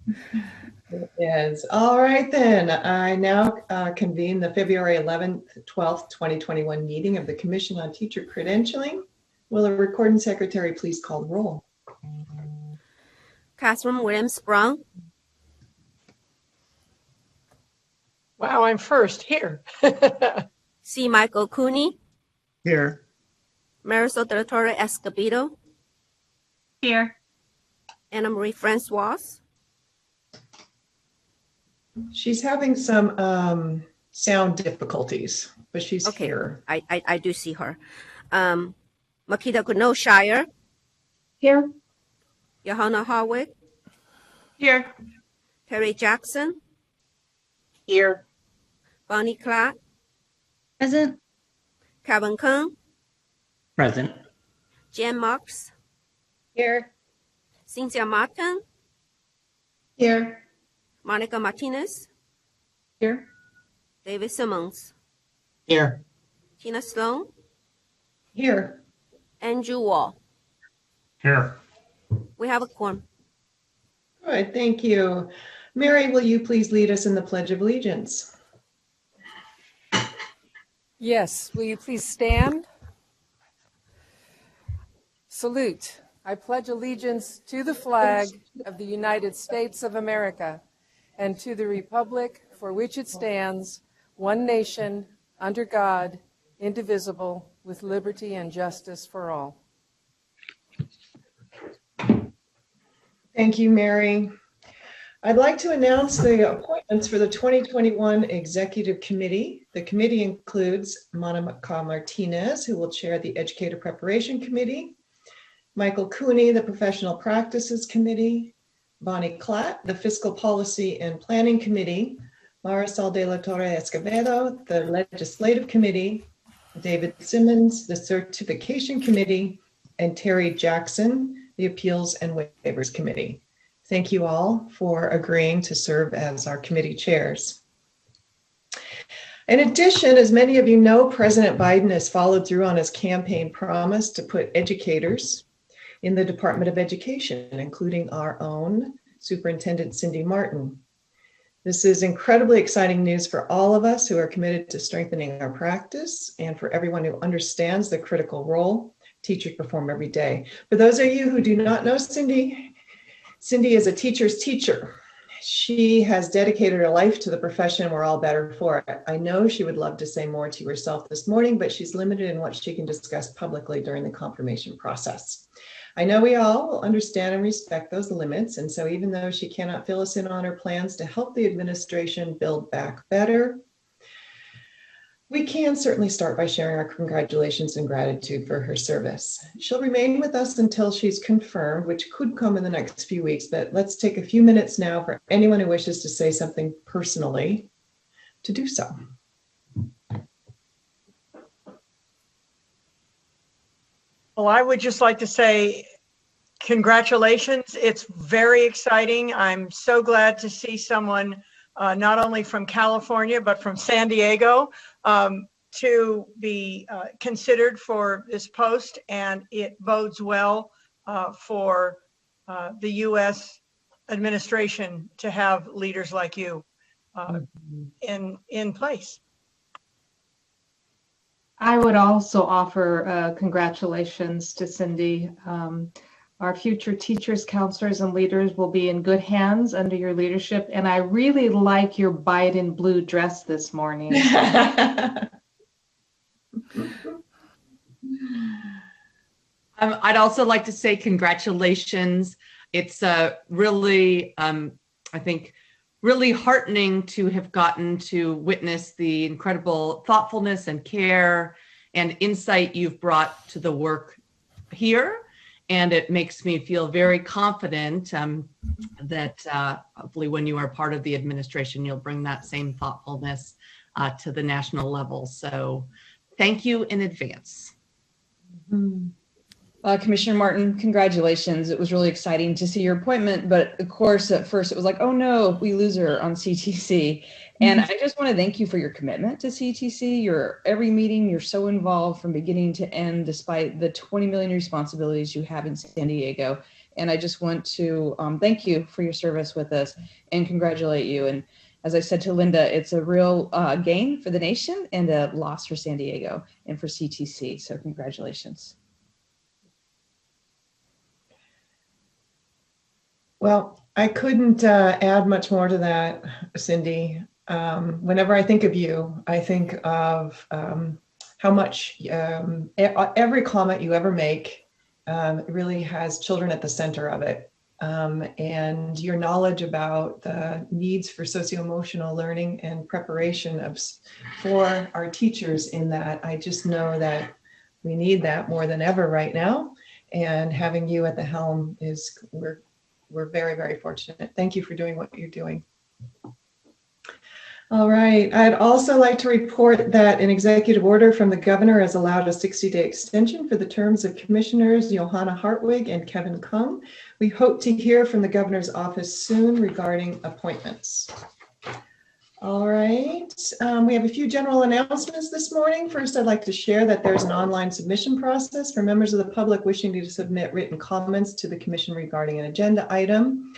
It is. All right, then. I now convene the February 11th, 12th, 2021 meeting of the Commission on Teacher Credentialing. Will a recording secretary please call the roll? Catherine Williams Brown. Wow, I'm first here. C. Michael Cooney. Here. Marisol del Torre Escobedo. Here. Anna Marie Francois. She's having some sound difficulties, but she's here. I do see her. Makita Goodnow Shire. Here. Johanna Harwick. Here. Terry Jackson. Here. Bonnie Clark. Present. Kevin Kung. Present. Jan Marks. Here. Cynthia Martin. Here. Monica Martinez. Here. David Simmons. Here. Tina Sloan. Here. Andrew Wall. Here. We have a quorum. Good, thank you. Mary, will you please lead us in the Pledge of Allegiance? Yes, will you please stand? Salute. I pledge allegiance to the flag of the United States of America and to the republic for which it stands, one nation, under God, indivisible, with liberty and justice for all. Thank you, Mary. I'd like to announce the appointments for the 2021 Executive Committee. The committee includes Monica Martinez, who will chair the Educator Preparation Committee, Michael Cooney, the Professional Practices Committee, Bonnie Klatt, the Fiscal Policy and Planning Committee, Marisol de la Torre Escobedo, the Legislative Committee, David Simmons, the Certification Committee, and Terry Jackson, the Appeals and Waivers Committee. Thank you all for agreeing to serve as our committee chairs. In addition, as many of you know, President Biden has followed through on his campaign promise to put educators in the Department of Education, including our own Superintendent Cindy Martin. This is incredibly exciting news for all of us who are committed to strengthening our practice and for everyone who understands the critical role teachers perform every day. For those of you who do not know Cindy, Cindy is a teacher's teacher. She has dedicated her life to the profession. We're all better for it. I know she would love to say more to herself this morning, but she's limited in what she can discuss publicly during the confirmation process. I know we all will understand and respect those limits, and so even though she cannot fill us in on her plans to help the administration build back better, we can certainly start by sharing our congratulations and gratitude for her service. She'll remain with us until she's confirmed, which could come in the next few weeks, but let's take a few minutes now for anyone who wishes to say something personally to do so. Well, I would just like to say congratulations. It's very exciting. I'm so glad to see someone not only from California, but from San Diego to be considered for this post. And it bodes well for the U.S. administration to have leaders like you in place. I would also offer congratulations to Cindy. Our future teachers, counselors, and leaders will be in good hands under your leadership. And I really like your Biden blue dress this morning. I'd also like to say congratulations. It's really, I think, really heartening to have gotten to witness the incredible thoughtfulness and care and insight you've brought to the work here. And it makes me feel very confident that hopefully when you are part of the administration, you'll bring that same thoughtfulness to the national level. So thank you in advance. Commissioner Martin, congratulations. It was really exciting to see your appointment, but of course, at first it was like, oh no, we lose her on CTC. And I just want to thank you for your commitment to CTC. Every meeting, you're so involved from beginning to end, despite the 20 million responsibilities you have in San Diego. And I just want to thank you for your service with us and congratulate you. And as I said to Linda, it's a real gain for the nation and a loss for San Diego and for CTC. So congratulations. Well, I couldn't add much more to that, Cindy. Whenever I think of you, I think of how much every comment you ever make really has children at the center of it. And your knowledge about the needs for socio-emotional learning and preparation for our teachers in that, I just know that we need that more than ever right now. And having you at the helm we're very, very fortunate. Thank you for doing what you're doing. All right. I'd also like to report that an executive order from the governor has allowed a 60-day extension for the terms of Commissioners Johanna Hartwig and Kevin Kung. We hope to hear from the governor's office soon regarding appointments. All right. We have a few general announcements this morning. First, I'd like to share that there's an online submission process for members of the public wishing to submit written comments to the commission regarding an agenda item.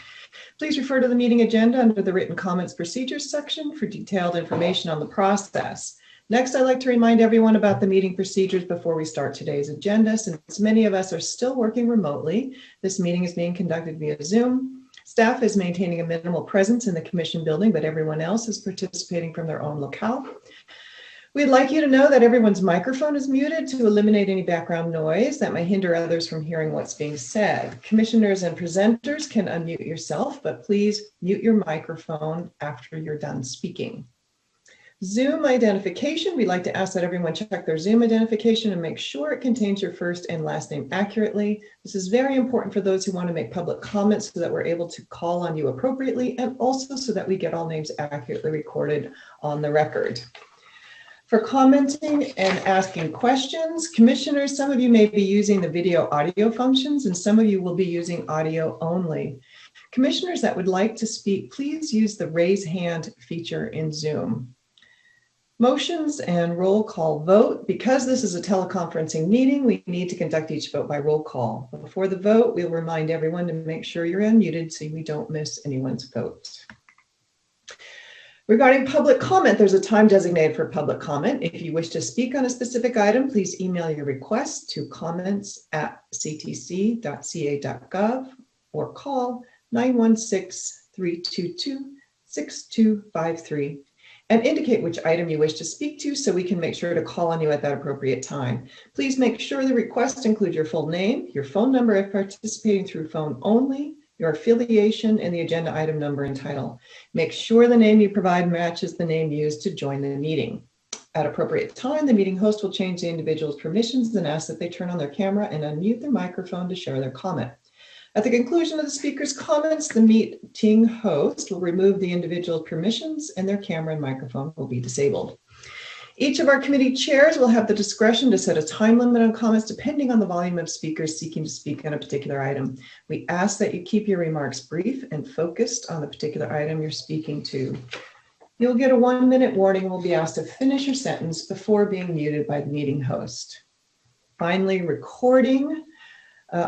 Please refer to the meeting agenda under the written comments procedures section for detailed information on the process. Next, I'd like to remind everyone about the meeting procedures before we start today's agenda. Since many of us are still working remotely, this meeting is being conducted via Zoom. Staff is maintaining a minimal presence in the commission building, but everyone else is participating from their own locale. We'd like you to know that everyone's microphone is muted to eliminate any background noise that may hinder others from hearing what's being said. Commissioners and presenters can unmute yourself, but please mute your microphone after you're done speaking. Zoom identification. We'd like to ask that everyone check their Zoom identification and make sure it contains your first and last name accurately. This is very important for those who want to make public comments so that we're able to call on you appropriately and also so that we get all names accurately recorded on the record. For commenting and asking questions, commissioners, some of you may be using the video audio functions and some of you will be using audio only. Commissioners that would like to speak, please use the raise hand feature in Zoom. Motions and roll call vote. Because this is a teleconferencing meeting, we need to conduct each vote by roll call. Before the vote, we'll remind everyone to make sure you're unmuted so we don't miss anyone's vote. Regarding public comment, there's a time designated for public comment. If you wish to speak on a specific item, please email your request to comments@ctc.ca.gov or call 916-322-6253 and indicate which item you wish to speak to so we can make sure to call on you at that appropriate time. Please make sure the request includes your full name, your phone number if participating through phone only, your affiliation, and the agenda item number and title. Make sure the name you provide matches the name used to join the meeting. At appropriate time, the meeting host will change the individual's permissions and ask that they turn on their camera and unmute their microphone to share their comment. At the conclusion of the speaker's comments, the meeting host will remove the individual's permissions and their camera and microphone will be disabled. Each of our committee chairs will have the discretion to set a time limit on comments depending on the volume of speakers seeking to speak on a particular item. We ask that you keep your remarks brief and focused on the particular item you're speaking to. You'll get a 1-minute warning and will be asked to finish your sentence before being muted by the meeting host. Finally, recording.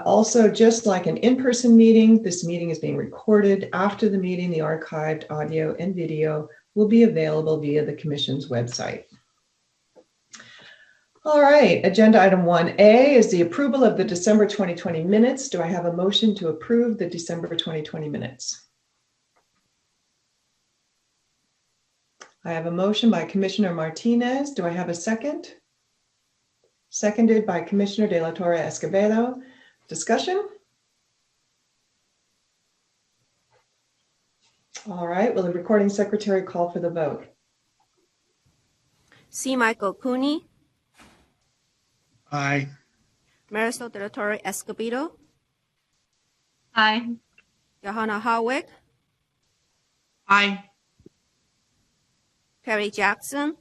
Also, just like an in-person meeting, this meeting is being recorded. After the meeting, the archived audio and video will be available via the Commission's website. All right, agenda item 1A is the approval of the December 2020 minutes. Do I have a motion to approve the December 2020 minutes? I have a motion by Commissioner Martinez. Do I have a second? Seconded by Commissioner De La Torre Escobedo. Discussion? All right, will the recording secretary call for the vote? C. Michael Cooney, Aye. Marisol De La Torre Escobedo, Aye. Johanna Hartwig, Aye. Perry Jackson,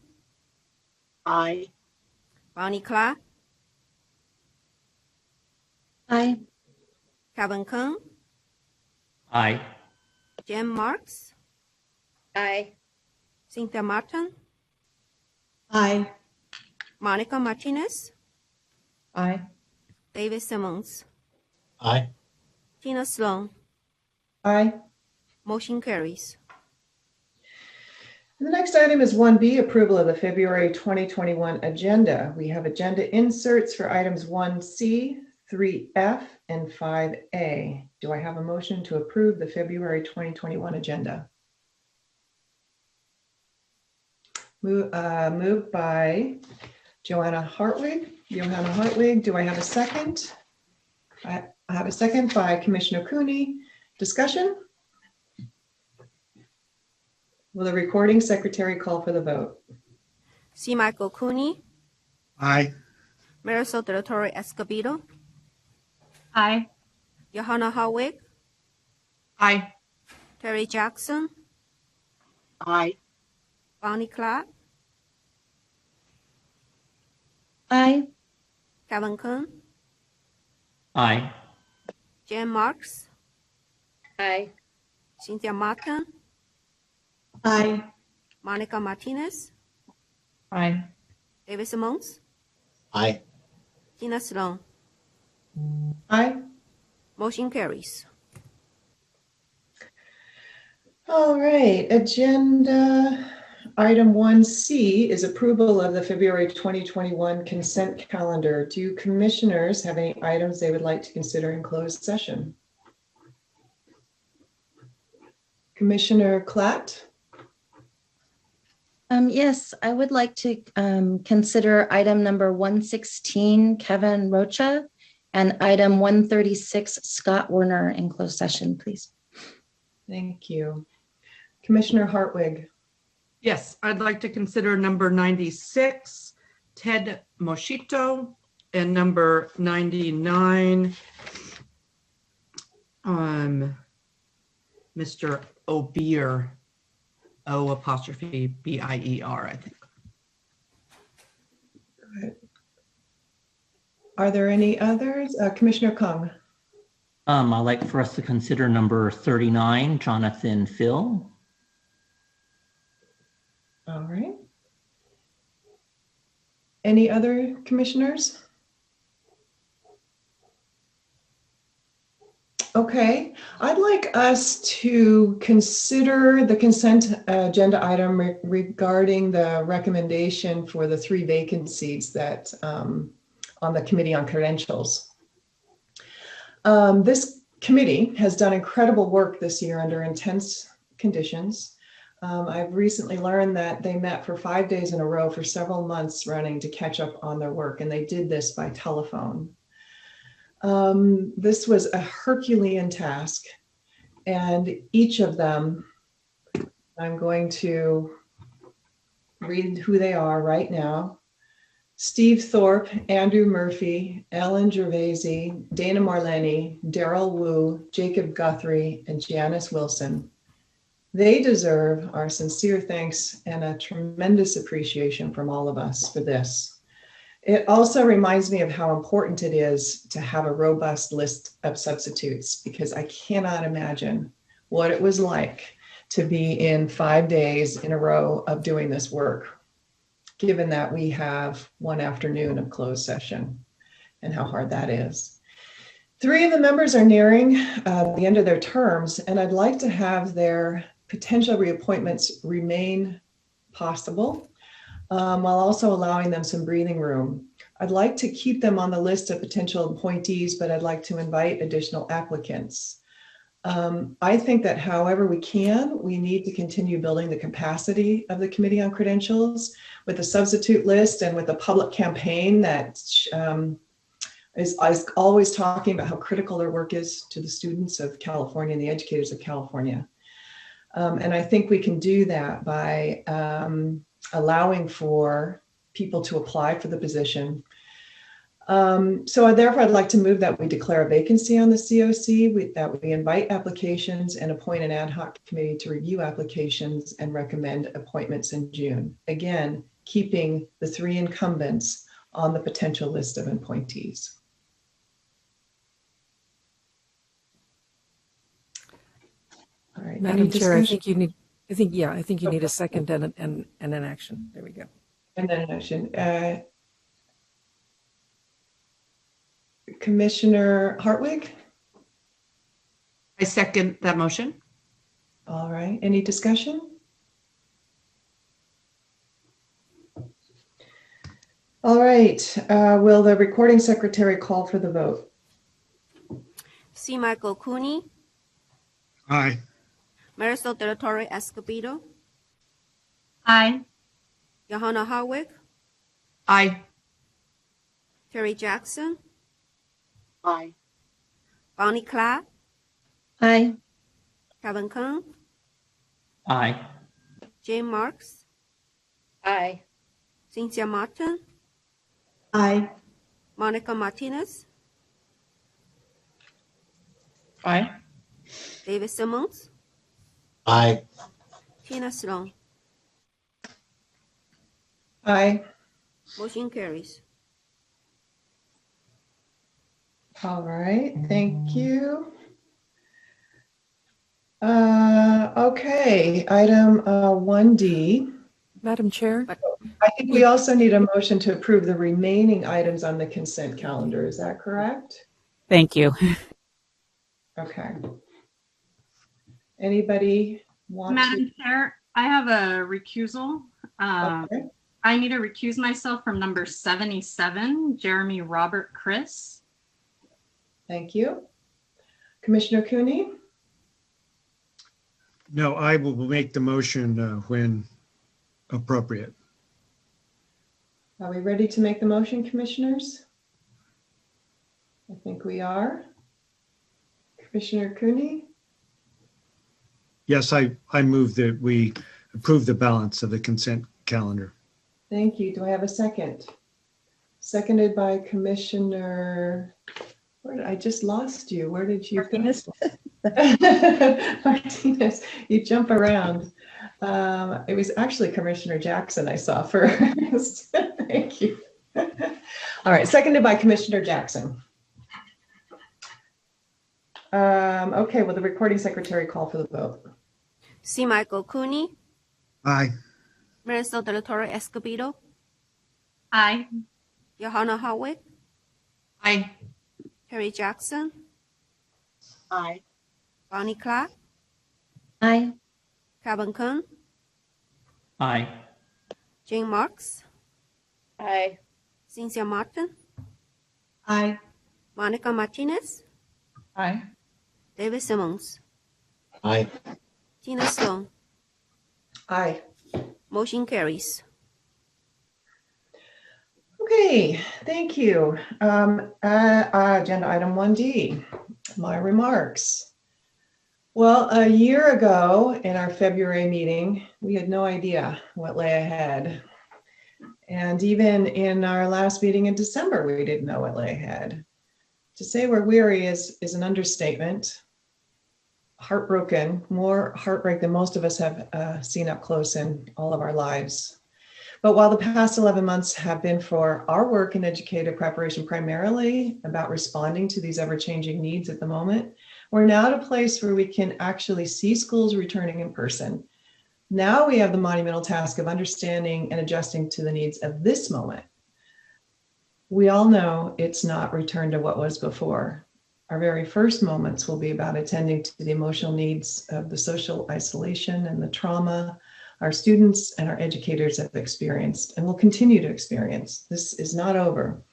Aye. Bonnie Clark, Aye. Kevin Kung, Aye. Jen Marks, Aye. Cynthia Martin, Aye. Monica Martinez, Aye. David Simmons, Aye. Tina Sloan. Aye. Motion carries. The next item is 1B, approval of the February 2021 agenda. We have agenda inserts for items 1C, 3F, and 5A. Do I have a motion to approve the February 2021 agenda? Moved by Johanna Hartwig. Do I have a second? I have a second by Commissioner Cooney. Discussion? Will the recording secretary call for the vote? C. Michael Cooney. Aye. Marisol de la Torre Escobedo. Aye. Johanna Howard. Aye. Terry Jackson. Aye. Bonnie Clark. Aye. Kevin Kuhn. Aye. Jan Marks. Aye. Cynthia Martin. Aye. Monica Martinez. Aye. David Simons. Aye. Tina Sloan. Aye. Motion carries. All right, agenda item 1C is approval of the February 2021 consent calendar. Do commissioners have any items they would like to consider in closed session? Commissioner Klatt? Yes, I would like to consider item number 116, Kevin Rocha, and item 136, Scott Werner, in closed session, please. Thank you. Commissioner Hartwig? Yes, I'd like to consider number 96, Ted Moschito, and number 99, Mr. Obier, O''Bier, I think. Good. Are there any others? Commissioner Kung? I'd like for us to consider number 39, Jonathan Phil. All right. Any other commissioners? Okay, I'd like us to consider the consent agenda item regarding the recommendation for the 3 vacancies that on the Committee on Credentials. This committee has done incredible work this year under intense conditions. I've recently learned that they met for 5 days in a row for several months running to catch up on their work, and they did this by telephone. This was a Herculean task, and each of them, I'm going to read who they are right now. Steve Thorpe, Andrew Murphy, Ellen Gervaisi, Dana Marleni, Daryl Wu, Jacob Guthrie, and Janice Wilson. They deserve our sincere thanks and a tremendous appreciation from all of us for this. It also reminds me of how important it is to have a robust list of substitutes, because I cannot imagine what it was like to be in 5 days in a row of doing this work, given that we have one afternoon of closed session and how hard that is. 3 of the members are nearing the end of their terms, and I'd like to have their potential reappointments remain possible, while also allowing them some breathing room. I'd like to keep them on the list of potential appointees, but I'd like to invite additional applicants. I think that however we can, we need to continue building the capacity of the Committee on Credentials with a substitute list and with a public campaign that is always talking about how critical their work is to the students of California and the educators of California. And I think we can do that by allowing for people to apply for the position. So therefore, I'd like to move that we declare a vacancy on the COC, that we invite applications and appoint an ad hoc committee to review applications and recommend appointments in June. Again, keeping the 3 incumbents on the potential list of appointees. All right. Madam Chair, I think you need a second and an action. There we go. And then an action. Commissioner Hartwig? I second that motion. All right, any discussion? All right, will the recording secretary call for the vote? C. Michael Cooney, Aye. Marisol de la Torre Escobedo, Aye. Johanna Harwick, Aye. Terry Jackson, Aye. Bonnie Clark, Aye. Kevin Kern, Aye. Jane Marks, Aye. Cynthia Martin, Aye. Monica Martinez, Aye. David Simmons, Aye. Tina Sloan. Aye. Motion carries. All right, thank you. Okay, item 1D. Madam Chair, I think we also need a motion to approve the remaining items on the consent calendar. Is that correct? Thank you. Okay. Anybody want Madam Chair, I have a recusal. to? Okay. I need to recuse myself from number 77, Jeremy Robert Chris. Thank you. Commissioner Cooney? No, I will make the motion when appropriate. Are we ready to make the motion, commissioners? I think we are. Commissioner Cooney? Yes, I move that we approve the balance of the consent calendar. Thank you. Do I have a second? Seconded by Commissioner, I just lost you. Where did you go? Martinez, you jump around. It was actually Commissioner Jackson I saw first. Thank you. All right, seconded by Commissioner Jackson. Okay, will the recording secretary call for the vote? C. Michael Cooney, Aye. Marisol de la Torre Escobedo, Aye. Johanna Harwick, Aye. Terry Jackson, Aye. Bonnie Clark, Aye. Kevin Kern, Aye. Jane Marks, Aye. Cynthia Martin, Aye. Monica Martinez, Aye. David Simmons, Aye. Tina Sloan. Aye. Motion carries. Okay, thank you. Agenda item 1D, my remarks. Well, a year ago in our February meeting, we had no idea what lay ahead. And even in our last meeting in December, we didn't know what lay ahead. To say we're weary is an understatement. Heartbroken, more heartbreak than most of us have seen up close in all of our lives. But while the past 11 months have been for our work in educative preparation primarily about responding to these ever-changing needs at the moment, we're now at a place where we can actually see schools returning in person. Now we have the monumental task of understanding and adjusting to the needs of this moment. We all know it's not return to what was before. Our very first moments will be about attending to the emotional needs of the social isolation and the trauma our students and our educators have experienced and will continue to experience. This is not over.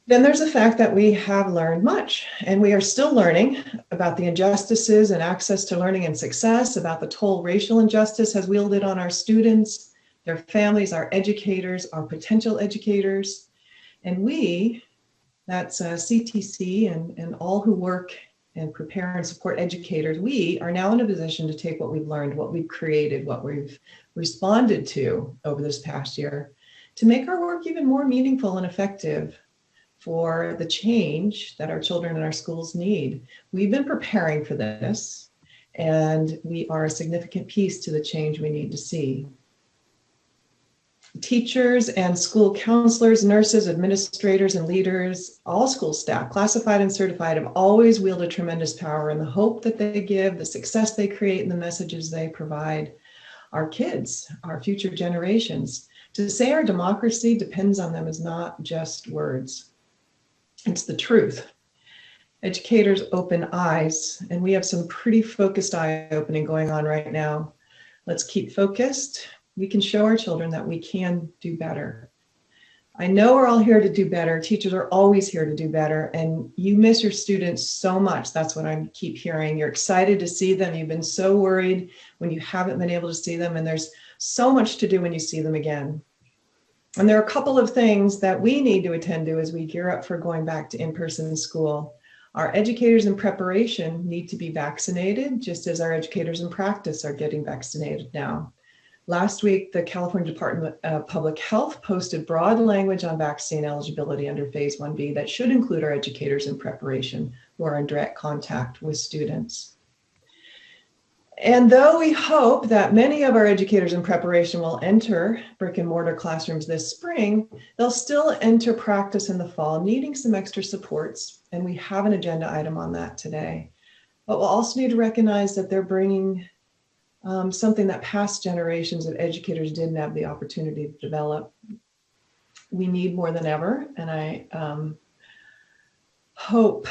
Then there's the fact that we have learned much, and we are still learning about the injustices and access to learning and success, about the toll racial injustice has wielded on our students, their families, our educators, our potential educators. And we, that's CTC and all who work and prepare and support educators, we are now in a position to take what we've learned, what we've created, what we've responded to over this past year, to make our work even more meaningful and effective for the change that our children and our schools need. We've been preparing for this, and we are a significant piece to the change we need to see. Teachers and school counselors, nurses, administrators, and leaders, all school staff, classified and certified, have always wielded tremendous power in the hope that they give, the success they create, and the messages they provide our kids, our future generations. To say our democracy depends on them is not just words. It's the truth. Educators open eyes, and we have some pretty focused eye opening going on right now. Let's keep focused. We can show our children that we can do better. I know we're all here to do better. Teachers are always here to do better, and you miss your students so much. That's what I keep hearing. You're excited to see them. You've been so worried when you haven't been able to see them, and there's so much to do when you see them again. And there are a couple of things that we need to attend to as we gear up for going back to in-person school. Our educators in preparation need to be vaccinated, just as our educators in practice are getting vaccinated now. Last week, the California Department of Public Health posted broad language on vaccine eligibility under Phase 1B that should include our educators in preparation who are in direct contact with students. And though we hope that many of our educators in preparation will enter brick and mortar classrooms this spring, they'll still enter practice in the fall, needing some extra supports. And we have an agenda item on that today. But we'll also need to recognize that they're bringing something that past generations of educators didn't have the opportunity to develop. We need more than ever, and I hope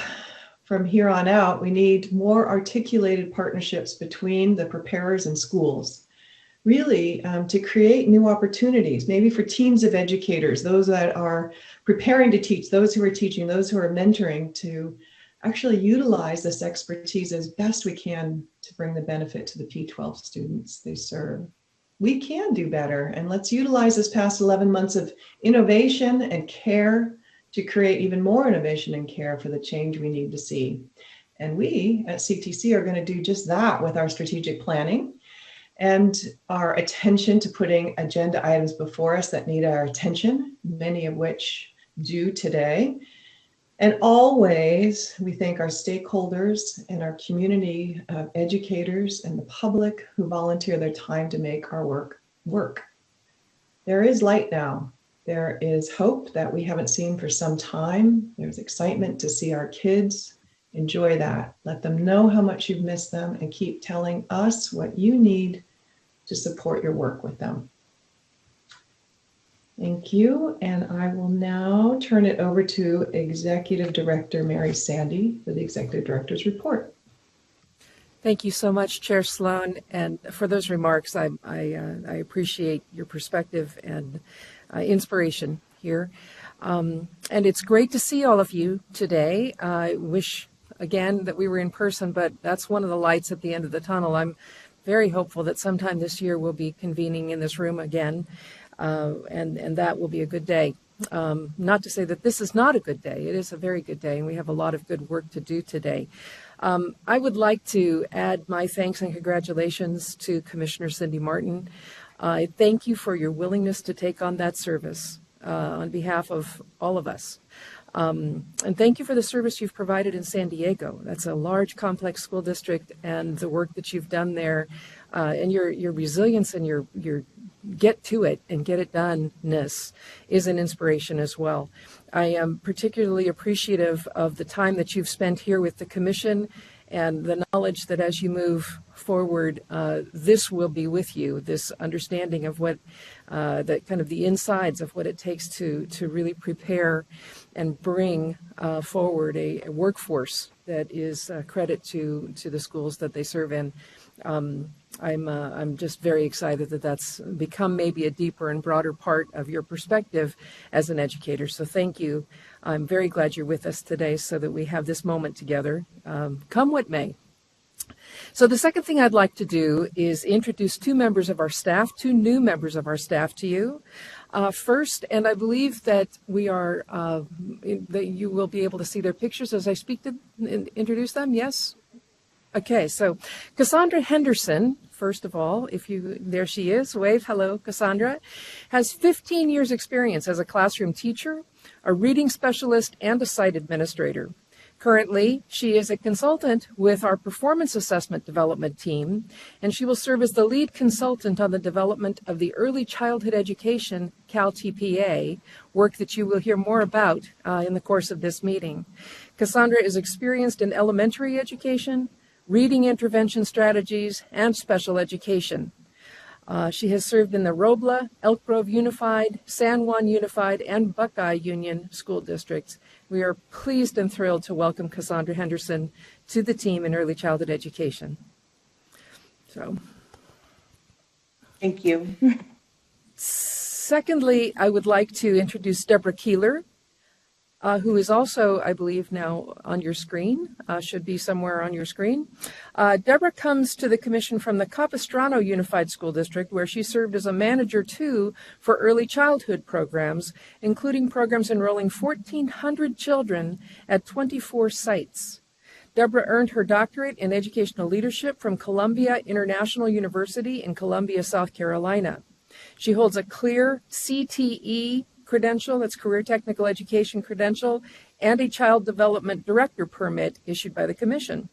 from here on out, we need more articulated partnerships between the preparers and schools, really to create new opportunities, maybe for teams of educators, those that are preparing to teach, those who are teaching, those who are mentoring, to actually utilize this expertise as best we can to bring the benefit to the P12 students they serve. We can do better, and let's utilize this past 11 months of innovation and care to create even more innovation and care for the change we need to see. And we at CTC are going to do just that with our strategic planning and our attention to putting agenda items before us that need our attention, many of which do today. And always, we thank our stakeholders and our community of educators and the public who volunteer their time to make our work. There is light now. There is hope that we haven't seen for some time. There's excitement to see our kids. Enjoy that. Let them know how much you've missed them and keep telling us what you need to support your work with them. Thank you. And I will now turn it over to Executive Director Mary Sandy for the Executive Director's report. Thank you so much, Chair Sloan, and for those remarks. I appreciate your perspective and inspiration here. And it's great to see all of you today. I wish, again, that we were in person, but that's one of the lights at the end of the tunnel. I'm very hopeful that sometime this year we'll be convening in this room again, and that will be a good day. Not to say that this is not a good day. It is a very good day, and we have a lot of good work to do today. I would like to add my thanks and congratulations to Commissioner Cindy Martin. I thank you for your willingness to take on that service on behalf of all of us. And thank you for the service you've provided in San Diego. That's a large, complex school district, and the work that you've done there, and your resilience and your get to it and get it done-ness is an inspiration as well. I am particularly appreciative of the time that you've spent here with the Commission and the knowledge that as you move forward, this will be with you, this understanding of what, the kind of the insides of what it takes to really prepare and bring forward a workforce that is credit to the schools that they serve in. I'm just very excited that that's become maybe a deeper and broader part of your perspective as an educator. So thank you. I'm very glad you're with us today so that we have this moment together, come what may. So the second thing I'd like to do is introduce two new members of our staff to you. First, and I believe that we are, that you will be able to see their pictures as I speak to introduce them, yes? Okay, so Cassandra Henderson, first of all, there she is, wave, hello, Cassandra, has 15 years experience as a classroom teacher, a reading specialist, and a site administrator. Currently, she is a consultant with our performance assessment development team, and she will serve as the lead consultant on the development of the early childhood education CalTPA work that you will hear more about in the course of this meeting. Cassandra is experienced in elementary education, reading intervention strategies, and special education. She has served in the Robla, Elk Grove Unified, San Juan Unified, and Buckeye Union school districts. We are pleased and thrilled to welcome Cassandra Henderson to the team in early childhood education. So, Thank you. secondly, I would like to introduce Deborah Keeler, who is also, I believe, now on your screen, should be somewhere on your screen. Deborah comes to the commission from the Capistrano Unified School District, where she served as a manager, too, for early childhood programs, including programs enrolling 1,400 children at 24 sites. Deborah earned her doctorate in educational leadership from Columbia International University in Columbia, South Carolina. She holds a clear CTE credential, that's Career Technical Education credential, and a Child Development Director permit issued by the Commission.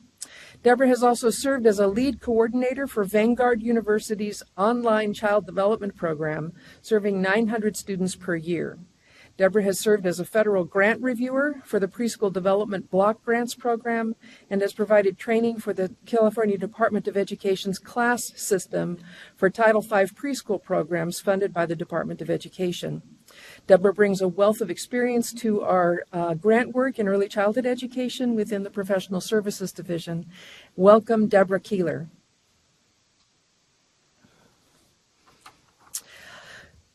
Deborah has also served as a lead coordinator for Vanguard University's online child development program, serving 900 students per year. Deborah has served as a federal grant reviewer for the Preschool Development Block Grants Program and has provided training for the California Department of Education's class system for Title V preschool programs funded by the Department of Education. Deborah brings a wealth of experience to our grant work in early childhood education within the Professional Services Division. Welcome, Deborah Keeler.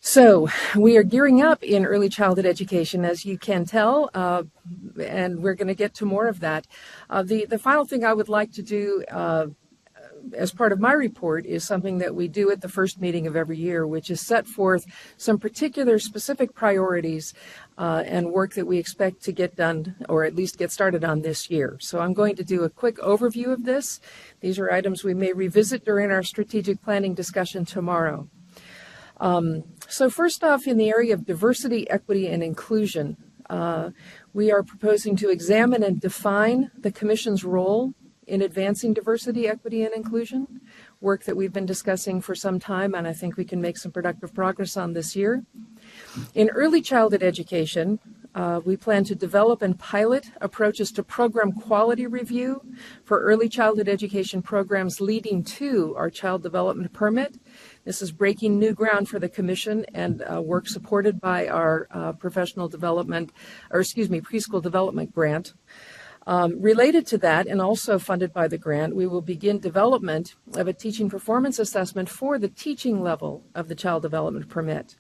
So we are gearing up in early childhood education, as you can tell, and we're going to get to more of that. The final thing I would like to do as part of my report is something that we do at the first meeting of every year, which is set forth some particular specific priorities and work that we expect to get done, or at least get started on this year. So I'm going to do a quick overview of this. These are items we may revisit during our strategic planning discussion tomorrow. So first off, in the area of diversity, equity, and inclusion, we are proposing to examine and define the Commission's role in advancing diversity, equity, and inclusion, work that we've been discussing for some time, and I think we can make some productive progress on this year. In early childhood education, we plan to develop and pilot approaches to program quality review for early childhood education programs leading to our child development permit. This is breaking new ground for the Commission and work supported by our preschool development grant. Related to that, and also funded by the grant, we will begin development of a teaching performance assessment for the teaching level of the child development permit.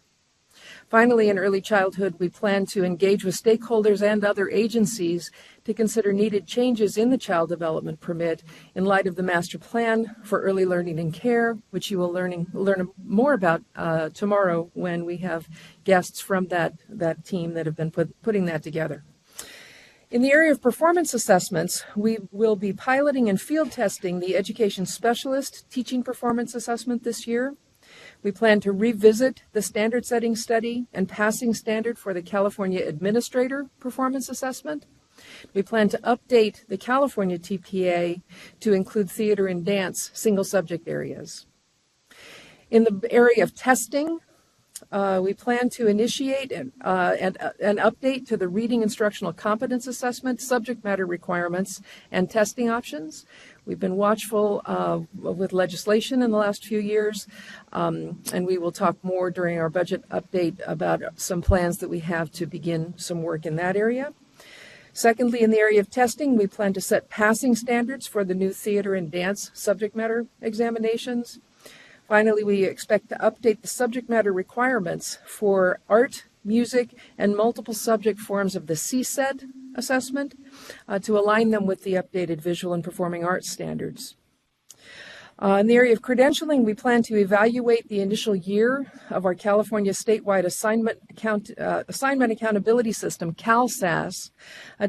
Finally, in early childhood, we plan to engage with stakeholders and other agencies to consider needed changes in the child development permit in light of the master plan for early learning and care, which you will learn more about tomorrow when we have guests from that team that have been putting that together. In the area of performance assessments, we will be piloting and field testing the education specialist teaching performance assessment this year. We plan to revisit the standard setting study and passing standard for the California Administrator Performance Assessment. We plan to update the California TPA to include theater and dance single subject areas. In the area of testing, we plan to initiate an update to the Reading Instructional Competence Assessment, subject matter requirements, and testing options. We've been watchful with legislation in the last few years, and we will talk more during our budget update about some plans that we have to begin some work in that area. Secondly, in the area of testing, we plan to set passing standards for the new theater and dance subject matter examinations. Finally, we expect to update the subject matter requirements for art, music, and multiple subject forms of the CSET assessment to align them with the updated visual and performing arts standards. In the area of credentialing, we plan to evaluate the initial year of our California statewide assignment accountability system, CalSAS,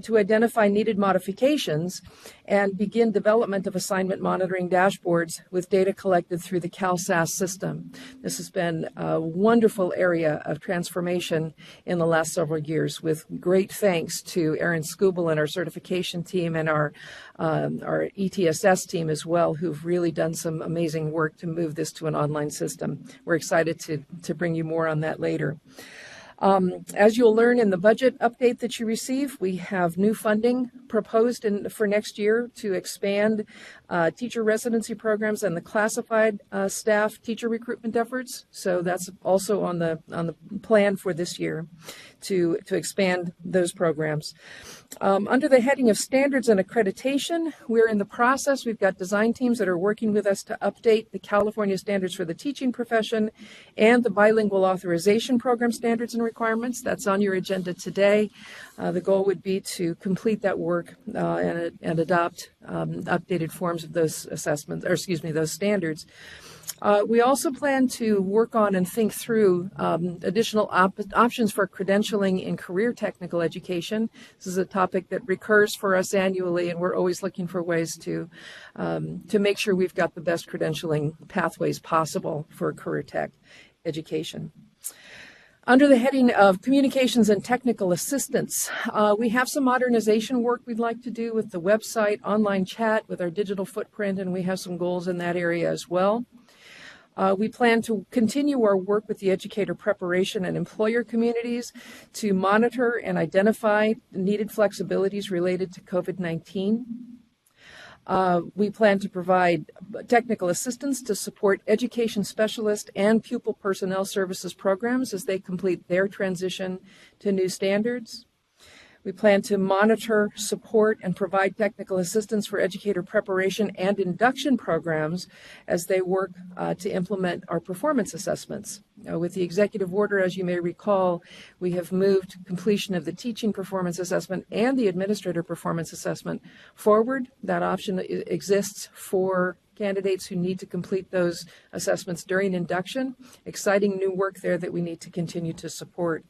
to identify needed modifications and begin development of assignment monitoring dashboards with data collected through the CalSAS system. This has been a wonderful area of transformation in the last several years, with great thanks to Erin Skubel and our certification team and our ETSS team as well, who've really done some amazing work to move this to an online system. We're excited to bring you more on that later. As you'll learn in the budget update that you receive, we have new funding proposed for next year to expand teacher residency programs and the classified staff teacher recruitment efforts. So that's also on the plan for this year to expand those programs. Under the heading of standards and accreditation, we're in the process. We've got design teams that are working with us to update the California standards for the teaching profession and the Bilingual Authorization Program standards and requirements. That's on your agenda today. The goal would be to complete that work and adopt updated forms of those assessments, or excuse me, those standards. We also plan to work on and think through additional options for credentialing in career technical education. This is a topic that recurs for us annually, and we're always looking for ways to make sure we've got the best credentialing pathways possible for career tech education. Under the heading of communications and technical assistance, we have some modernization work we'd like to do with the website, online chat, with our digital footprint, and we have some goals in that area as well. We plan to continue our work with the educator preparation and employer communities to monitor and identify needed flexibilities related to COVID-19. We plan to provide technical assistance to support education specialist and pupil personnel services programs as they complete their transition to new standards. We plan to monitor, support, and provide technical assistance for educator preparation and induction programs as they work to implement our performance assessments. With the executive order, as you may recall, we have moved completion of the teaching performance assessment and the administrator performance assessment forward. That option exists for candidates who need to complete those assessments during induction. Exciting new work there that we need to continue to support.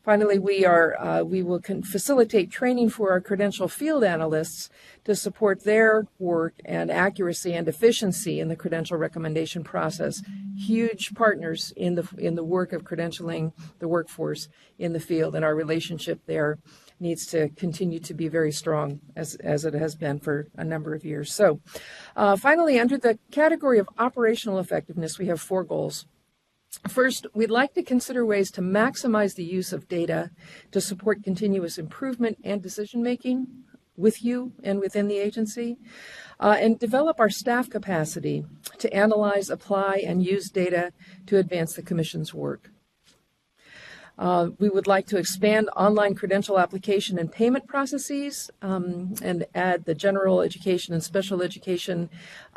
Finally, we will facilitate training for our credential field analysts to support their work and accuracy and efficiency in the credential recommendation process. Huge partners in the work of credentialing the workforce in the field, and our relationship there needs to continue to be very strong as it has been for a number of years. So finally, under the category of operational effectiveness, we have 4 goals. First, we'd like to consider ways to maximize the use of data to support continuous improvement and decision-making with you and within the agency, and develop our staff capacity to analyze, apply, and use data to advance the Commission's work. We would like to expand online credential application and payment processes and add the general education and special education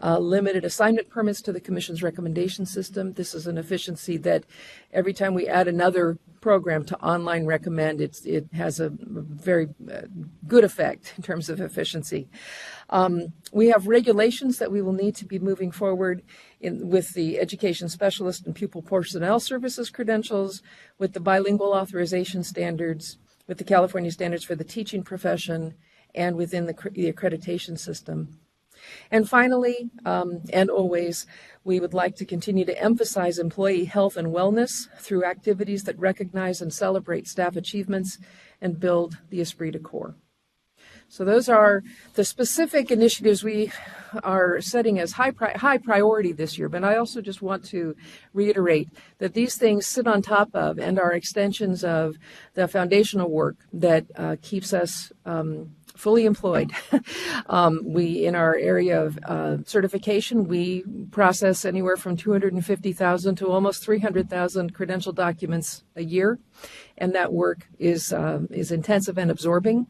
limited assignment permits to the Commission's recommendation system. This is an efficiency that every time we add another program to online recommend, it has a very good effect in terms of efficiency. We have regulations that we will need to be moving forward with the education specialist and pupil personnel services credentials, with the bilingual authorization standards, with the California standards for the teaching profession, and within the accreditation system. And finally, and always, we would like to continue to emphasize employee health and wellness through activities that recognize and celebrate staff achievements and build the esprit de corps. So those are the specific initiatives we are setting as high priority this year. But I also just want to reiterate that these things sit on top of and are extensions of the foundational work that keeps us fully employed. In our area of certification, we process anywhere from 250,000 to almost 300,000 credential documents a year, and that work is intensive and absorbing.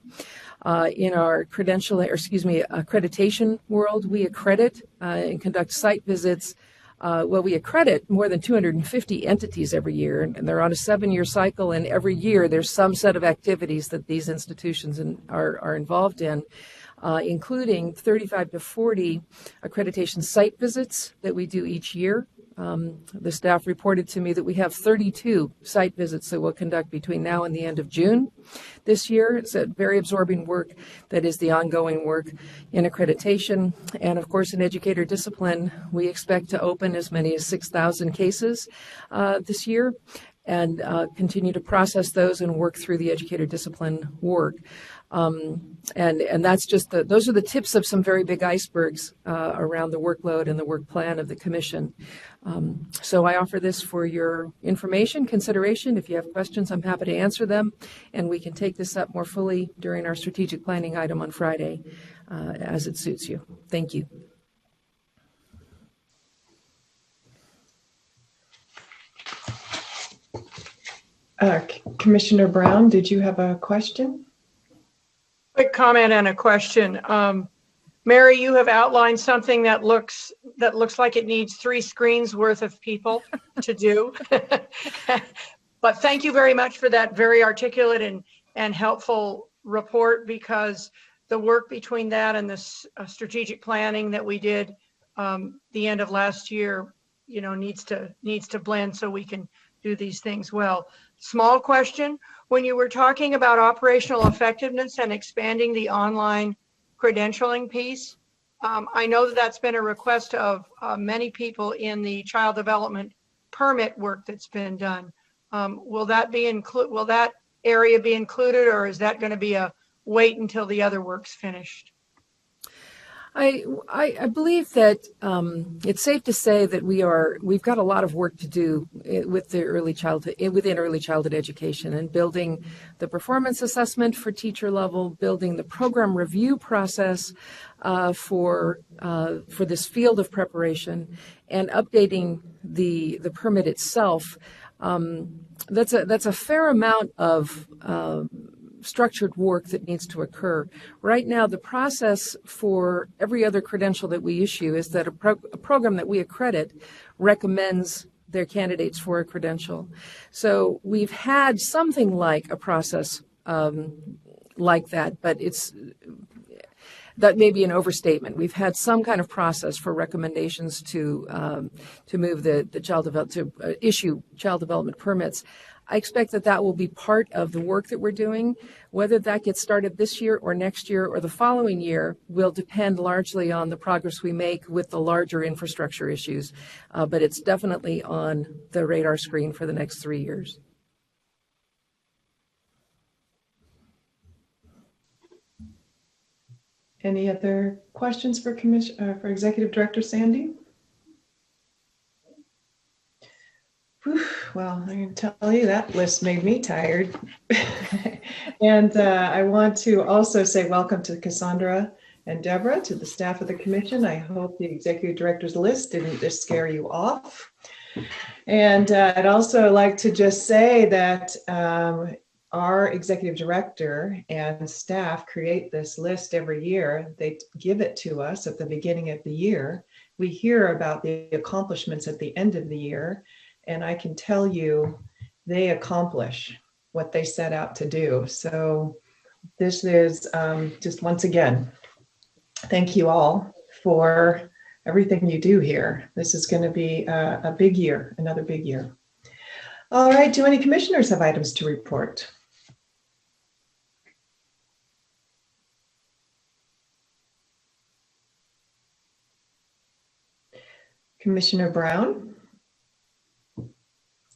In our accreditation world, we accredit and conduct site visits. We accredit more than 250 entities every year, and they're on a 7-year cycle, and every year there's some set of activities that these institutions are involved in, including 35 to 40 accreditation site visits that we do each year. The staff reported to me that we have 32 site visits that we'll conduct between now and the end of June this year. It's a very absorbing work that is the ongoing work in accreditation. And of course, in educator discipline, we expect to open as many as 6,000 cases this year, and continue to process those and work through the educator discipline work. And that's just those are the tips of some very big icebergs around the workload and the work plan of the commission. So I offer this for your information, consideration. If you have questions, I'm happy to answer them, and we can take this up more fully during our strategic planning item on Friday as it suits you. Thank you. Commissioner Brown, did you have a question? Quick comment and a question. Mary, you have outlined something that looks like it needs 3 screens worth of people to do. But thank you very much for that very articulate and helpful report, because the work between that and this strategic planning that we did the end of last year, needs to blend so we can do these things well. Small question, when you were talking about operational effectiveness and expanding the online credentialing piece, I know that that's been a request of many people in the child development permit work that's been done. Will that area be included, or is that going to be a wait until the other work's finished? I believe that it's safe to say that we've got a lot of work to do with within early childhood education, and building the performance assessment for teacher level, building the program review process for this field of preparation, and updating the permit itself. That's a fair amount of structured work that needs to occur. Right now, the process for every other credential that we issue is that a program that we accredit recommends their candidates for a credential. So we've had something like a process like that, but that may be an overstatement. We've had some kind of process for recommendations to move to issue child development permits. I expect that will be part of the work that we're doing. Whether that gets started this year or next year or the following year will depend largely on the progress we make with the larger infrastructure issues. But it's definitely on the radar screen for the next 3 years. Any other questions for Executive Director Sandy? Well, I can tell you that list made me tired. And I want to also say welcome to Cassandra and Deborah, to the staff of the commission. I hope the executive director's list didn't just scare you off. And I'd also like to just say that our executive director and staff create this list every year. They give it to us at the beginning of the year. We hear about the accomplishments at the end of the year. And I can tell you, they accomplish what they set out to do. So this is just once again, thank you all for everything you do here. This is going to be a big year, another big year. All right, do any commissioners have items to report? Commissioner Brown?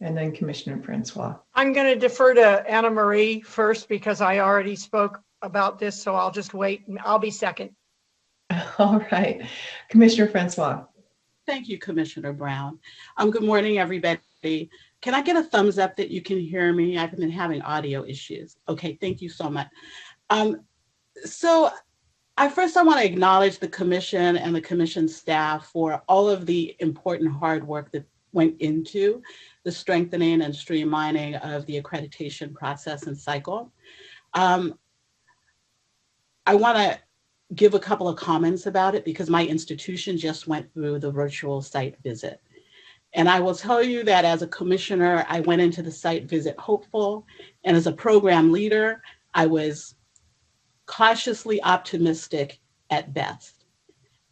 And then Commissioner Francois. I'm going to defer to Anna Marie first because I already spoke about this, so I'll just wait. I'll be second. All right. Commissioner Francois. Thank you, Commissioner Brown. Good morning, everybody. Can I get a thumbs up that you can hear me? I've been having audio issues. Okay, thank you so much. So I want to acknowledge the commission and the commission staff for all of the important hard work that went into the strengthening and streamlining of the accreditation process and cycle. I want to give a couple of comments about it because my institution just went through the virtual site visit. And I will tell you that as a commissioner, I went into the site visit hopeful, and as a program leader, I was cautiously optimistic at best.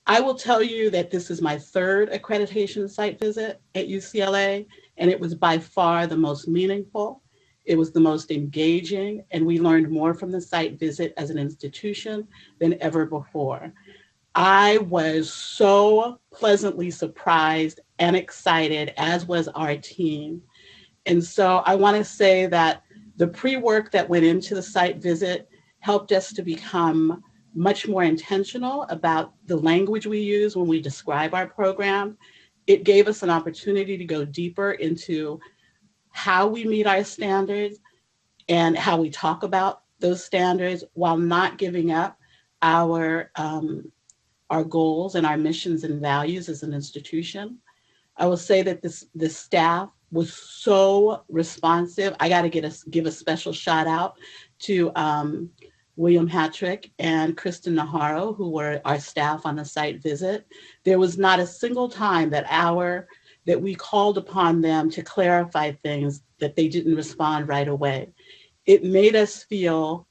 I will tell you that this is my 3rd accreditation site visit at UCLA, and it was by far the most meaningful. It was the most engaging, and we learned more from the site visit as an institution than ever before. I was so pleasantly surprised and excited, as was our team. And so I want to say that the pre-work that went into the site visit helped us to become much more intentional about the language we use when we describe our program. It gave us an opportunity to go deeper into how we meet our standards and how we talk about those standards while not giving up our goals and our missions and values as an institution. I will say that this staff was so responsive. I got to give a special shout out to William Hattrick and Kristen Naharo, who were our staff on the site visit. There was not a single time that we called upon them to clarify things that they didn't respond right away. It made us feel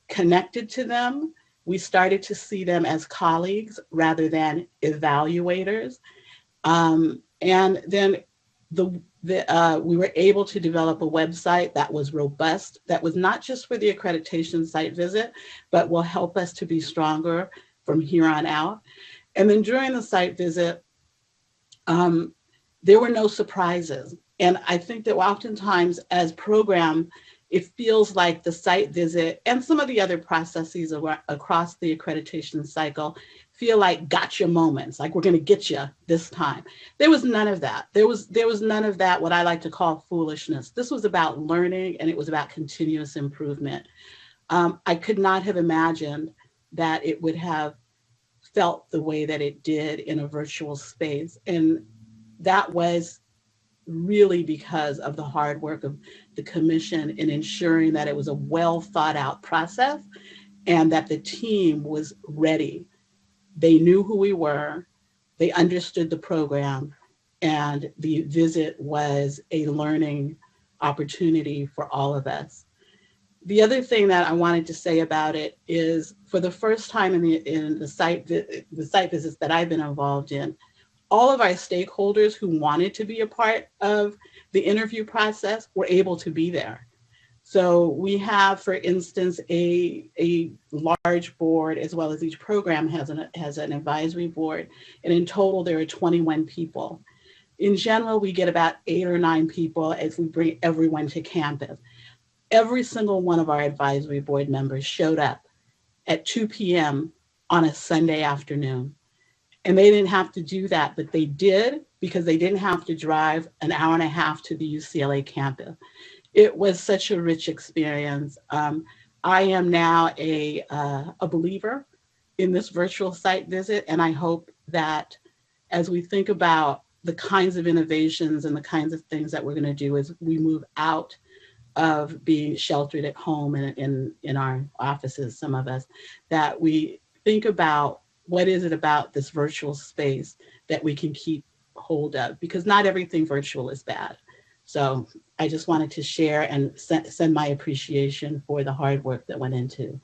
connected to them. We started to see them as colleagues rather than evaluators. And then we were able to develop a website that was robust, that was not just for the accreditation site visit, but will help us to be stronger from here on out. And then during the site visit, there were no surprises. And I think that oftentimes as program, it feels like the site visit and some of the other processes across the accreditation cycle feel like gotcha moments, like we're going to get you this time. There was none of that. There was none of that, what I like to call foolishness. This was about learning, and it was about continuous improvement. I could not have imagined that it would have felt the way that it did in a virtual space. And that was really because of the hard work of the commission in ensuring that it was a well thought out process and that the team was ready. They knew who we were, they understood the program, and the visit was a learning opportunity for all of us. The other thing that I wanted to say about it is, for the first time in the site visits that I've been involved in, all of our stakeholders who wanted to be a part of the interview process were able to be there. So we have, for instance, a large board, as well as each program has an advisory board. And in total, there are 21 people. In general, we get about 8 or 9 people as we bring everyone to campus. Every single one of our advisory board members showed up at 2 p.m. on a Sunday afternoon. And they didn't have to do that, but they did because they didn't have to drive an hour and a half to the UCLA campus. It was such a rich experience. I am now a believer in this virtual site visit, and I hope that as we think about the kinds of innovations and the kinds of things that we're going to do as we move out of being sheltered at home and in our offices, some of us, that we think about what is it about this virtual space that we can keep hold of, because not everything virtual is bad. So I just wanted to share and send my appreciation for the hard work that went into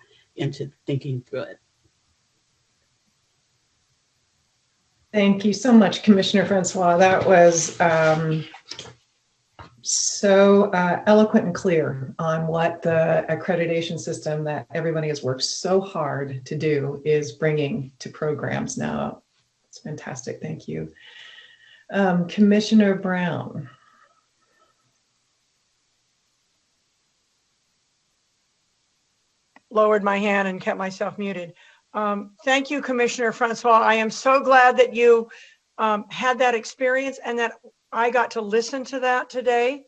thinking through it. Thank you so much, Commissioner Francois. That was so eloquent and clear on what the accreditation system that everybody has worked so hard to do is bringing to programs now. It's fantastic. Thank you. Commissioner Brown. Lowered my hand and kept myself muted. Thank you, Commissioner Francois. I am so glad that you had that experience and that I got to listen to that today,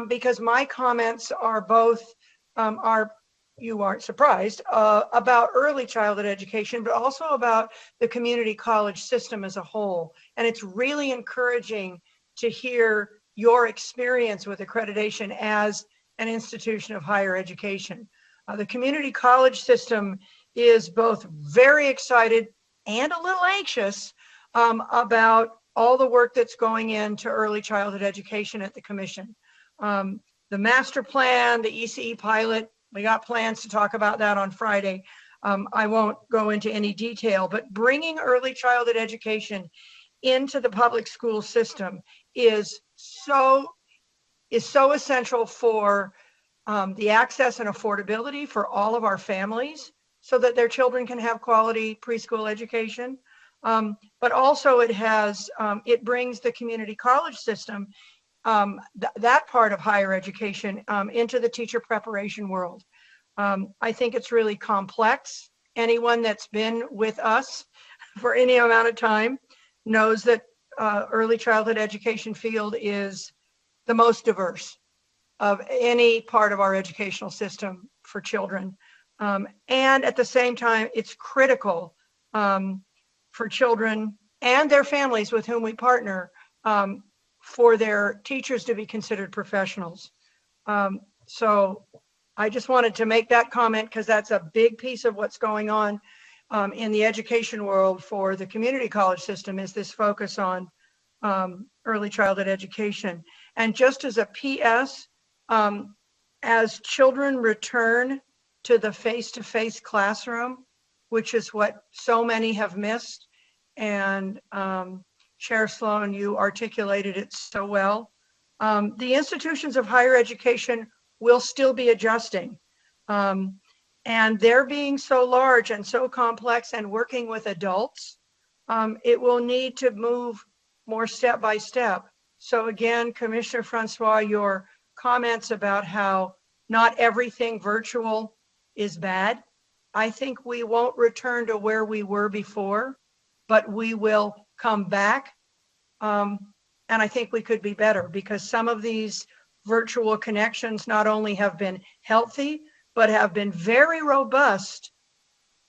because my comments are both, you aren't surprised, about early childhood education, but also about the community college system as a whole. And it's really encouraging to hear your experience with accreditation as an institution of higher education. The community college system is both very excited and a little anxious about all the work that's going into early childhood education at the commission. The master plan, the ECE pilot, we got plans to talk about that on Friday. I won't go into any detail, but bringing early childhood education into the public school system is so essential for the access and affordability for all of our families so that their children can have quality preschool education. But also it brings the community college system, that part of higher education, into the teacher preparation world. I think it's really complex. Anyone that's been with us for any amount of time knows that early childhood education field is the most diverse of any part of our educational system for children. And at the same time, it's critical for children and their families with whom we partner for their teachers to be considered professionals. So I just wanted to make that comment because that's a big piece of what's going on in the education world for the community college system, is this focus on early childhood education. And just as a PS, as children return to the face-to-face classroom, which is what so many have missed, and Chair Sloan, you articulated it so well, the institutions of higher education will still be adjusting. And they're being so large and so complex and working with adults, it will need to move more step by step. So again, Commissioner Francois, your comments about how not everything virtual is bad. I think we won't return to where we were before, but we will come back. And I think we could be better because some of these virtual connections not only have been healthy, but have been very robust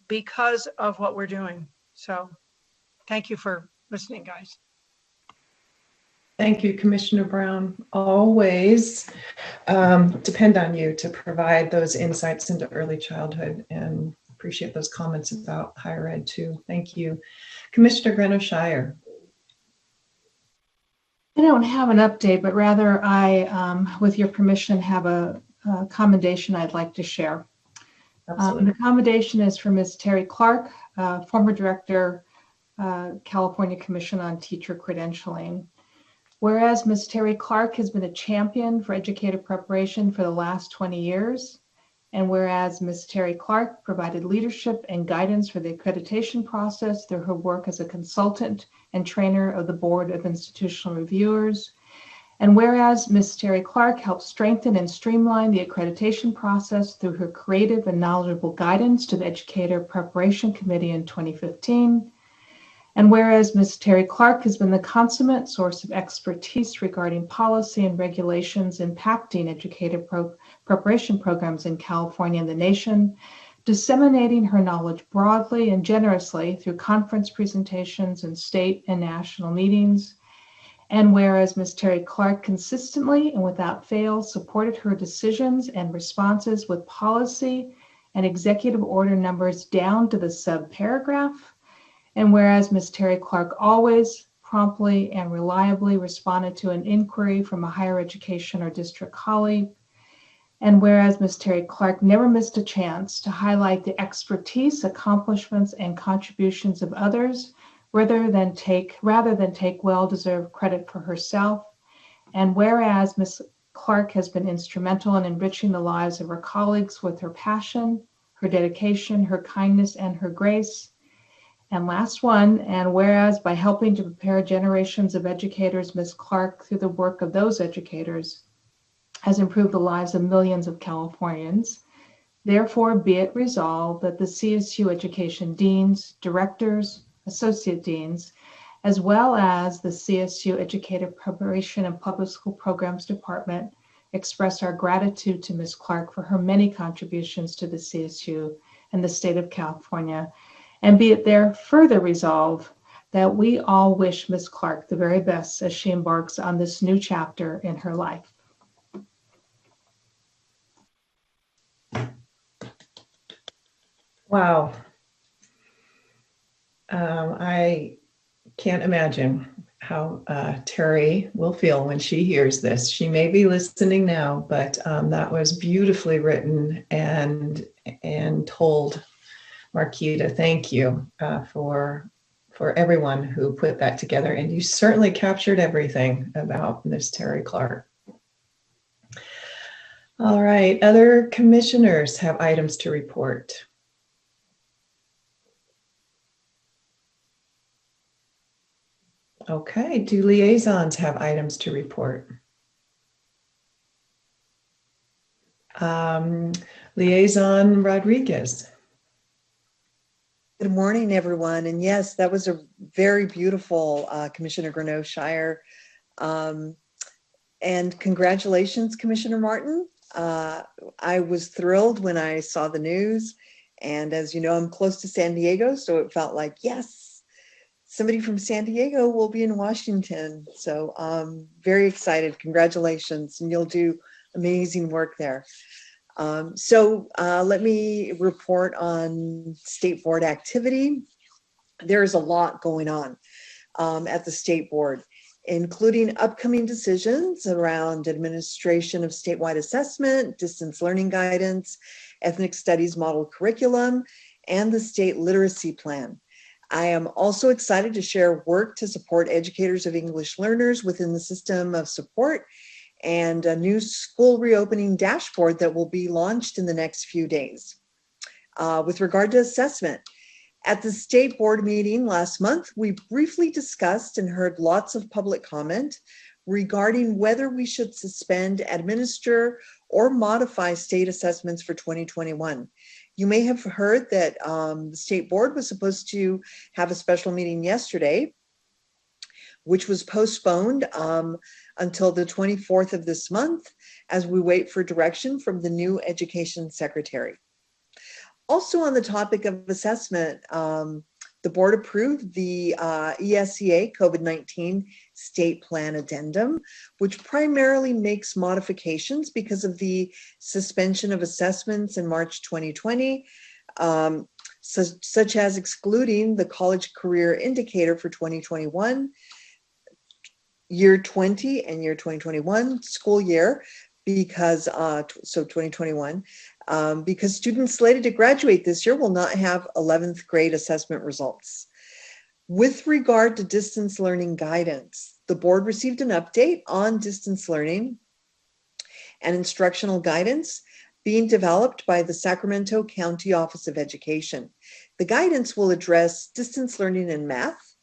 because of what we're doing. So thank you for listening, guys. Thank you, Commissioner Brown. Always depend on you to provide those insights into early childhood, and appreciate those comments about higher ed too. Thank you. Commissioner Greno-Shire. I don't have an update, but rather I, with your permission, have a commendation I'd like to share. The commendation is for Ms. Terry Clark, former director, California Commission on Teacher Credentialing. Whereas Ms. Terry Clark has been a champion for educator preparation for the last 20 years, and whereas Ms. Terry Clark provided leadership and guidance for the accreditation process through her work as a consultant and trainer of the Board of Institutional Reviewers, and whereas Ms. Terry Clark helped strengthen and streamline the accreditation process through her creative and knowledgeable guidance to the Educator Preparation Committee in 2015, and whereas Ms. Terry Clark has been the consummate source of expertise regarding policy and regulations impacting educator preparation programs in California and the nation, disseminating her knowledge broadly and generously through conference presentations and state and national meetings. And whereas Ms. Terry Clark consistently and without fail supported her decisions and responses with policy and executive order numbers down to the subparagraph. And whereas Ms. Terry Clark always promptly and reliably responded to an inquiry from a higher education or district colleague. And whereas Ms. Terry Clark never missed a chance to highlight the expertise, accomplishments, and contributions of others, rather than take well-deserved credit for herself. And whereas Ms. Clark has been instrumental in enriching the lives of her colleagues with her passion, her dedication, her kindness, and her grace. And last one, and whereas by helping to prepare generations of educators, Ms. Clark, through the work of those educators, has improved the lives of millions of Californians. Therefore, be it resolved that the CSU education deans, directors, associate deans, as well as the CSU Educator Preparation and Public School Programs Department, express our gratitude to Ms. Clark for her many contributions to the CSU and the state of California. And be it there further resolved that we all wish Ms. Clark the very best as she embarks on this new chapter in her life. Wow. I can't imagine how Terry will feel when she hears this. She may be listening now, but that was beautifully written and told. Marquita, thank you for everyone who put that together. And you certainly captured everything about Ms. Terry Clark. All right, other commissioners have items to report. Okay, do liaisons have items to report? Liaison Rodriguez. Good morning, everyone. And yes, that was a very beautiful Commissioner Greneau-Shire. And congratulations, Commissioner Martin. I was thrilled when I saw the news. And as you know, I'm close to San Diego, so it felt like, yes, somebody from San Diego will be in Washington. So very excited. Congratulations. And you'll do amazing work there. Let me report on state board activity. There's a lot going on at the state board, including upcoming decisions around administration of statewide assessment, distance learning guidance, ethnic studies model curriculum, and the state literacy plan. I am also excited to share work to support educators of English learners within the system of support and a new school reopening dashboard that will be launched in the next few days. With regard to assessment, at the state board meeting last month, we briefly discussed and heard lots of public comment regarding whether we should suspend, administer, or modify state assessments for 2021. You may have heard that the state board was supposed to have a special meeting yesterday, which was postponed until the 24th of this month as we wait for direction from the new education secretary. Also on the topic of assessment, the board approved the ESEA COVID-19 state plan addendum, which primarily makes modifications because of the suspension of assessments in March 2020, such as excluding the college career indicator for 2021, year 20 and year 2021 school year, because 2021, because students slated to graduate this year will not have 11th grade assessment results. With regard to distance learning guidance, the board received an update on distance learning and instructional guidance being developed by the Sacramento County Office of Education. The guidance will address distance learning in math,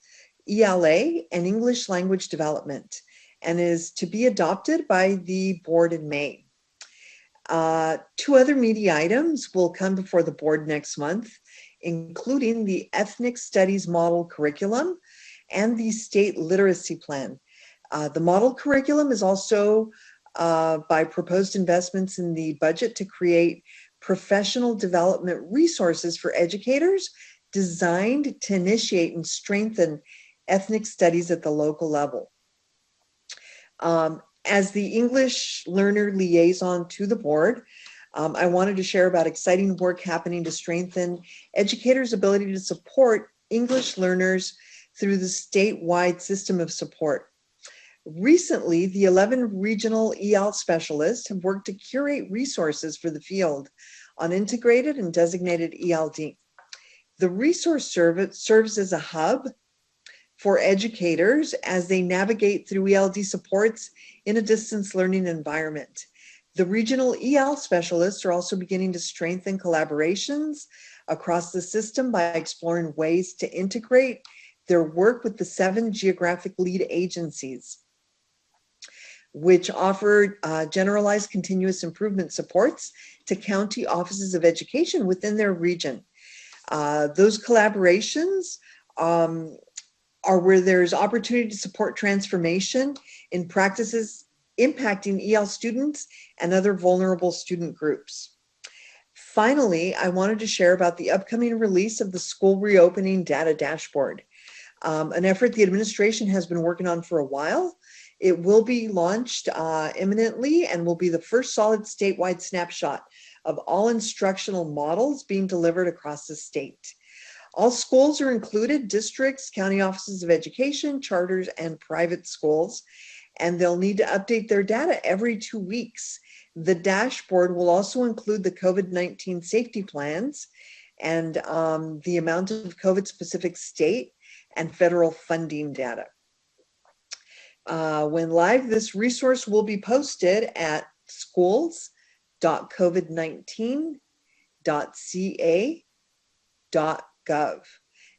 ELA, and English language development, and is to be adopted by the board in May. Two other media items will come before the board next month, including the ethnic studies model curriculum and the state literacy plan. The model curriculum is also by proposed investments in the budget to create professional development resources for educators designed to initiate and strengthen ethnic studies at the local level. As the English learner liaison to the board, I wanted to share about exciting work happening to strengthen educators' ability to support English learners through the statewide system of support. Recently, the 11 regional EL specialists have worked to curate resources for the field on integrated and designated ELD. The resource serves as a hub for educators as they navigate through ELD supports in a distance learning environment. The regional EL specialists are also beginning to strengthen collaborations across the system by exploring ways to integrate their work with the 7 geographic lead agencies, which offer generalized continuous improvement supports to county offices of education within their region. Those collaborations are where there's opportunity to support transformation in practices impacting EL students and other vulnerable student groups. Finally, I wanted to share about the upcoming release of the school reopening data dashboard, an effort the administration has been working on for a while. It will be launched imminently and will be the first solid statewide snapshot of all instructional models being delivered across the state. All schools are included, districts, county offices of education, charters, and private schools, and they'll need to update their data every 2 weeks. The dashboard will also include the COVID-19 safety plans and the amount of COVID-specific state and federal funding data. When live, this resource will be posted at schools.covid19.ca.gov.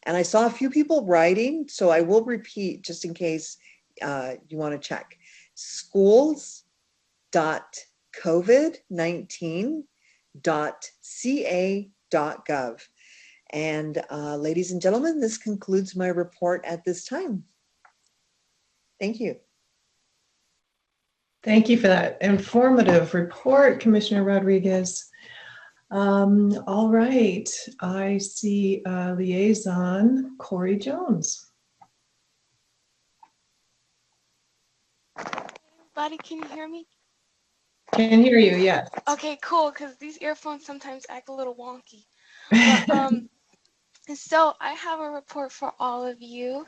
And I saw a few people writing, so I will repeat just in case you want to check. Schools.covid19.ca.gov. covid19.ca.gov. And ladies and gentlemen, this concludes my report at this time. Thank you. Thank you for that informative report, Commissioner Rodriguez. All right, I see Liaison Corey Jones. Buddy, can you hear me? Can hear you, yes. Okay, cool, because these earphones sometimes act a little wonky. But, so I have a report for all of you.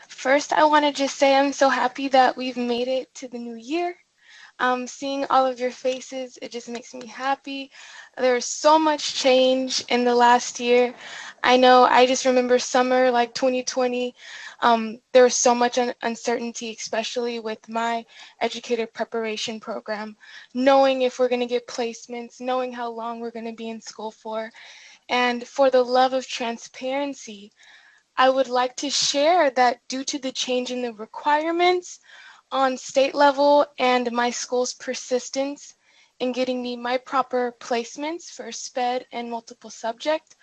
First, I want to just say I'm so happy that we've made it to the new year. Seeing all of your faces, it just makes me happy. There's so much change in the last year. I know I just remember summer like 2020. There was so much uncertainty, especially with my educator preparation program, knowing if we're going to get placements, knowing how long we're going to be in school for. And for the love of transparency, I would like to share that due to the change in the requirements on state level and my school's persistence in getting me my proper placements for SPED and multiple subject,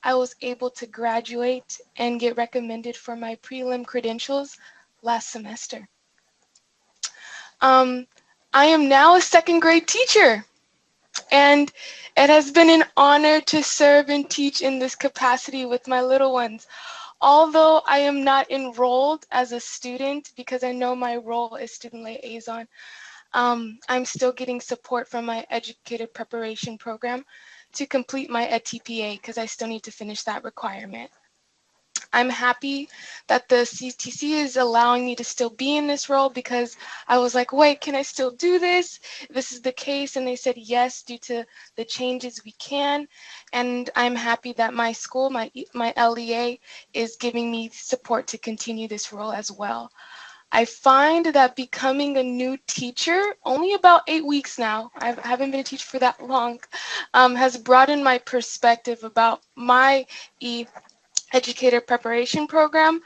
I was able to graduate and get recommended for my prelim credentials last semester. I am now a second grade teacher, and it has been an honor to serve and teach in this capacity with my little ones. Although I am not enrolled as a student because I know my role is student liaison, I'm still getting support from my educator preparation program to complete my TPA because I still need to finish that requirement. I'm happy that the CTC is allowing me to still be in this role because I was like, wait, can I still do this? This is the case. And they said yes, due to the changes we can. And I'm happy that my school, my LEA, is giving me support to continue this role as well. I find that becoming a new teacher, only about 8 weeks now, I haven't been a teacher for that long, has broadened my perspective about my educator preparation program,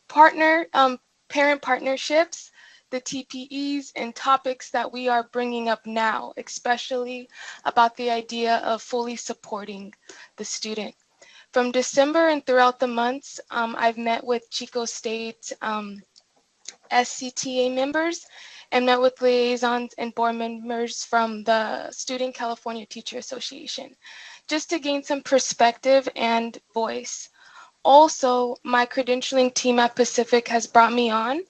parent partnerships, the TPEs, and topics that we are bringing up now, especially about the idea of fully supporting the student. From December and throughout the months, I've met with Chico State SCTA members and met with liaisons and board members from the Student California Teacher Association, just to gain some perspective and voice. Also, my credentialing team at Pacific has brought me on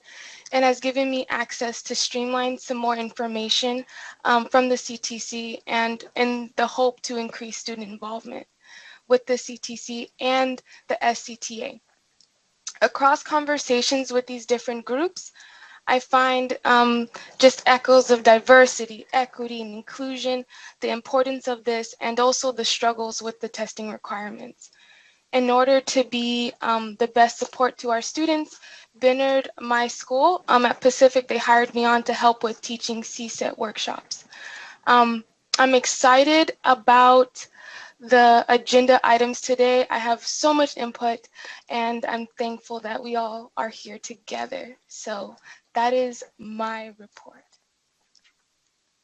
and has given me access to streamline some more information from the CTC, and in the hope to increase student involvement with the CTC and the SCTA. Across conversations with these different groups, I find just echoes of diversity, equity, and inclusion, the importance of this, and also the struggles with the testing requirements. In order to be the best support to our students, Bennard, my school, at Pacific, they hired me on to help with teaching CSET workshops. I'm excited about the agenda items today. I have so much input, and I'm thankful that we all are here together. So that is my report.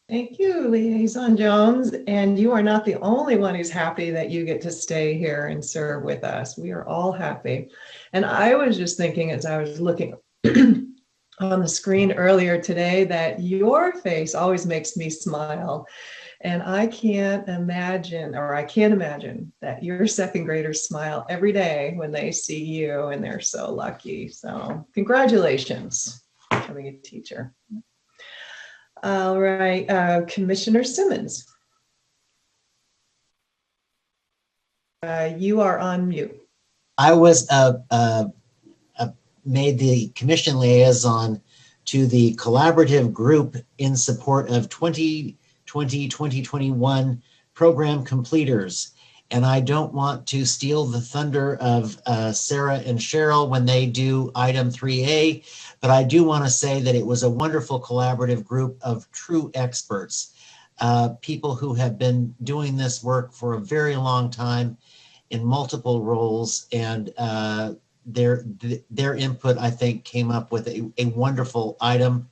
Thank you, Liaison Jones. And you are not the only one who's happy that you get to stay here and serve with us. We are all happy. And I was just thinking as I was looking on the screen earlier today that your face always makes me smile. And I can't imagine that your second graders smile every day when they see you, and they're so lucky. So congratulations on becoming a teacher. All right, Commissioner Simmons. You are on mute. I was made the commission liaison to the collaborative group in support of 2020-2021 program completers. And I don't want to steal the thunder of Sarah and Cheryl when they do item 3A, but I do want to say that it was a wonderful collaborative group of true experts, people who have been doing this work for a very long time in multiple roles, and their input, I think, came up with a wonderful item.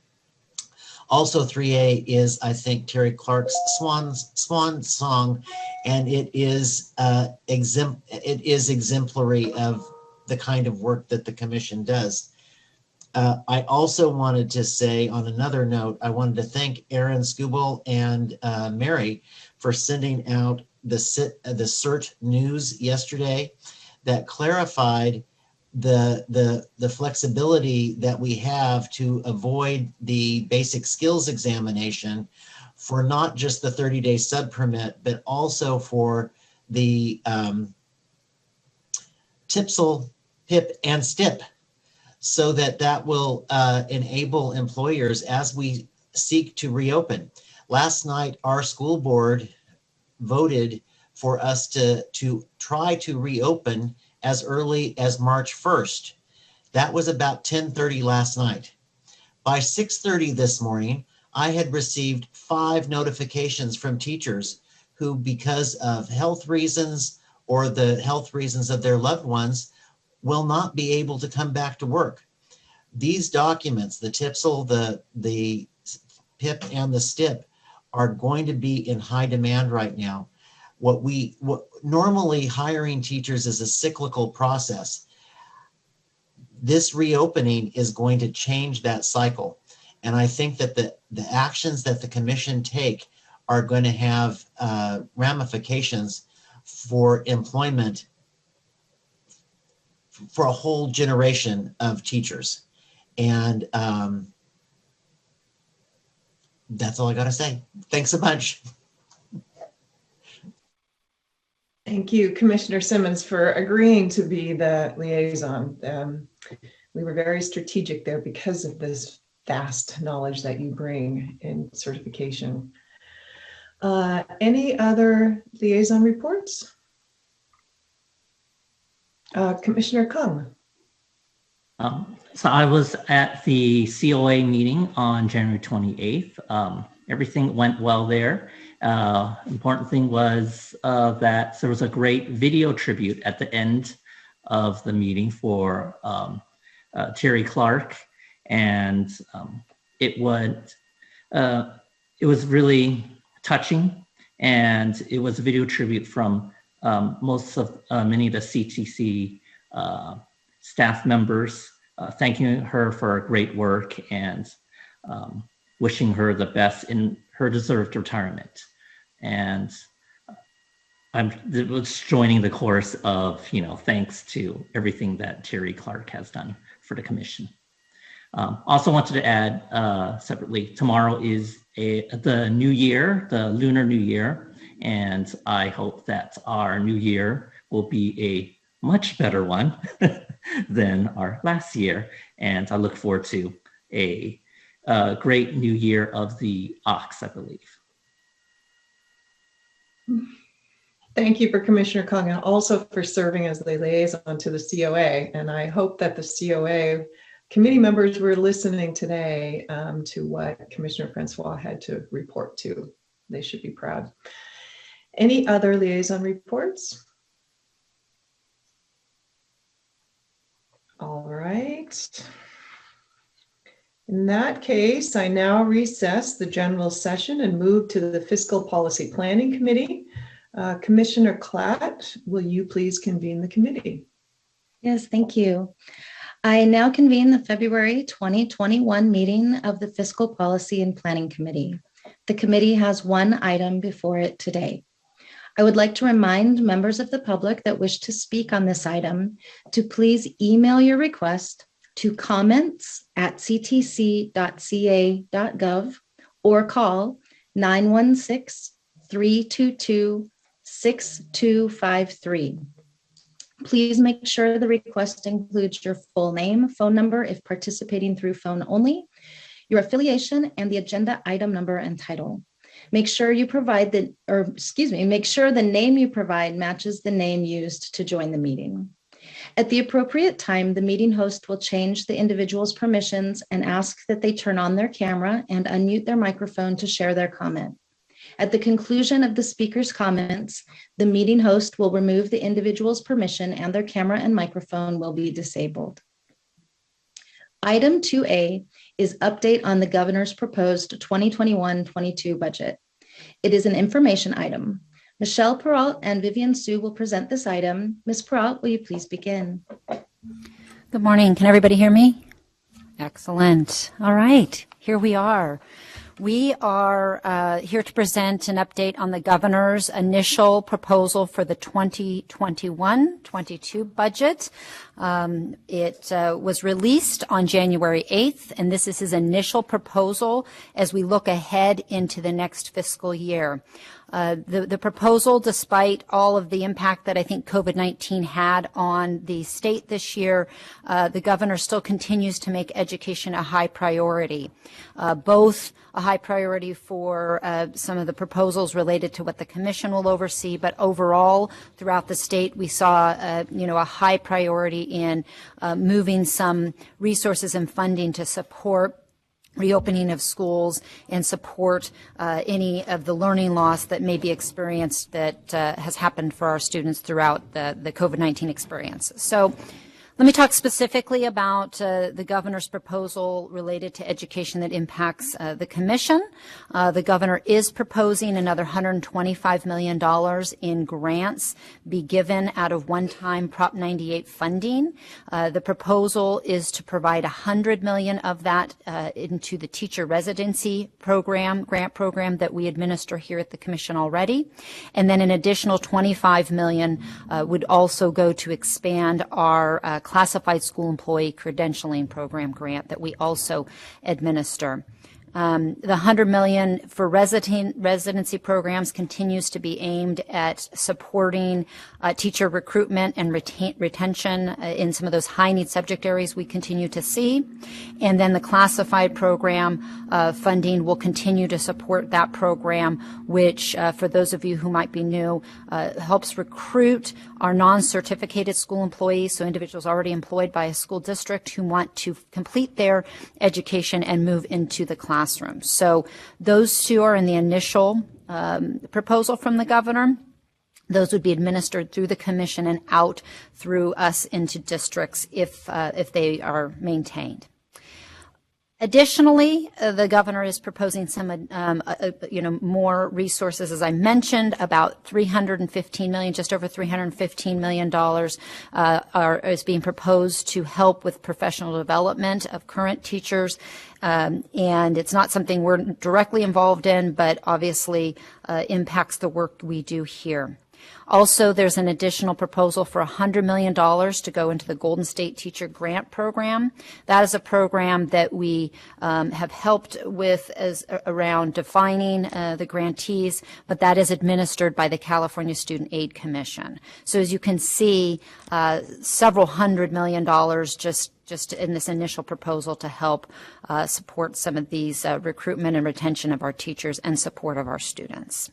Also, 3A is, I think, Terry Clark's swan song, and it is exemplary of the kind of work that the commission does. I also wanted to say, on another note, I wanted to thank Aaron Skubal and Mary for sending out the CERT news yesterday that clarified the flexibility that we have to avoid the basic skills examination for not just the 30-day sub-permit, but also for the TPSL, PIP, and STIP, so that will enable employers as we seek to reopen. Last night, our school board voted for us to try to reopen as early as March 1st. That was about 10:30 last night. By 6:30 this morning, I had received 5 notifications from teachers who, because of health reasons or the health reasons of their loved ones, will not be able to come back to work. These documents, the TPSL, the PIP, and the STIP, are going to be in high demand right now. What normally hiring teachers is a cyclical process. This reopening is going to change that cycle. And I think that the actions that the commission take are going to have ramifications for employment for a whole generation of teachers. And that's all I got to say. Thanks a bunch. Thank you, Commissioner Simmons, for agreeing to be the liaison. We were very strategic there because of this vast knowledge that you bring in certification. Any other liaison reports? Commissioner Kung. So I was at the COA meeting on January 28th. Everything went well there. Important thing was that there was a great video tribute at the end of the meeting for Terry Clark, and it was really touching, and it was a video tribute from many of the CTC staff members, thanking her for her great work and wishing her the best in her deserved retirement. And I'm joining the chorus of, thanks to everything that Terry Clark has done for the commission. Also wanted to add separately, tomorrow is the new year, the Lunar New Year, and I hope that our new year will be a much better one than our last year. And I look forward to a great new year of the ox, I believe. Thank you for Commissioner Kung, and also for serving as the liaison to the COA. And I hope that the COA committee members were listening today to what Commissioner Francois had to report to. They should be proud. Any other liaison reports? All right. In that case, I now recess the general session and move to the Fiscal Policy Planning Committee. Commissioner Klatt, will you please convene the committee? Yes, thank you. I now convene the February 2021 meeting of the Fiscal Policy and Planning Committee. The committee has one item before it today. I would like to remind members of the public that wish to speak on this item to please email your request to comments@ctc.ca.gov or call 916-322-6253. Please make sure the request includes your full name, phone number if participating through phone only, your affiliation, and the agenda item number and title. Make sure the name you provide matches the name used to join the meeting. At the appropriate time, the meeting host will change the individual's permissions and ask that they turn on their camera and unmute their microphone to share their comment. At the conclusion of the speaker's comments, the meeting host will remove the individual's permission and their camera and microphone will be disabled. Item 2A is update on the governor's proposed 2021-22 budget. It is an information item. Michelle Peralt and Vivian Sue will present this item. Ms. Peralt, will you please begin? Good morning. Can everybody hear me? Excellent. All right. Here we are. We are here to present an update on the governor's initial proposal for the 2021-22 budget. It was released on January 8th, and this is his initial proposal as we look ahead into the next fiscal year. The proposal, despite all of the impact that I think COVID-19 had on the state this year, the governor still continues to make education a high priority, both a high priority for some of the proposals related to what the commission will oversee, but overall throughout the state we saw a high priority in moving some resources and funding to support reopening of schools and support any of the learning loss that may be experienced that has happened for our students throughout the COVID-19 experience. So let me talk specifically about the governor's proposal related to education that impacts the commission. The governor is proposing another $125 million in grants be given out of one-time Prop 98 funding. The proposal is to provide $100 million of that into the teacher residency program, grant program that we administer here at the commission already. And then an additional $25 million would also go to expand our classified school employee credentialing program grant that we also administer. The $100 million for residency programs continues to be aimed at supporting teacher recruitment and retention in some of those high-need subject areas we continue to see. And then the classified program funding will continue to support that program, which, for those of you who might be new, helps recruit our non-certificated school employees, so individuals already employed by a school district who want to complete their education and move into the classroom. So those two are in the initial proposal from the governor. Those would be administered through the commission and out through us into districts if they are maintained. Additionally, the governor is proposing some, more resources. As I mentioned, about $315 million, just over $315 million, is being proposed to help with professional development of current teachers. And it's not something we're directly involved in, but obviously impacts the work we do here. Also, there's an additional proposal for $100 million to go into the Golden State Teacher Grant Program. That is a program that we have helped with around defining the grantees, but that is administered by the California Student Aid Commission. So as you can see, several $100 million just in this initial proposal to help support some of these recruitment and retention of our teachers and support of our students.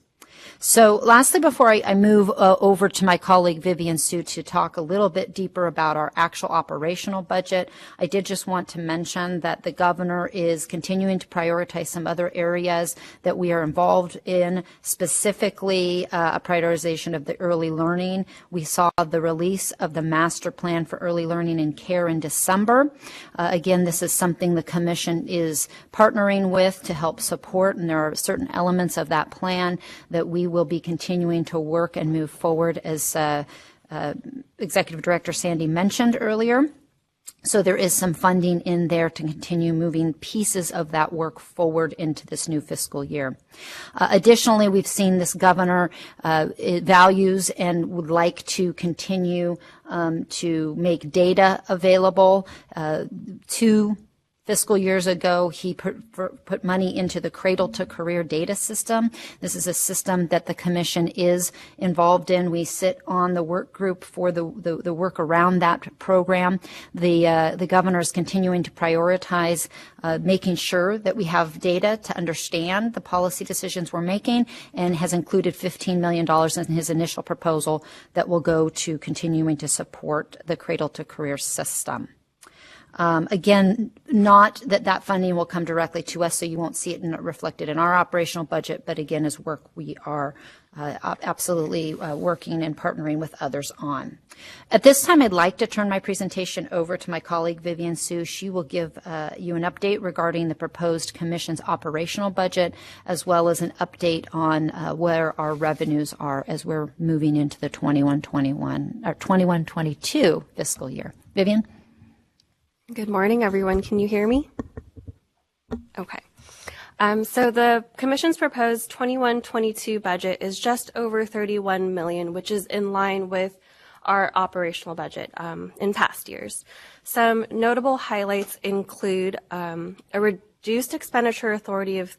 So lastly, before I move over to my colleague Vivian Sue to talk a little bit deeper about our actual operational budget, I did just want to mention that the governor is continuing to prioritize some other areas that we are involved in, specifically a prioritization of the early learning. We saw the release of the master plan for early learning and care in December. Again, this is something the commission is partnering with to help support, and there are certain elements of that plan that we will be continuing to work and move forward, as Executive Director Sandy mentioned earlier. So there is some funding in there to continue moving pieces of that work forward into this new fiscal year. Additionally, we've seen this governor values and would like to continue to make data available to fiscal years ago. He put money into the Cradle to Career data system. This is a system that the commission is involved in. We sit on the work group for the work around that program. The governor is continuing to prioritize making sure that we have data to understand the policy decisions we're making, and has included $15 million in his initial proposal that will go to continuing to support the Cradle to Career system. Again, not that that funding will come directly to us, so you won't see it reflected in our operational budget, but again, is work we are absolutely working and partnering with others on. At this time, I'd like to turn my presentation over to my colleague Vivian Su. She will give you an update regarding the proposed Commission's operational budget, as well as an update on where our revenues are as we're moving into the 21-22 fiscal year. Vivian? Good morning, everyone. Can you hear me? Okay. So the Commission's proposed 21-22 budget is just over $31 million, which is in line with our operational budget in past years. Some notable highlights include a reduced expenditure authority of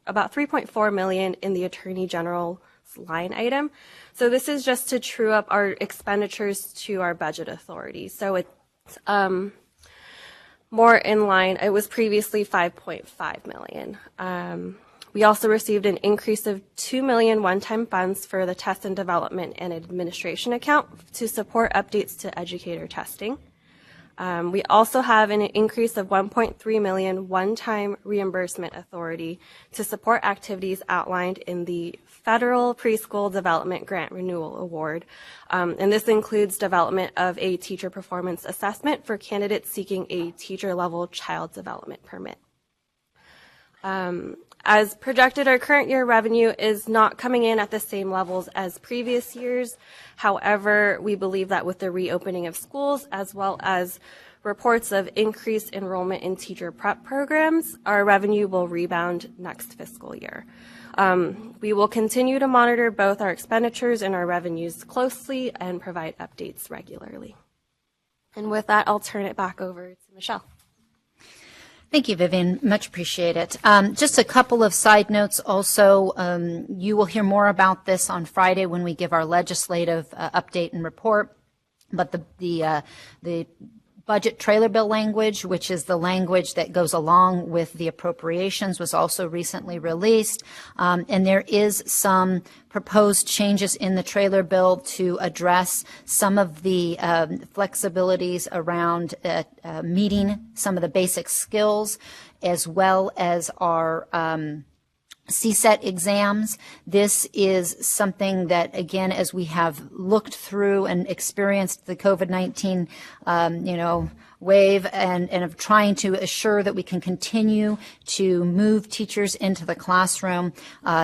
about $3.4 million in the Attorney General's line item. So this is just to true up our expenditures to our budget authority. So it's more in line. It was previously $5.5 million. We also received an increase of $2 million one-time funds for the test and development and administration account to support updates to educator testing. We also have an increase of $1.3 million one-time reimbursement authority to support activities outlined in the Federal Preschool Development Grant Renewal Award. And this includes development of a teacher performance assessment for candidates seeking a teacher-level child development permit. As projected, our current year revenue is not coming in at the same levels as previous years. However, we believe that with the reopening of schools, as well as reports of increased enrollment in teacher prep programs, our revenue will rebound next fiscal year. We will continue to monitor both our expenditures and our revenues closely and provide updates regularly. And with that, I'll turn it back over to Michelle. Thank you, Vivian. Much appreciate it. Just a couple of side notes also. You will hear more about this on Friday when we give our legislative update and report. But the budget trailer bill language, which is the language that goes along with the appropriations, was also recently released. And there is some proposed changes in the trailer bill to address some of the flexibilities around meeting some of the basic skills, as well as our CSET exams. This is something that, again, as we have looked through and experienced the COVID-19, wave and of trying to assure that we can continue to move teachers into the classroom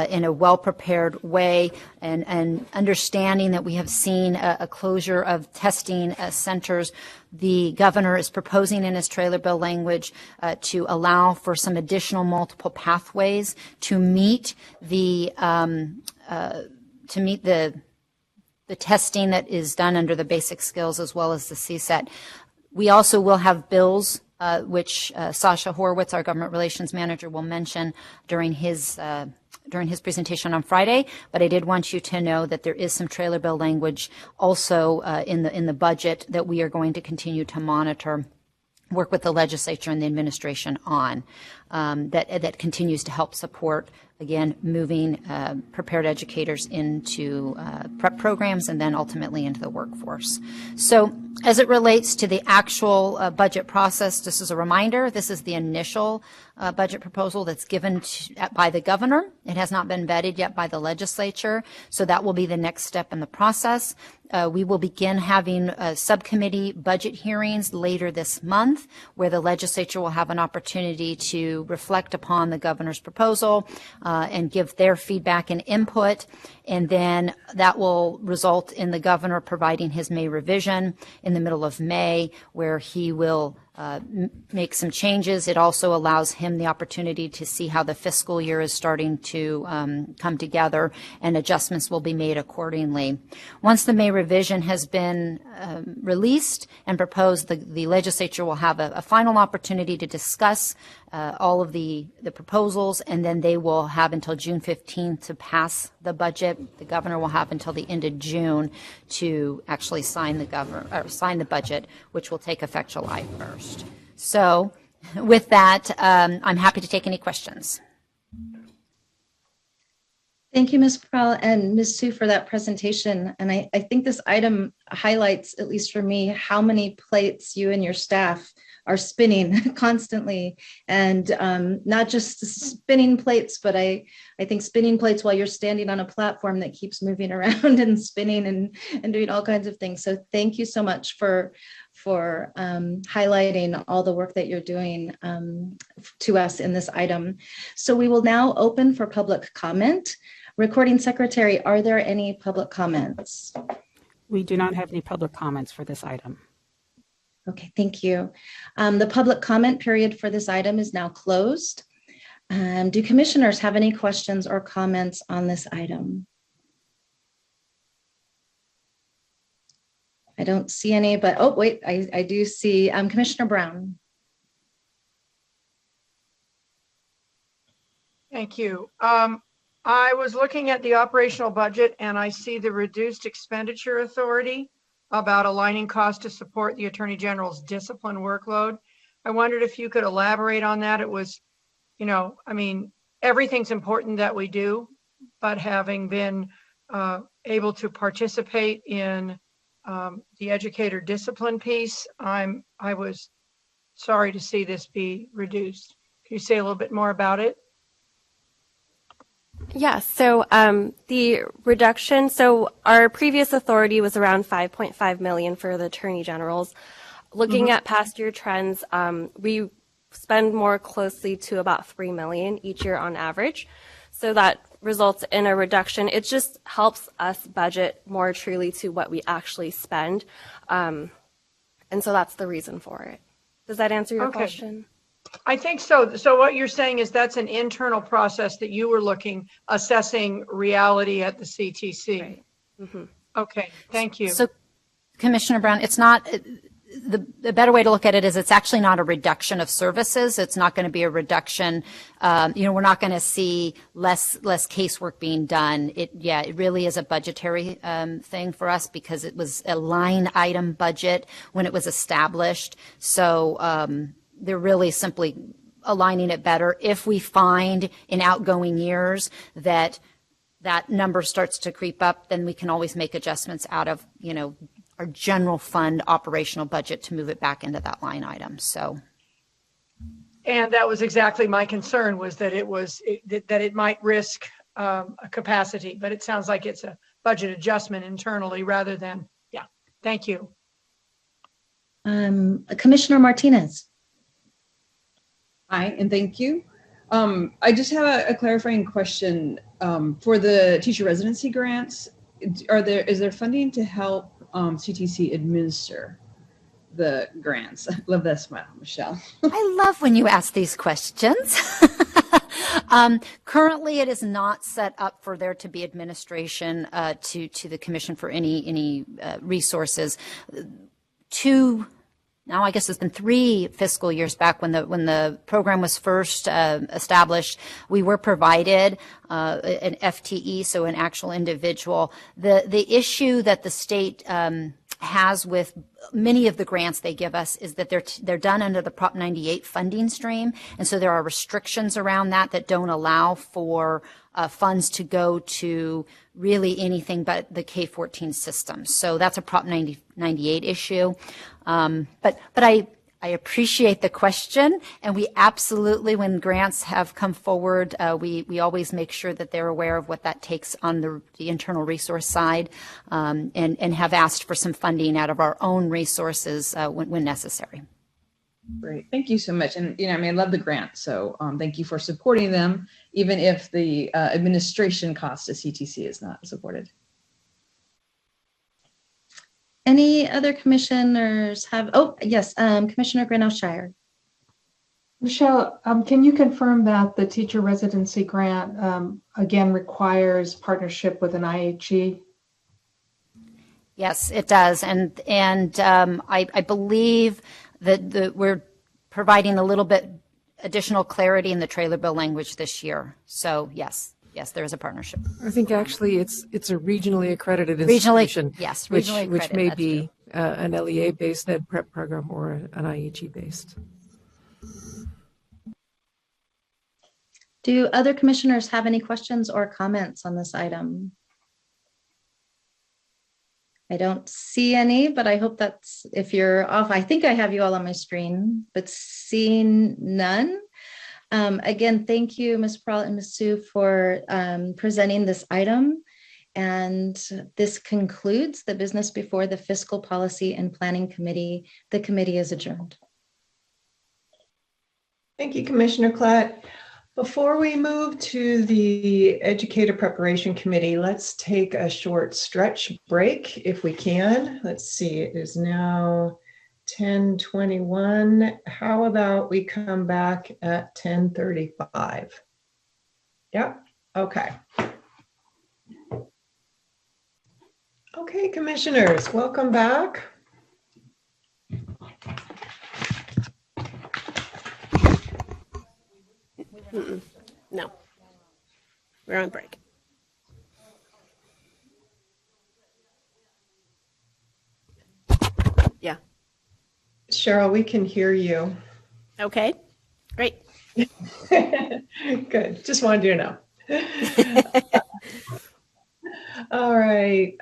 in a well-prepared way, and understanding that we have seen a closure of testing centers. The governor is proposing in his trailer bill language to allow for some additional multiple pathways to meet the testing that is done under the basic skills as well as the CSET. We also will have bills, which Sasha Horwitz, our government relations manager, will mention during his presentation on Friday. But I did want you to know that there is some trailer bill language also in the budget that we are going to continue to monitor, work with the legislature and the administration on, that continues to help support, again, moving prepared educators into prep programs and then ultimately into the workforce. So as it relates to the actual budget process, just as a reminder, this is the initial budget proposal that's given by the governor. It has not been vetted yet by the legislature, so that will be the next step in the process. We will begin having subcommittee budget hearings later this month, where the legislature will have an opportunity to reflect upon the governor's proposal and give their feedback and input. And then that will result in the governor providing his May revision in the middle of May, where he will make some changes. It also allows him the opportunity to see how the fiscal year is starting to come together, and adjustments will be made accordingly. Once the May revision has been released and proposed, the legislature will have a final opportunity to discuss all of the proposals, and then they will have until June 15th to pass the budget. The governor will have until the end of June to actually sign the budget, which will take effect July 1st. So with that, I'm happy to take any questions. Thank you, Ms. Prell and Ms. Su, for that presentation. And I think this item highlights, at least for me, how many plates you and your staff are spinning constantly, and not just spinning plates, but I think spinning plates while you're standing on a platform that keeps moving around and spinning and doing all kinds of things. So thank you so much for highlighting all the work that you're doing to us in this item. So we will now open for public comment. Recording Secretary, are there any public comments? We do not have any public comments for this item. Okay, thank you. The public comment period for this item is now closed. Do commissioners have any questions or comments on this item? I don't see any, but oh, wait, I do see Commissioner Brown. Thank you. I was looking at the operational budget and I see the reduced expenditure authority about aligning costs to support the Attorney General's discipline workload. I wondered if you could elaborate on that. It was, I mean, everything's important that we do, but having been able to participate in the educator discipline piece, I was sorry to see this be reduced. Can you say a little bit more about it? Yeah, so the reduction, so our previous authority was around 5.5 million for the Attorney Generals. Looking at past year trends, we spend more closely to about 3 million each year on average. So that results in a reduction. It just helps us budget more truly to what we actually spend. And so that's the reason for it. Does that answer your question? I think so. So what you're saying is that's an internal process that you were assessing reality at the CTC. Right. Mm-hmm. Okay, thank you. So Commissioner Brown, it's not, the better way to look at it is it's actually not a reduction of services. It's not going to be a reduction. We're not going to see less casework being done. It really is a budgetary thing for us because it was a line item budget when it was established. So they're really simply aligning it better. If we find in outgoing years that number starts to creep up, then we can always make adjustments out of, our general fund operational budget to move it back into that line item. So. And that was exactly my concern, was that it might risk a capacity, but it sounds like it's a budget adjustment internally rather than, thank you. Commissioner Martinez. Hi, and thank you. I just have a clarifying question for the teacher residency grants. Is there funding to help CTC administer the grants? I love that smile, Michelle. I love when you ask these questions. Currently, it is not set up for there to be administration to the commission for any resources. Now, I guess it's been 3 fiscal years back when the program was first established. We were provided an FTE, so an actual individual. The issue that the state has with many of the grants they give us is that they're done under the Prop 98 funding stream, and so there are restrictions around that don't allow for funds to go to really anything but the K-14 system. So that's a Prop 98 issue. But I appreciate the question, and we absolutely, when grants have come forward, we always make sure that they're aware of what that takes on the internal resource side, and have asked for some funding out of our own resources when necessary. Great, thank you so much. And I love the grant, so thank you for supporting them, even if the administration cost to CTC is not supported. Any other commissioners have? Oh, yes, Commissioner Grinnell-Shire. Michelle, can you confirm that the teacher residency grant again requires partnership with an IHE? Yes, it does, and I believe that we're providing a little bit additional clarity in the trailer bill language this year. So yes, there is a partnership. I think actually it's a regionally accredited institution. Yes, which may be an LEA-based ed prep program or an IHE-based. Do other commissioners have any questions or comments on this item? I don't see any, but I hope that's, if you're off, I think I have you all on my screen, but seeing none. Again, thank you, Ms. Prawl and Ms. Sue, for presenting this item. And this concludes the business before the Fiscal Policy and Planning Committee. The committee is adjourned. Thank you, Commissioner Klatt. Before we move to the Educator Preparation Committee, let's take a short stretch break if we can. Let's see, it is now 10:21. How about we come back at 10:35? Yep, okay. Okay, commissioners, welcome back. No, we're on break. Yeah. Cheryl, we can hear you. Okay, great. Good, just wanted you to know. All right,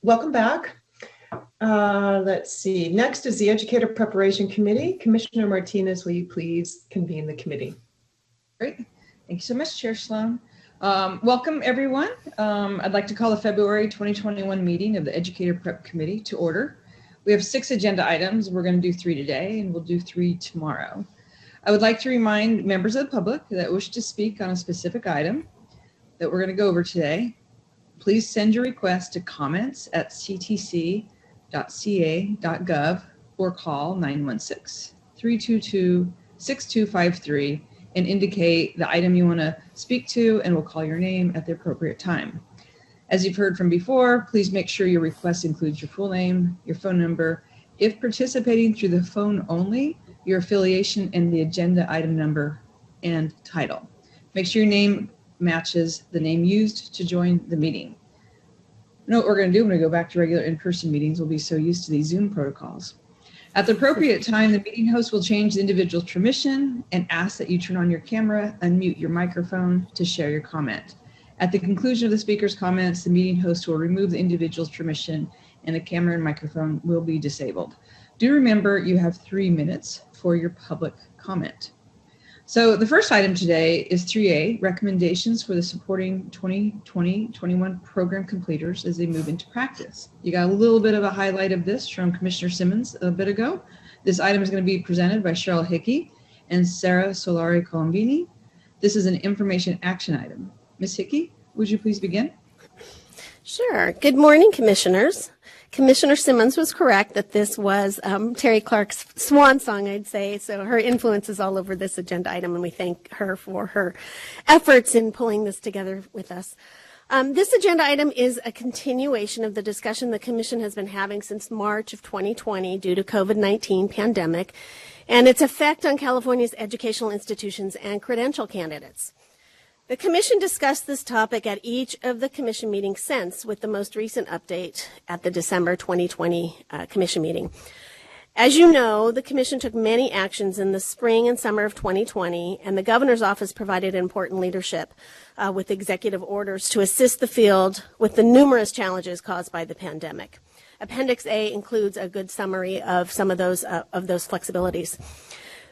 welcome back. Let's see, next is the Educator Preparation Committee. Commissioner Martinez, will you please convene the committee? Great. Thank you so much, Chair Sloan. Welcome, everyone. I'd like to call the February 2021 meeting of the Educator Prep Committee to order. We have 6 agenda items. We're going to do 3 today, and we'll do 3 tomorrow. I would like to remind members of the public that wish to speak on a specific item that we're going to go over today. Please send your request to comments@ctc.ca.gov or call 916-322-6253 and indicate the item you want to speak to, and we'll call your name at the appropriate time. As you've heard from before, please make sure your request includes your full name, your phone number. If participating through the phone only, your affiliation and the agenda item number and title. Make sure your name matches the name used to join the meeting. You know what we're going to do when we go back to regular in-person meetings? We'll be so used to these Zoom protocols. At the appropriate time, the meeting host will change the individual's permission and ask that you turn on your camera, unmute your microphone to share your comment. At the conclusion of the speaker's comments, the meeting host will remove the individual's permission and the camera and microphone will be disabled. Do remember you have 3 minutes for your public comment. So the first item today is 3A, recommendations for the supporting 2020-21 program completers as they move into practice. You got a little bit of a highlight of this from Commissioner Simmons a bit ago. This item is going to be presented by Cheryl Hickey and Sarah Solari Colombini. This is an information action item. Ms. Hickey, would you please begin? Sure. Good morning, commissioners. Commissioner Simmons was correct that this was Terry Clark's swan song, I'd say. So her influence is all over this agenda item, and we thank her for her efforts in pulling this together with us. This agenda item is a continuation of the discussion the Commission has been having since March of 2020 due to COVID-19 pandemic and its effect on California's educational institutions and credential candidates. The Commission discussed this topic at each of the Commission meetings since, with the most recent update at the December 2020 Commission meeting. As you know, the Commission took many actions in the spring and summer of 2020, and the Governor's Office provided important leadership with executive orders to assist the field with the numerous challenges caused by the pandemic. Appendix A includes a good summary of some of those flexibilities.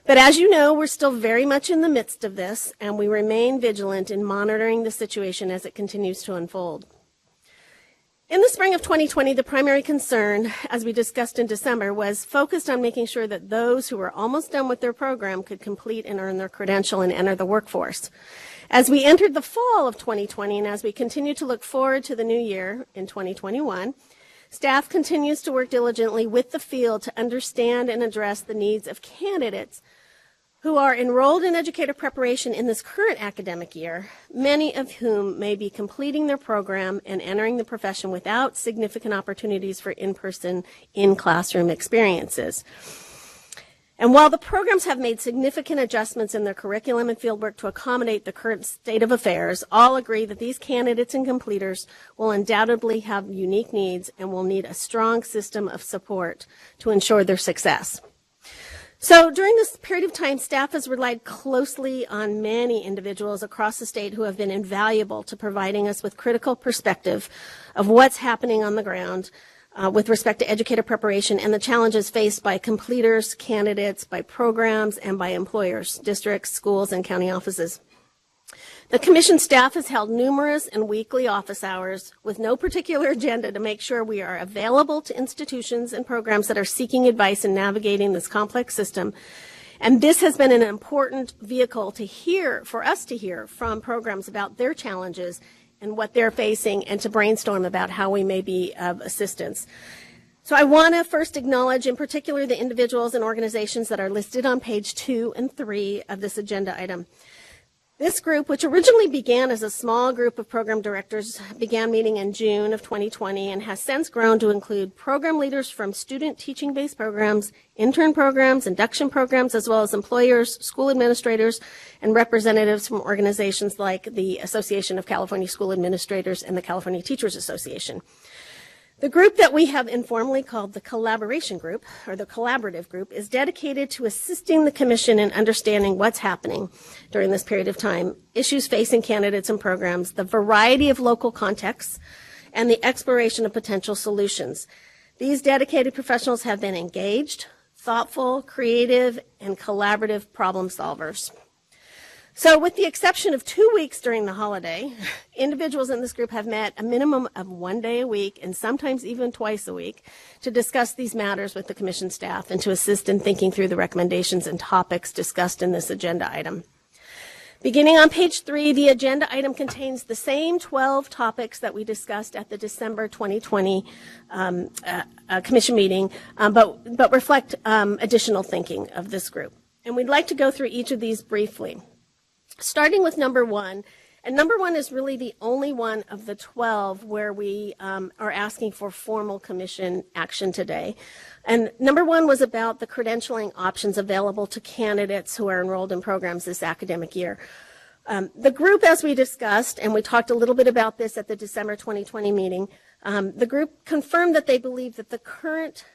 But as you know, we're still very much in the midst of this, and we remain vigilant in monitoring the situation as it continues to unfold. In the spring of 2020, the primary concern, as we discussed in December, was focused on making sure that those who were almost done with their program could complete and earn their credential and enter the workforce. As we entered the fall of 2020, and as we continue to look forward to the new year in 2021, staff continues to work diligently with the field to understand and address the needs of candidates who are enrolled in educator preparation in this current academic year, many of whom may be completing their program and entering the profession without significant opportunities for in-person, in-classroom experiences. And while the programs have made significant adjustments in their curriculum and fieldwork to accommodate the current state of affairs, all agree that these candidates and completers will undoubtedly have unique needs and will need a strong system of support to ensure their success. So during this period of time, staff has relied closely on many individuals across the state who have been invaluable to providing us with critical perspective of what's happening on the ground with respect to educator preparation and the challenges faced by completers, candidates, by programs, and by employers, districts, schools, and county offices. The Commission staff has held numerous and weekly office hours with no particular agenda to make sure we are available to institutions and programs that are seeking advice in navigating this complex system. And this has been an important vehicle to hear, for us to hear from programs about their challenges and what they're facing and to brainstorm about how we may be of assistance. So I want to first acknowledge in particular the individuals and organizations that are listed on page 2 and 3 of this agenda item. This group, which originally began as a small group of program directors, began meeting in June of 2020 and has since grown to include program leaders from student teaching-based programs, intern programs, induction programs, as well as employers, school administrators, and representatives from organizations like the Association of California School Administrators and the California Teachers Association. The group that we have informally called the Collaboration Group, or the Collaborative Group, is dedicated to assisting the Commission in understanding what's happening during this period of time, issues facing candidates and programs, the variety of local contexts, and the exploration of potential solutions. These dedicated professionals have been engaged, thoughtful, creative, and collaborative problem solvers. So with the exception of 2 weeks during the holiday, individuals in this group have met a minimum of 1 day a week and sometimes even twice a week to discuss these matters with the Commission staff and to assist in thinking through the recommendations and topics discussed in this agenda item. Beginning on page 3, the agenda item contains the same 12 topics that we discussed at the December 2020 Commission meeting, but reflect additional thinking of this group. And we'd like to go through each of these briefly. Starting with number 1, and number 1 is really the only one of the 12 where we are asking for formal Commission action today. And number 1 was about the credentialing options available to candidates who are enrolled in programs this academic year. The group, as we discussed, and we talked a little bit about this at the December 2020 meeting, the group confirmed that they believe that the current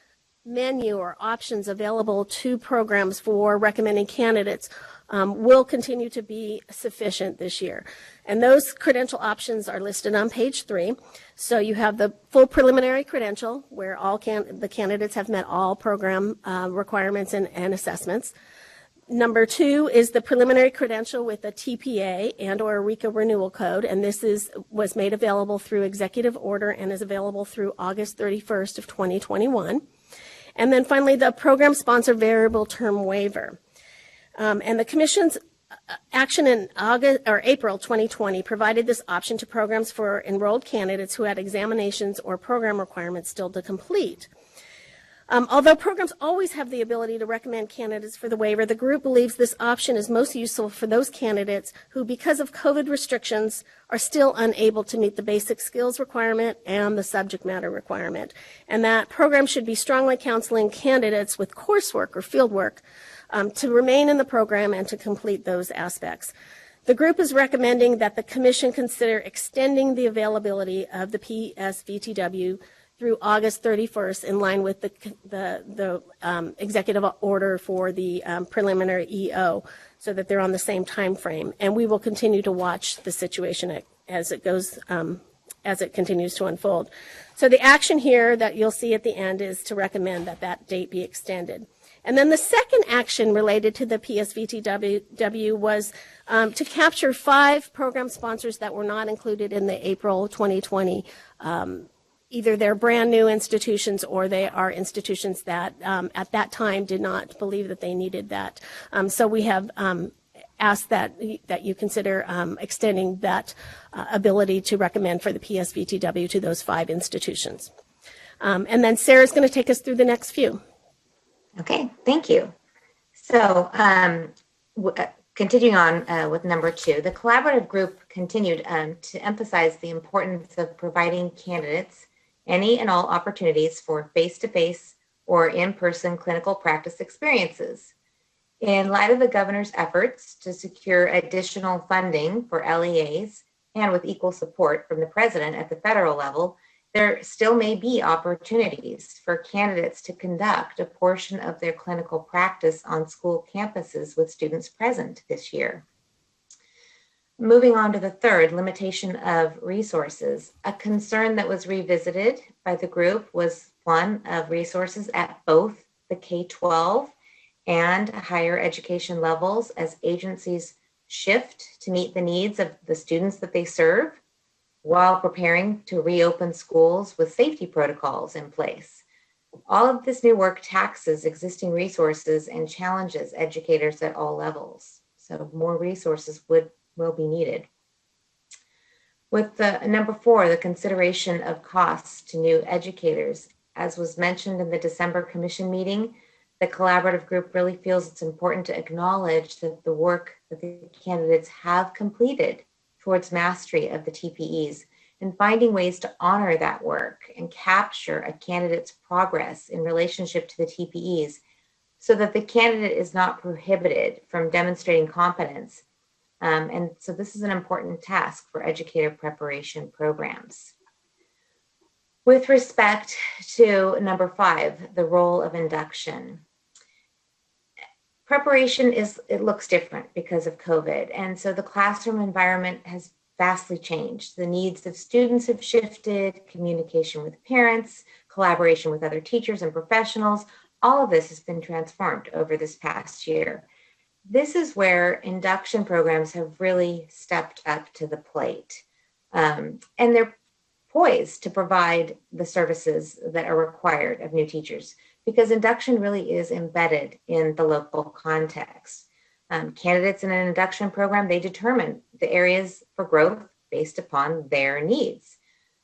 menu or options available to programs for recommending candidates will continue to be sufficient this year. And those credential options are listed on page 3. So you have the full preliminary credential, where all the candidates have met all program requirements and assessments. Number 2 is the preliminary credential with a TPA and or a RECA renewal code, and this was made available through executive order and is available through August 31st of 2021. And then finally, the program sponsor variable term waiver. And the Commission's action in April 2020 provided this option to programs for enrolled candidates who had examinations or program requirements still to complete. Although programs always have the ability to recommend candidates for the waiver, the group believes this option is most useful for those candidates who, because of COVID restrictions, are still unable to meet the basic skills requirement and the subject matter requirement, and that programs should be strongly counseling candidates with coursework or fieldwork to remain in the program and to complete those aspects. The group is recommending that the Commission consider extending the availability of the PSVTW through August 31st in line with the executive order for the preliminary EO, so that they're on the same time frame. And we will continue to watch the situation as it goes, as it continues to unfold. So the action here that you'll see at the end is to recommend that that date be extended. And then the second action related to the PSVTW was to capture 5 program sponsors that were not included in the April 2020. Either they're brand new institutions or they are institutions that at that time did not believe that they needed that. So we have asked that you consider extending that ability to recommend for the PSVTW to those 5 institutions. And then Sarah's going to take us through the next few. Okay, thank you. So continuing on with number 2, the collaborative group continued to emphasize the importance of providing candidates any and all opportunities for face-to-face or in-person clinical practice experiences. In light of the governor's efforts to secure additional funding for LEAs and with equal support from the president at the federal level, there still may be opportunities for candidates to conduct a portion of their clinical practice on school campuses with students present this year. Moving on to the third, limitation of resources. A concern that was revisited by the group was one of resources at both the K-12 and higher education levels as agencies shift to meet the needs of the students that they serve while preparing to reopen schools with safety protocols in place. All of this new work taxes existing resources and challenges educators at all levels. So more resources will be needed. With the number 4, the consideration of costs to new educators. As was mentioned in the December commission meeting, the collaborative group really feels it's important to acknowledge that the work that the candidates have completed towards mastery of the TPEs and finding ways to honor that work and capture a candidate's progress in relationship to the TPEs so that the candidate is not prohibited from demonstrating competence. And so this is an important task for educator preparation programs. With respect to number 5, the role of induction. Preparation it looks different because of COVID. And so the classroom environment has vastly changed. The needs of students have shifted, communication with parents, collaboration with other teachers and professionals. All of this has been transformed over this past year. This is where induction programs have really stepped up to the plate. And they're poised to provide the services that are required of new teachers because induction really is embedded in the local context. Candidates in an induction program, they determine the areas for growth based upon their needs.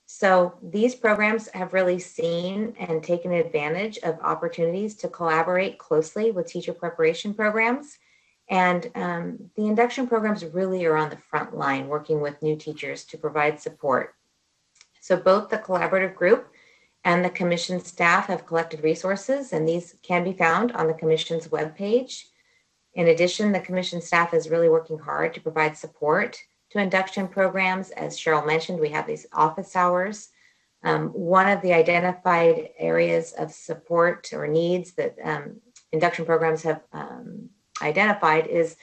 So these programs have really seen and taken advantage of opportunities to collaborate closely with teacher preparation programs. And the induction programs really are on the front line working with new teachers to provide support. So both the collaborative group and the commission staff have collected resources, and these can be found on the commission's webpage. In addition, the commission staff is really working hard to provide support to induction programs. As Cheryl mentioned, we have these office hours. One of the identified areas of support or needs that induction programs have identified is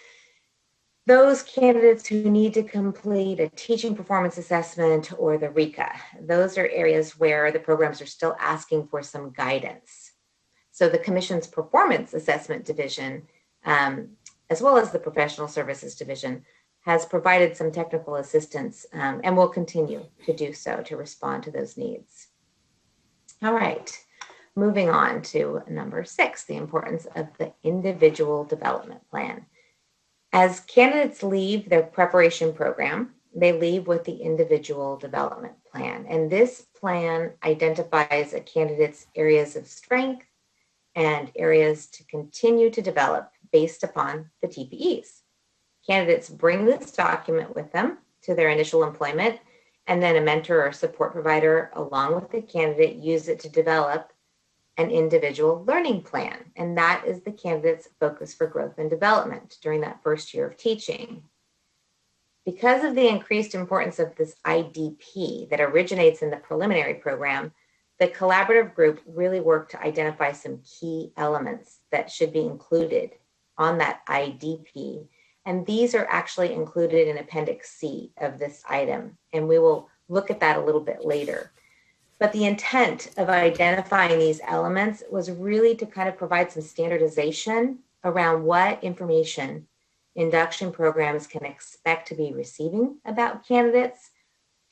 those candidates who need to complete a teaching performance assessment or the RECA. Those are areas where the programs are still asking for some guidance. So the commission's performance assessment division, as well as the professional services division, has provided some technical assistance and will continue to do so to respond to those needs. All right, moving on to number 6, the importance of the individual development plan. As candidates leave their preparation program, they leave with the individual development plan. And this plan identifies a candidate's areas of strength and areas to continue to develop based upon the TPEs. Candidates bring this document with them to their initial employment, and then a mentor or support provider along with the candidate use it to develop an individual learning plan. And that is the candidate's focus for growth and development during that first year of teaching. Because of the increased importance of this IDP that originates in the preliminary program, the collaborative group really worked to identify some key elements that should be included on that IDP. And these are actually included in Appendix C of this item. And we will look at that a little bit later. But the intent of identifying these elements was really to kind of provide some standardization around what information induction programs can expect to be receiving about candidates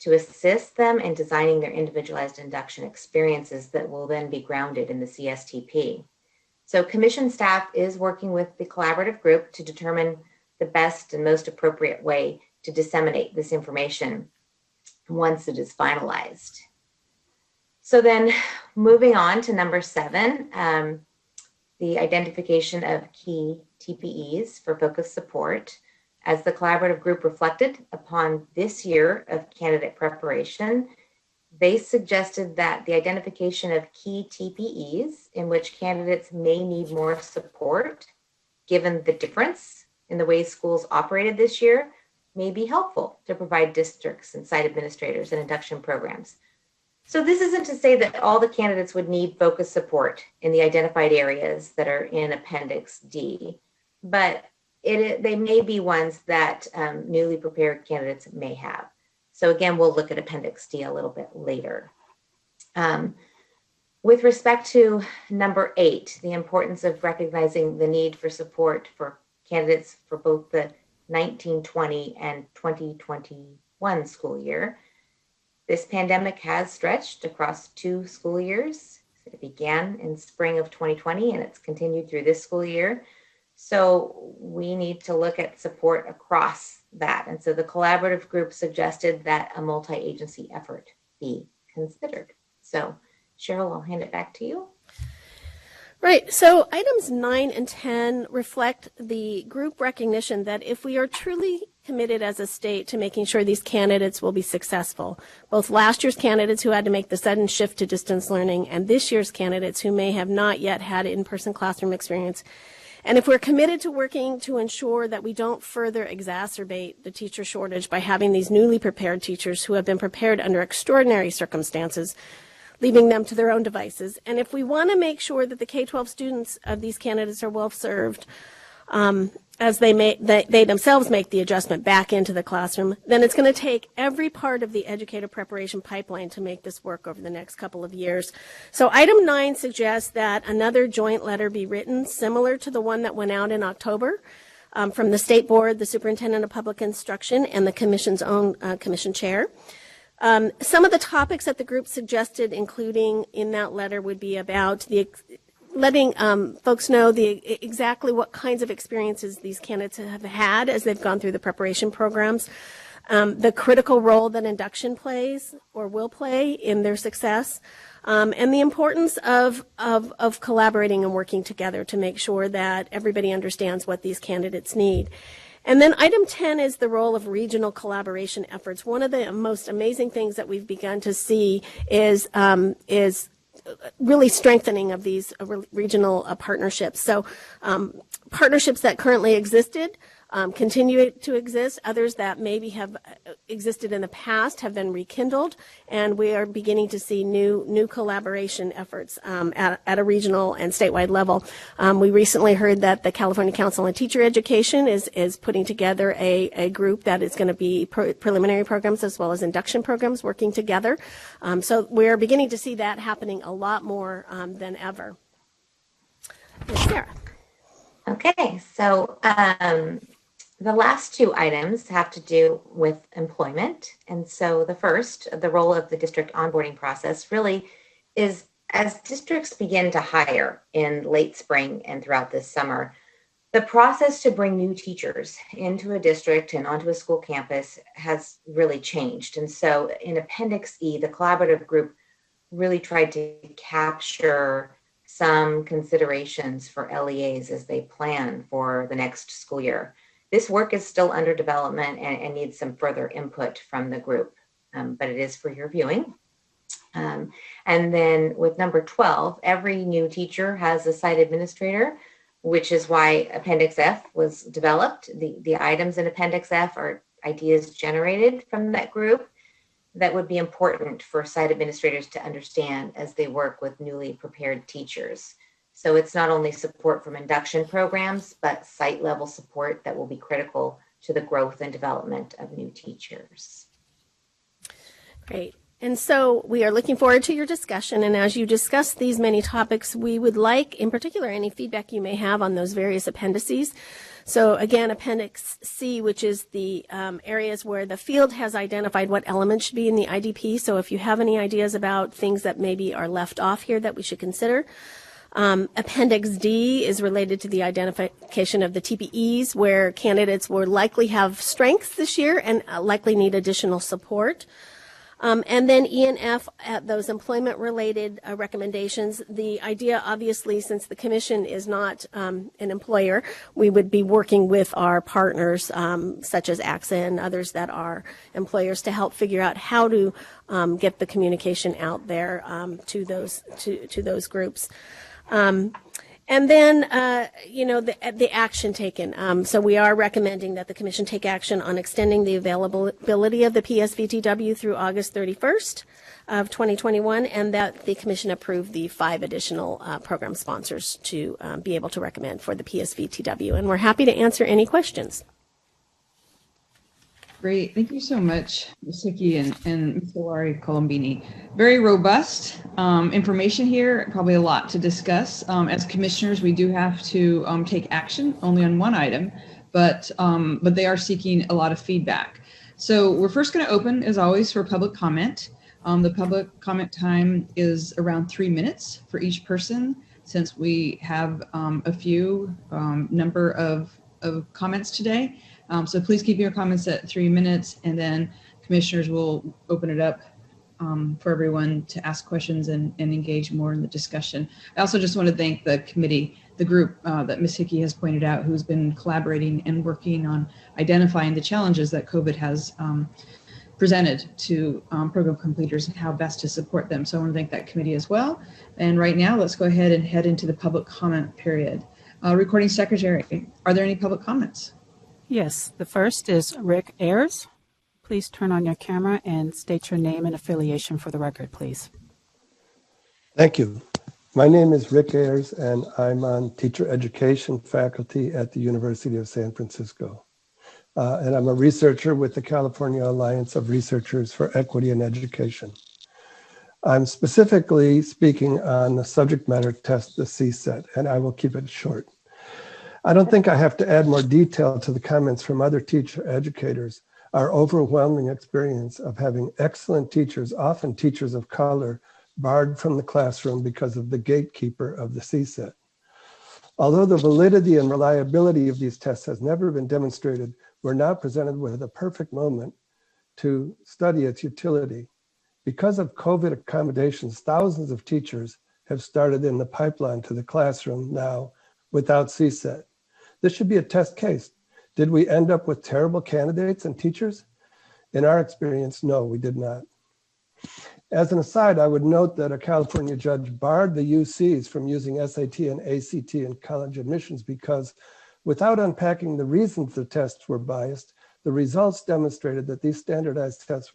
to assist them in designing their individualized induction experiences that will then be grounded in the CSTP. So commission staff is working with the collaborative group to determine the best and most appropriate way to disseminate this information once it is finalized. So then moving on to number 7, the identification of key TPEs for focused support. As the collaborative group reflected upon this year of candidate preparation, they suggested that the identification of key TPEs in which candidates may need more support, given the difference in the way schools operated this year, may be helpful to provide districts and site administrators and induction programs. So this isn't to say that all the candidates would need focused support in the identified areas that are in Appendix D, but they may be ones that newly prepared candidates may have. So again, we'll look at Appendix D a little bit later. With respect to number 8, the importance of recognizing the need for support for candidates for both the 1920 and 2021 school year. This pandemic has stretched across 2 school years. It began in spring of 2020 and it's continued through this school year. So we need to look at support across that. And so the collaborative group suggested that a multi-agency effort be considered. So Cheryl, I'll hand it back to you. Right. So items 9 and 10 reflect the group recognition that if we are truly committed as a state to making sure these candidates will be successful, both last year's candidates who had to make the sudden shift to distance learning and this year's candidates who may have not yet had in-person classroom experience, and if we're committed to working to ensure that we don't further exacerbate the teacher shortage by having these newly prepared teachers who have been prepared under extraordinary circumstances, leaving them to their own devices. And if we want to make sure that the K-12 students of these candidates are well served, as they themselves make the adjustment back into the classroom, then it's going to take every part of the educator preparation pipeline to make this work over the next couple of years. So item 9 suggests that another joint letter be written similar to the one that went out in October from the State Board, the Superintendent of Public Instruction, and the Commission's own Commission Chair. Some of the topics that the group suggested including in that letter would be about letting folks know exactly what kinds of experiences these candidates have had as they've gone through the preparation programs, the critical role that induction plays or will play in their success, and the importance of collaborating and working together to make sure that everybody understands what these candidates need. And then item 10 is the role of regional collaboration efforts. One of the most amazing things that we've begun to see is really strengthening of these regional partnerships. So partnerships that currently existed continue to exist. Others that maybe have existed in the past have been rekindled, and we are beginning to see new collaboration efforts at a regional and statewide level. We recently heard that the California Council on Teacher Education is putting together a group that is going to be preliminary programs as well as induction programs working together. So we're beginning to see that happening a lot more than ever. Sarah. Okay, so the last 2 items have to do with employment. And so the first, the role of the district onboarding process really is as districts begin to hire in late spring and throughout this summer, the process to bring new teachers into a district and onto a school campus has really changed. And so in Appendix E, the collaborative group really tried to capture some considerations for LEAs as they plan for the next school year. This work is still under development and needs some further input from the group, but it is for your viewing. And then with number 12, every new teacher has a site administrator, which is why Appendix F was developed. The items in Appendix F are ideas generated from that group that would be important for site administrators to understand as they work with newly prepared teachers. So it's not only support from induction programs, but site level support that will be critical to the growth and development of new teachers. Great. And so we are looking forward to your discussion. And as you discuss these many topics, we would like, in particular, any feedback you may have on those various appendices. So again, Appendix C, which is the areas where the field has identified what elements should be in the IDP. So if you have any ideas about things that maybe are left off here that we should consider. Appendix D is related to the identification of the TPEs, where candidates will likely have strengths this year and likely need additional support. And then E and F, those employment-related recommendations. The idea, obviously, since the Commission is not an employer, we would be working with our partners, such as AXA and others that are employers, to help figure out how to get the communication out there to those groups. And then, the action taken. So we are recommending that the Commission take action on extending the availability of the PSVTW through August 31st of 2021, and that the Commission approve the 5 additional program sponsors to be able to recommend for the PSVTW. And we're happy to answer any questions. Great. Thank you so much, Ms. Hickey and Mr. Laurie Colombini. Very robust information here, probably a lot to discuss. As commissioners, we do have to take action only on one item, but they are seeking a lot of feedback. So we're first going to open, as always, for public comment. The public comment time is around 3 minutes for each person, since we have a few number of comments today. So please keep your comments at 3 minutes, and then commissioners will open it up for everyone to ask questions and engage more in the discussion. I also just want to thank the committee, the group that Ms. Hickey has pointed out, who's been collaborating and working on identifying the challenges that COVID has presented to program completers and how best to support them. So I want to thank that committee as well. And right now, let's go ahead and head into the public comment period. Recording Secretary, are there any public comments? Yes, the first is Rick Ayers. Please turn on your camera and state your name and affiliation for the record, please. Thank you. My name is Rick Ayers, and I'm on teacher education faculty at the University of San Francisco. And I'm a researcher with the California Alliance of Researchers for Equity in Education. I'm specifically speaking on the subject matter test, the CSET, and I will keep it short. I don't think I have to add more detail to the comments from other teacher educators. Our overwhelming experience of having excellent teachers, often teachers of color, barred from the classroom because of the gatekeeper of the CSET. Although the validity and reliability of these tests has never been demonstrated, we're now presented with a perfect moment to study its utility. Because of COVID accommodations, thousands of teachers have started in the pipeline to the classroom now without CSET. This should be a test case. Did we end up with terrible candidates and teachers? In our experience, no, we did not. As an aside, I would note that a California judge barred the UCs from using SAT and ACT in college admissions because, without unpacking the reasons the tests were biased, the results demonstrated that these standardized tests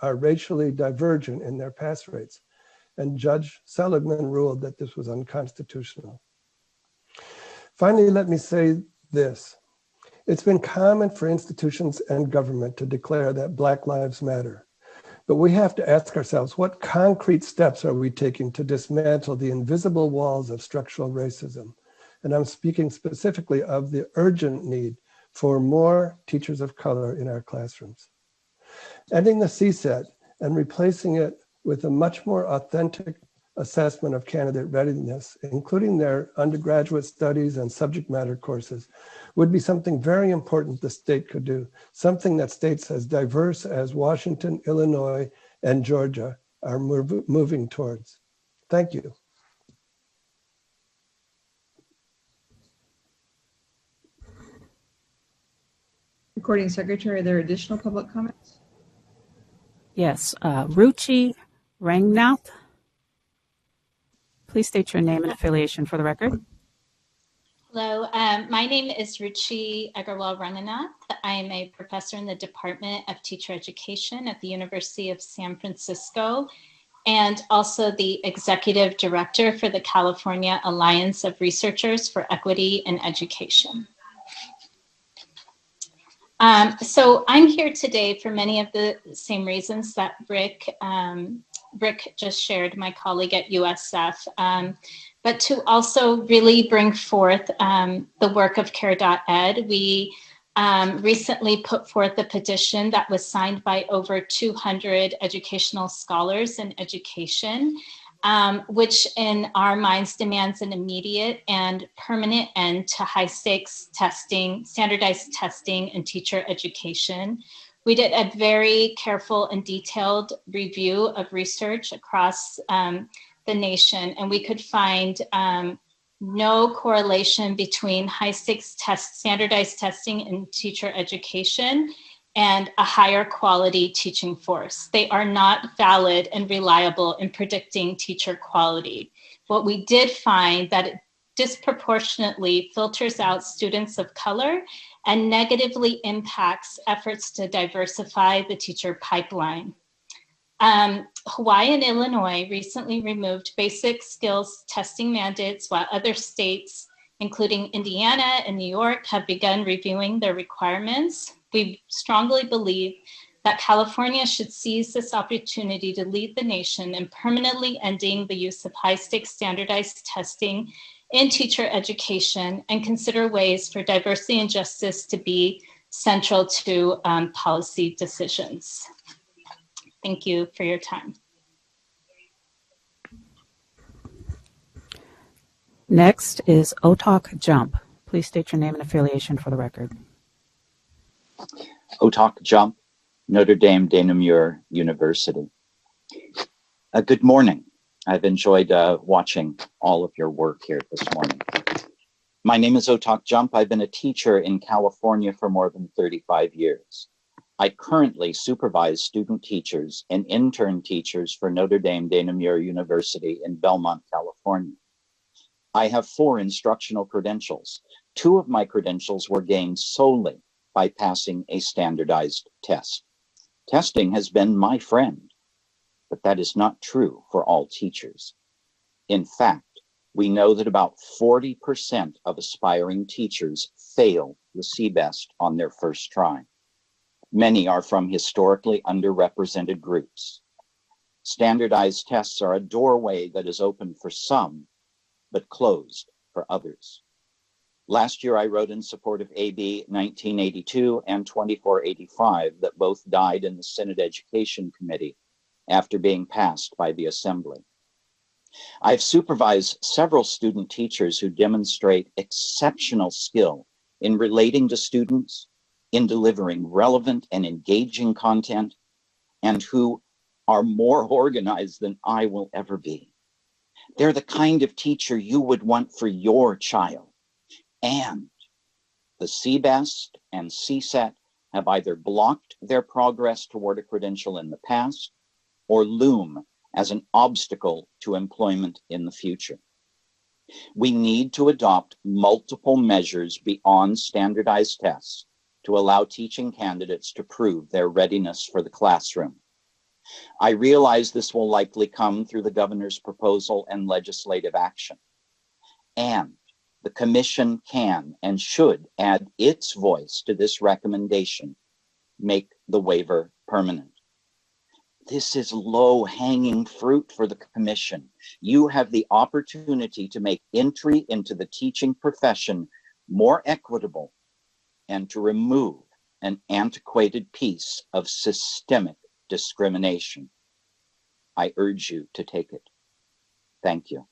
are racially divergent in their pass rates. And Judge Seligman ruled that this was unconstitutional. Finally, let me say this. It's been common for institutions and government to declare that Black Lives Matter. But we have to ask ourselves, what concrete steps are we taking to dismantle the invisible walls of structural racism? And I'm speaking specifically of the urgent need for more teachers of color in our classrooms. Ending the CSET and replacing it with a much more authentic assessment of candidate readiness, including their undergraduate studies and subject matter courses, would be something very important the state could do, something that states as diverse as Washington, Illinois, and Georgia are moving towards. Thank you. Recording Secretary, are there additional public comments? Yes, Ruchi Rangnath. Please state your name and affiliation for the record. Hello, my name is Ruchi Agarwal Ranganath. I am a professor in the Department of Teacher Education at the University of San Francisco, and also the Executive Director for the California Alliance of Researchers for Equity in Education. So I'm here today for many of the same reasons that Rick just shared, my colleague at USF, but to also really bring forth the work of Care.ed. We recently put forth a petition that was signed by over 200 educational scholars in education, which in our minds demands an immediate and permanent end to high stakes testing, standardized testing in teacher education. We did a very careful and detailed review of research across the nation, and we could find no correlation between high stakes standardized testing in teacher education and a higher quality teaching force. They are not valid and reliable in predicting teacher quality. What we did find that disproportionately filters out students of color and negatively impacts efforts to diversify the teacher pipeline. Hawaii and Illinois recently removed basic skills testing mandates, while other states, including Indiana and New York, have begun reviewing their requirements. We strongly believe that California should seize this opportunity to lead the nation in permanently ending the use of high-stakes standardized testing in teacher education and consider ways for diversity and justice to be central to policy decisions. Thank you for your time. Next is Otok Jump. Please state your name and affiliation for the record. Otok Jump, Notre Dame de Namur University. Good morning. I've enjoyed watching all of your work here this morning. My name is Otok Jump. I've been a teacher in California for more than 35 years. I currently supervise student teachers and intern teachers for Notre Dame de Namur University in Belmont, California. I have 4 instructional credentials. 2 of my credentials were gained solely by passing a standardized test. Testing has been my friend, but that is not true for all teachers. In fact, we know that about 40% of aspiring teachers fail the CBEST on their first try. Many are from historically underrepresented groups. Standardized tests are a doorway that is open for some, but closed for others. Last year, I wrote in support of AB 1982 and 2485 that both died in the Senate Education Committee after being passed by the Assembly. I've supervised several student teachers who demonstrate exceptional skill in relating to students, in delivering relevant and engaging content, and who are more organized than I will ever be. They're the kind of teacher you would want for your child. And the CBEST and CSET have either blocked their progress toward a credential in the past or loom as an obstacle to employment in the future. We need to adopt multiple measures beyond standardized tests to allow teaching candidates to prove their readiness for the classroom. I realize this will likely come through the governor's proposal and legislative action. And the Commission can and should add its voice to this recommendation, make the waiver permanent. This is low-hanging fruit for the Commission. You have the opportunity to make entry into the teaching profession more equitable and to remove an antiquated piece of systemic discrimination. I urge you to take it. Thank you.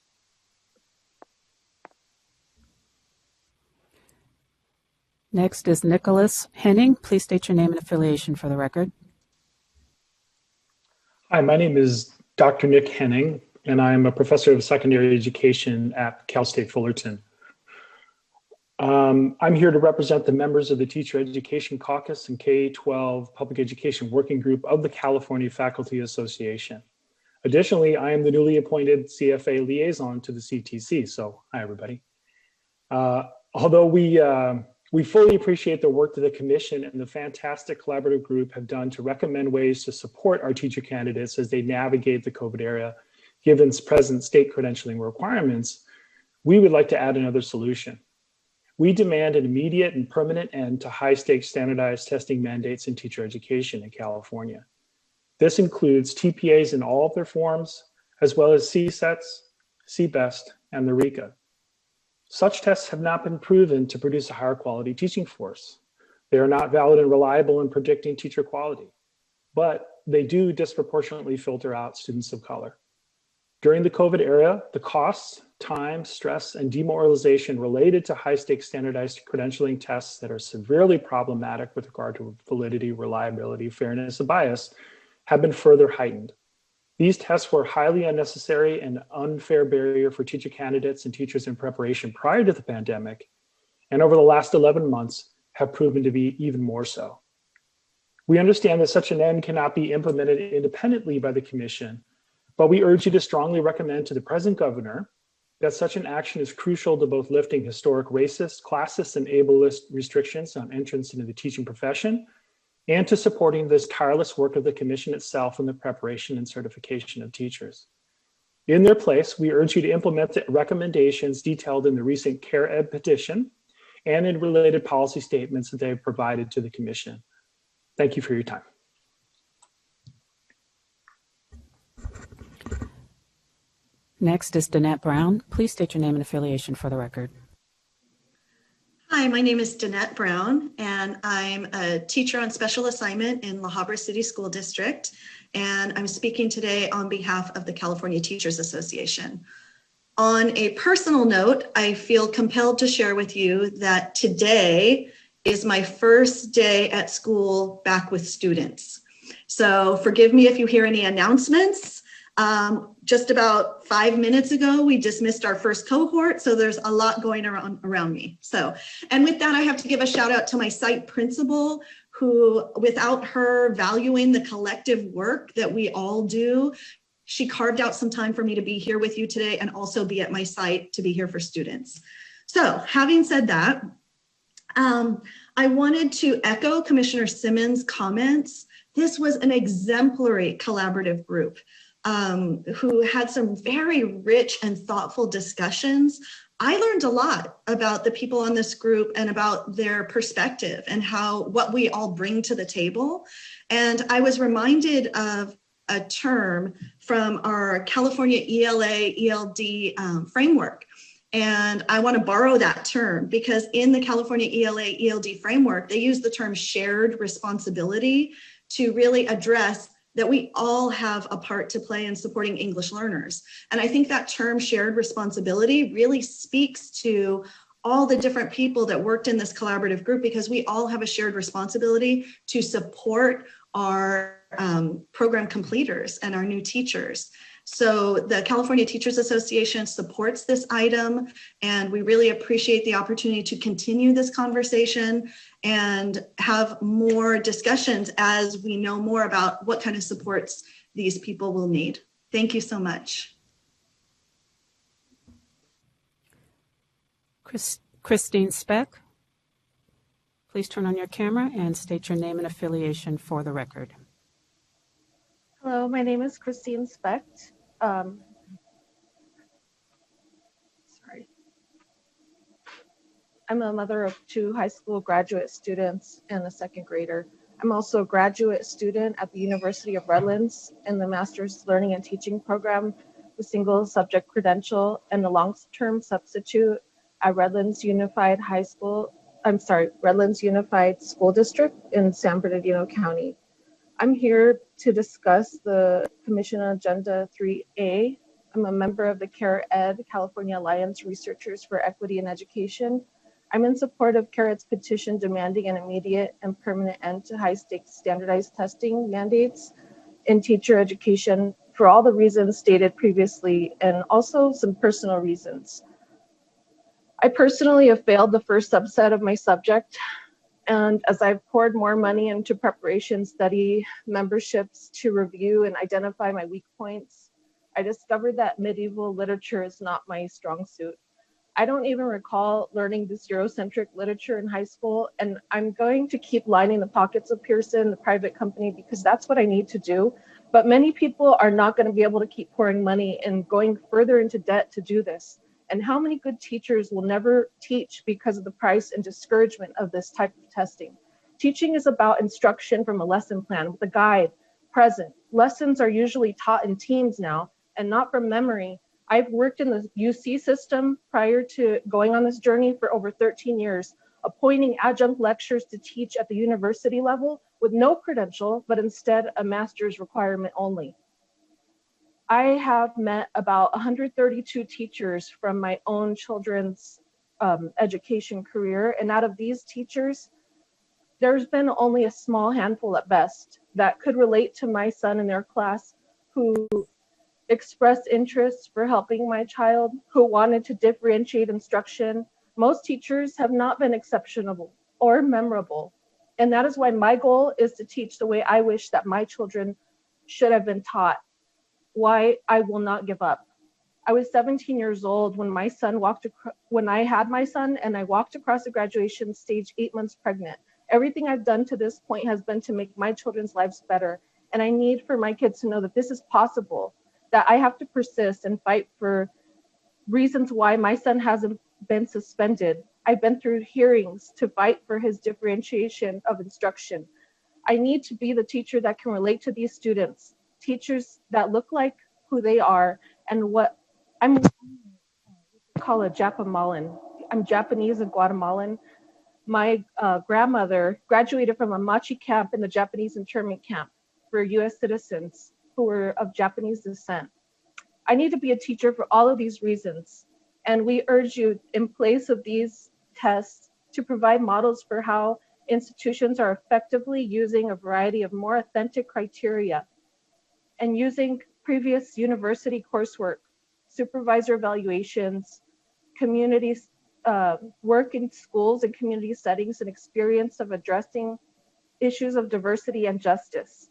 Next is Nicholas Henning. Please state your name and affiliation for the record. Hi, my name is Dr. Nick Henning, and I'm a professor of secondary education at Cal State Fullerton. I'm here to represent the members of the Teacher Education Caucus and K-12 Public Education Working Group of the California Faculty Association. Additionally, I am the newly appointed CFA liaison to the CTC, so hi everybody. Although we fully appreciate the work that the Commission and the fantastic collaborative group have done to recommend ways to support our teacher candidates as they navigate the COVID era, given present state credentialing requirements, we would like to add another solution. We demand an immediate and permanent end to high-stakes standardized testing mandates in teacher education in California. This includes TPAs in all of their forms, as well as CSETs, CBEST, and the RECA. Such tests have not been proven to produce a higher quality teaching force. They are not valid and reliable in predicting teacher quality, but they do disproportionately filter out students of color. During the COVID era, the costs, time, stress, and demoralization related to high-stakes standardized credentialing tests that are severely problematic with regard to validity, reliability, fairness, and bias have been further heightened. These tests were highly unnecessary and unfair barrier for teacher candidates and teachers in preparation prior to the pandemic, and over the last 11 months have proven to be even more so. We understand that such an end cannot be implemented independently by the Commission, but we urge you to strongly recommend to the present governor that such an action is crucial to both lifting historic racist, classist, and ableist restrictions on entrance into the teaching profession, and to supporting this tireless work of the Commission itself in the preparation and certification of teachers. In their place, we urge you to implement the recommendations detailed in the recent CARE Ed petition and in related policy statements that they have provided to the Commission. Thank you for your time. Next is Danette Brown. Please state your name and affiliation for the record. Hi, my name is Danette Brown, and I'm a teacher on special assignment in La Habra City School District, and I'm speaking today on behalf of the California Teachers Association. On a personal note, I feel compelled to share with you that today is my first day at school back with students. So forgive me if you hear any announcements. Just about 5 minutes ago, we dismissed our first cohort, so there's a lot going around me. And with that, I have to give a shout out to my site principal, who, without her valuing the collective work that we all do, she carved out some time for me to be here with you today and also be at my site to be here for students. So having said that, I wanted to echo Commissioner Simmons' comments. This was an exemplary collaborative group who had some very rich and thoughtful discussions. I learned a lot about the people on this group and about their perspective and what we all bring to the table. And I was reminded of a term from our California ELA ELD framework. And I want to borrow that term because in the California ELA ELD framework, they use the term shared responsibility to really address that we all have a part to play in supporting English learners. And I think that term shared responsibility really speaks to all the different people that worked in this collaborative group, because we all have a shared responsibility to support our program completers and our new teachers. So the California Teachers Association supports this item, and we really appreciate the opportunity to continue this conversation and have more discussions as we know more about what kind of supports these people will need. Thank you so much. Christine Speck, please turn on your camera and state your name and affiliation for the record. Hello, my name is Christine Speck. I'm a mother of 2 high school graduate students and a second grader. I'm also a graduate student at the University of Redlands in the Master's Learning and Teaching program with single subject credential and a long-term substitute at Redlands Unified School District in San Bernardino County. I'm here to discuss the Commission Agenda 3A. I'm a member of the CARE Ed, California Alliance Researchers for Equity in Education. I'm in support of CARE Ed's petition demanding an immediate and permanent end to high-stakes standardized testing mandates in teacher education for all the reasons stated previously, and also some personal reasons. I personally have failed the first subset of my subject, and as I've poured more money into preparation, study, memberships to review and identify my weak points, I discovered that medieval literature is not my strong suit. I don't even recall learning this Eurocentric literature in high school, and I'm going to keep lining the pockets of Pearson, the private company, because that's what I need to do. But many people are not going to be able to keep pouring money and going further into debt to do this. And how many good teachers will never teach because of the price and discouragement of this type of testing? Teaching is about instruction from a lesson plan with a guide, present. Lessons are usually taught in teams now and not from memory. I've worked in the UC system prior to going on this journey for over 13 years, appointing adjunct lecturers to teach at the university level with no credential, but instead a master's requirement only. I have met about 132 teachers from my own children's education career. And out of these teachers, there's been only a small handful at best that could relate to my son in their class who expressed interest for helping my child, who wanted to differentiate instruction. Most teachers have not been exceptional or memorable. And that is why my goal is to teach the way I wish that my children should have been taught. Why I will not give up. I was 17 years old when when I had my son, and I walked across the graduation stage 8 months pregnant. Everything I've done to this point has been to make my children's lives better. And I need for my kids to know that this is possible, that I have to persist and fight for reasons why my son hasn't been suspended. I've been through hearings to fight for his differentiation of instruction. I need to be the teacher that can relate to these students, teachers that look like who they are and what I'm call a Japamalan. I'm Japanese and Guatemalan. My grandmother graduated from a Machi camp in the Japanese internment camp for US citizens who were of Japanese descent. I need to be a teacher for all of these reasons. And we urge you, in place of these tests, to provide models for how institutions are effectively using a variety of more authentic criteria and using previous university coursework, supervisor evaluations, communities, work in schools and community settings, and experience of addressing issues of diversity and justice.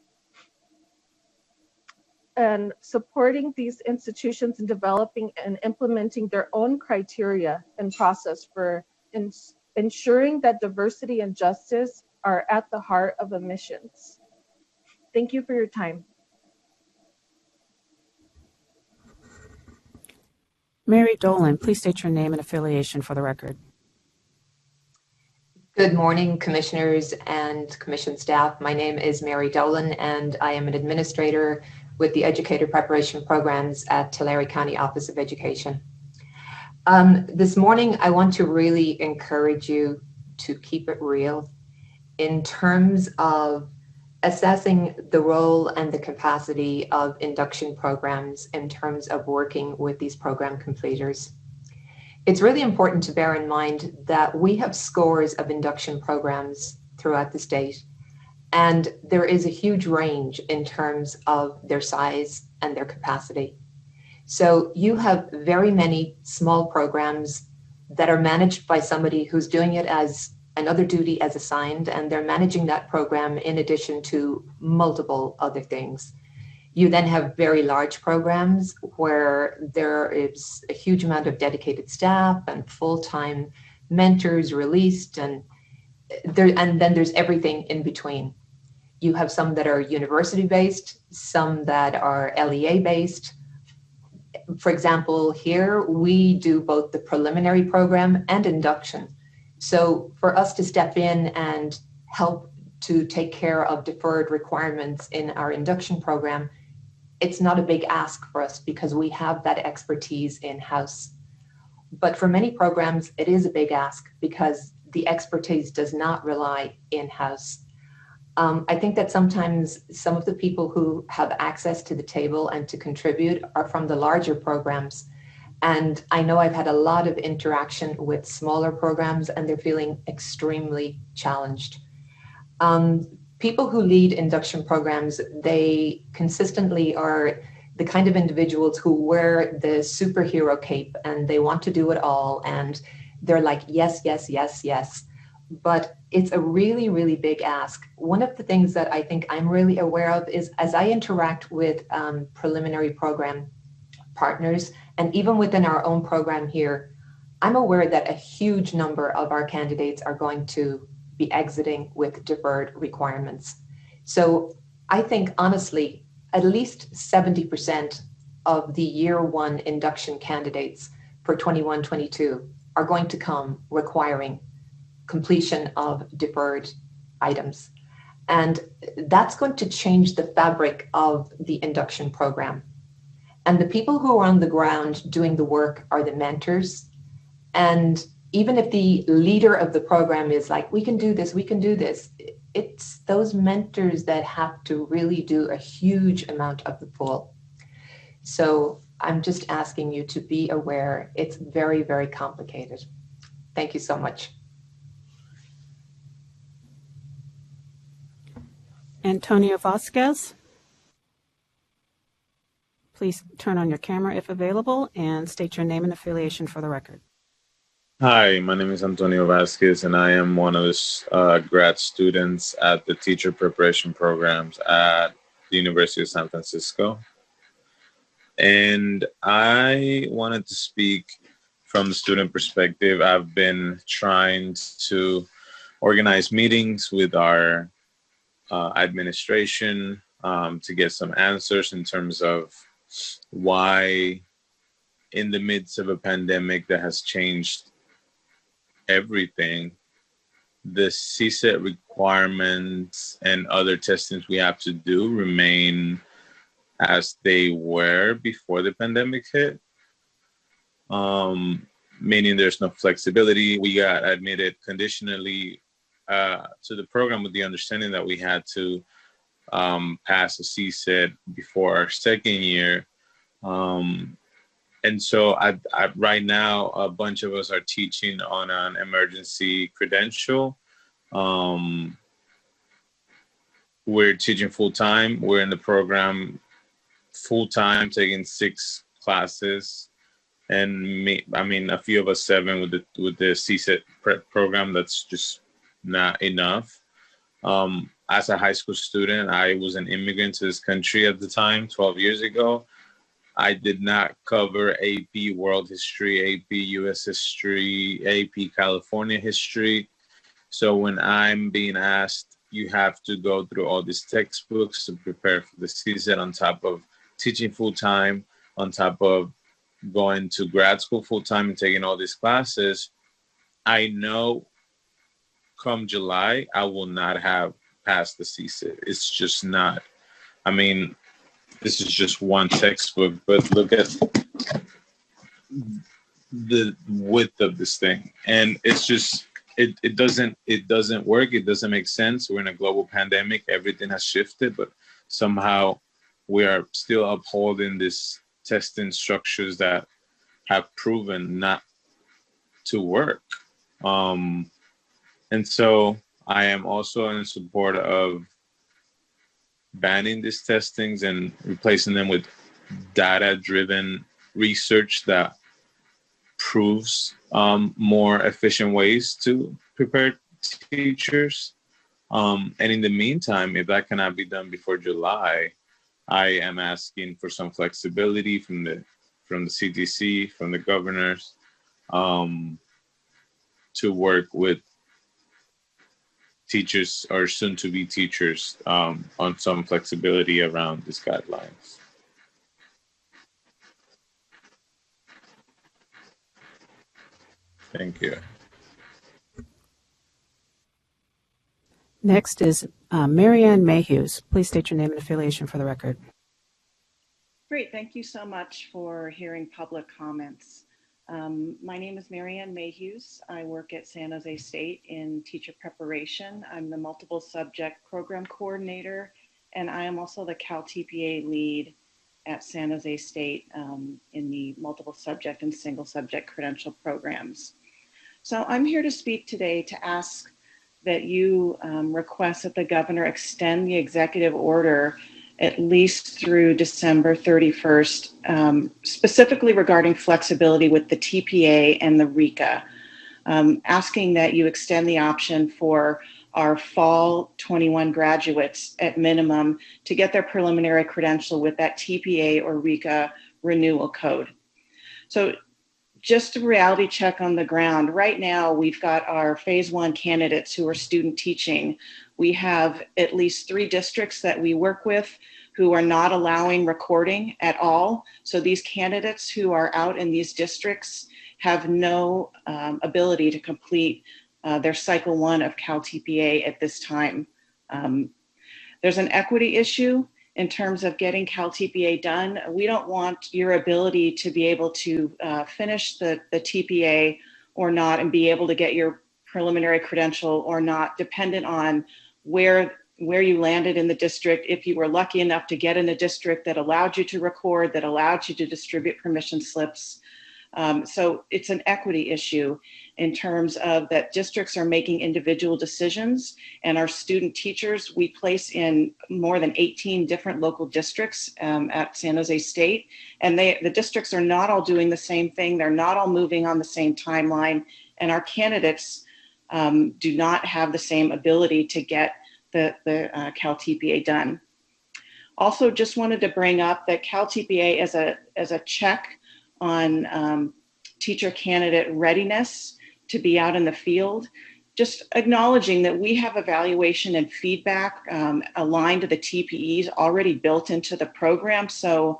And supporting these institutions in developing and implementing their own criteria and process for ensuring that diversity and justice are at the heart of admissions. Thank you for your time. Mary Dolan, please state your name and affiliation for the record. Good morning, commissioners and commission staff. My name is Mary Dolan, and I am an administrator with the Educator Preparation Programs at Tulare County Office of Education. This morning, I want to really encourage you to keep it real in terms of assessing the role and the capacity of induction programs in terms of working with these program completers. It's really important to bear in mind that we have scores of induction programs throughout the state, and there is a huge range in terms of their size and their capacity. So you have very many small programs that are managed by somebody who's doing it as another duty as assigned, and they're managing that program in addition to multiple other things. You then have very large programs where there is a huge amount of dedicated staff and full-time mentors released, and then there's everything in between. You have some that are university-based, some that are LEA-based. For example, here we do both the preliminary program and induction. So for us to step in and help to take care of deferred requirements in our induction program, it's not a big ask for us because we have that expertise in-house. But for many programs, it is a big ask because the expertise does not rely in-house. I think that sometimes some of the people who have access to the table and to contribute are from the larger programs. And I know I've had a lot of interaction with smaller programs, and they're feeling extremely challenged. People who lead induction programs, they consistently are the kind of individuals who wear the superhero cape and they want to do it all. And they're like, yes, yes, yes, yes. But it's a really, really big ask. One of the things that I think I'm really aware of is as I interact with preliminary program partners, and even within our own program here, I'm aware that a huge number of our candidates are going to be exiting with deferred requirements. So I think honestly, at least 70% of the year one induction candidates for 21-22 are going to come requiring completion of deferred items. And that's going to change the fabric of the induction program. And the people who are on the ground doing the work are the mentors. And even if the leader of the program is like, we can do this, it's those mentors that have to really do a huge amount of the pull. So I'm just asking you to be aware. It's very, very complicated. Thank you so much. Antonio Vasquez, please turn on your camera if available and state your name and affiliation for the record. Hi, my name is Antonio Vasquez, and I am one of the grad students at the teacher preparation programs at the University of San Francisco. And I wanted to speak from the student perspective. I've been trying to organize meetings with our administration to get some answers in terms of why, in the midst of a pandemic that has changed everything, the CSET requirements and other testings we have to do remain as they were before the pandemic hit. Meaning there's no flexibility. We got admitted conditionally to the program with the understanding that we had to pass a CSET before our second year. And so right now, a bunch of us are teaching on an emergency credential. We're teaching full-time. We're in the program full-time, taking 6 classes. And a few of us 7 with the CSET prep program. That's just not enough. As a high school student, I was an immigrant to this country at the time, 12 years ago. I did not cover AP World History, AP US History, AP California History. So when I'm being asked, you have to go through all these textbooks to prepare for the CSET on top of teaching full-time, on top of going to grad school full-time and taking all these classes, I know come July, I will not have passed the CSET. It's just not. I mean, this is just one textbook, but look at the width of this thing. And it's just, it doesn't work. It doesn't make sense. We're in a global pandemic. Everything has shifted, but somehow we are still upholding this testing structures that have proven not to work. And so I am also in support of banning these testings and replacing them with data-driven research that proves more efficient ways to prepare teachers. And in the meantime, if that cannot be done before July, I am asking for some flexibility from the CDC, from the governors, to work with teachers or soon-to-be teachers on some flexibility around these guidelines. Thank you. Next is Marianne Mayhews. Please state your name and affiliation for the record. Great, thank you so much for hearing public comments. My name is Marianne Mayhews. I work at San Jose State in teacher preparation. I'm the multiple subject program coordinator, and I am also the Cal TPA lead at San Jose State in the multiple subject and single subject credential programs. So I'm here to speak today to ask that you request that the governor extend the executive order at least through December 31st, specifically regarding flexibility with the TPA and the RECA, asking that you extend the option for our fall 21 graduates at minimum to get their preliminary credential with that TPA or RECA renewal code. So just a reality check on the ground. Right now, we've got our phase 1 candidates who are student teaching. We have at least 3 districts that we work with who are not allowing recording at all. So these candidates who are out in these districts have no ability to complete their cycle 1 of Cal TPA at this time. There's an equity issue in terms of getting Cal TPA done. We don't want your ability to be able to finish the TPA or not and be able to get your preliminary credential or not dependent on where you landed in the district. If you were lucky enough to get in a district that allowed you to record, that allowed you to distribute permission slips. So it's an equity issue in terms of that districts are making individual decisions, and our student teachers, we place in more than 18 different local districts at San Jose State, and the districts are not all doing the same thing. They're not all moving on the same timeline, and our candidates do not have the same ability to get the Cal TPA done. Also, just wanted to bring up that CalTPA as a check on teacher candidate readiness to be out in the field. Just acknowledging that we have evaluation and feedback aligned to the TPEs already built into the program. So,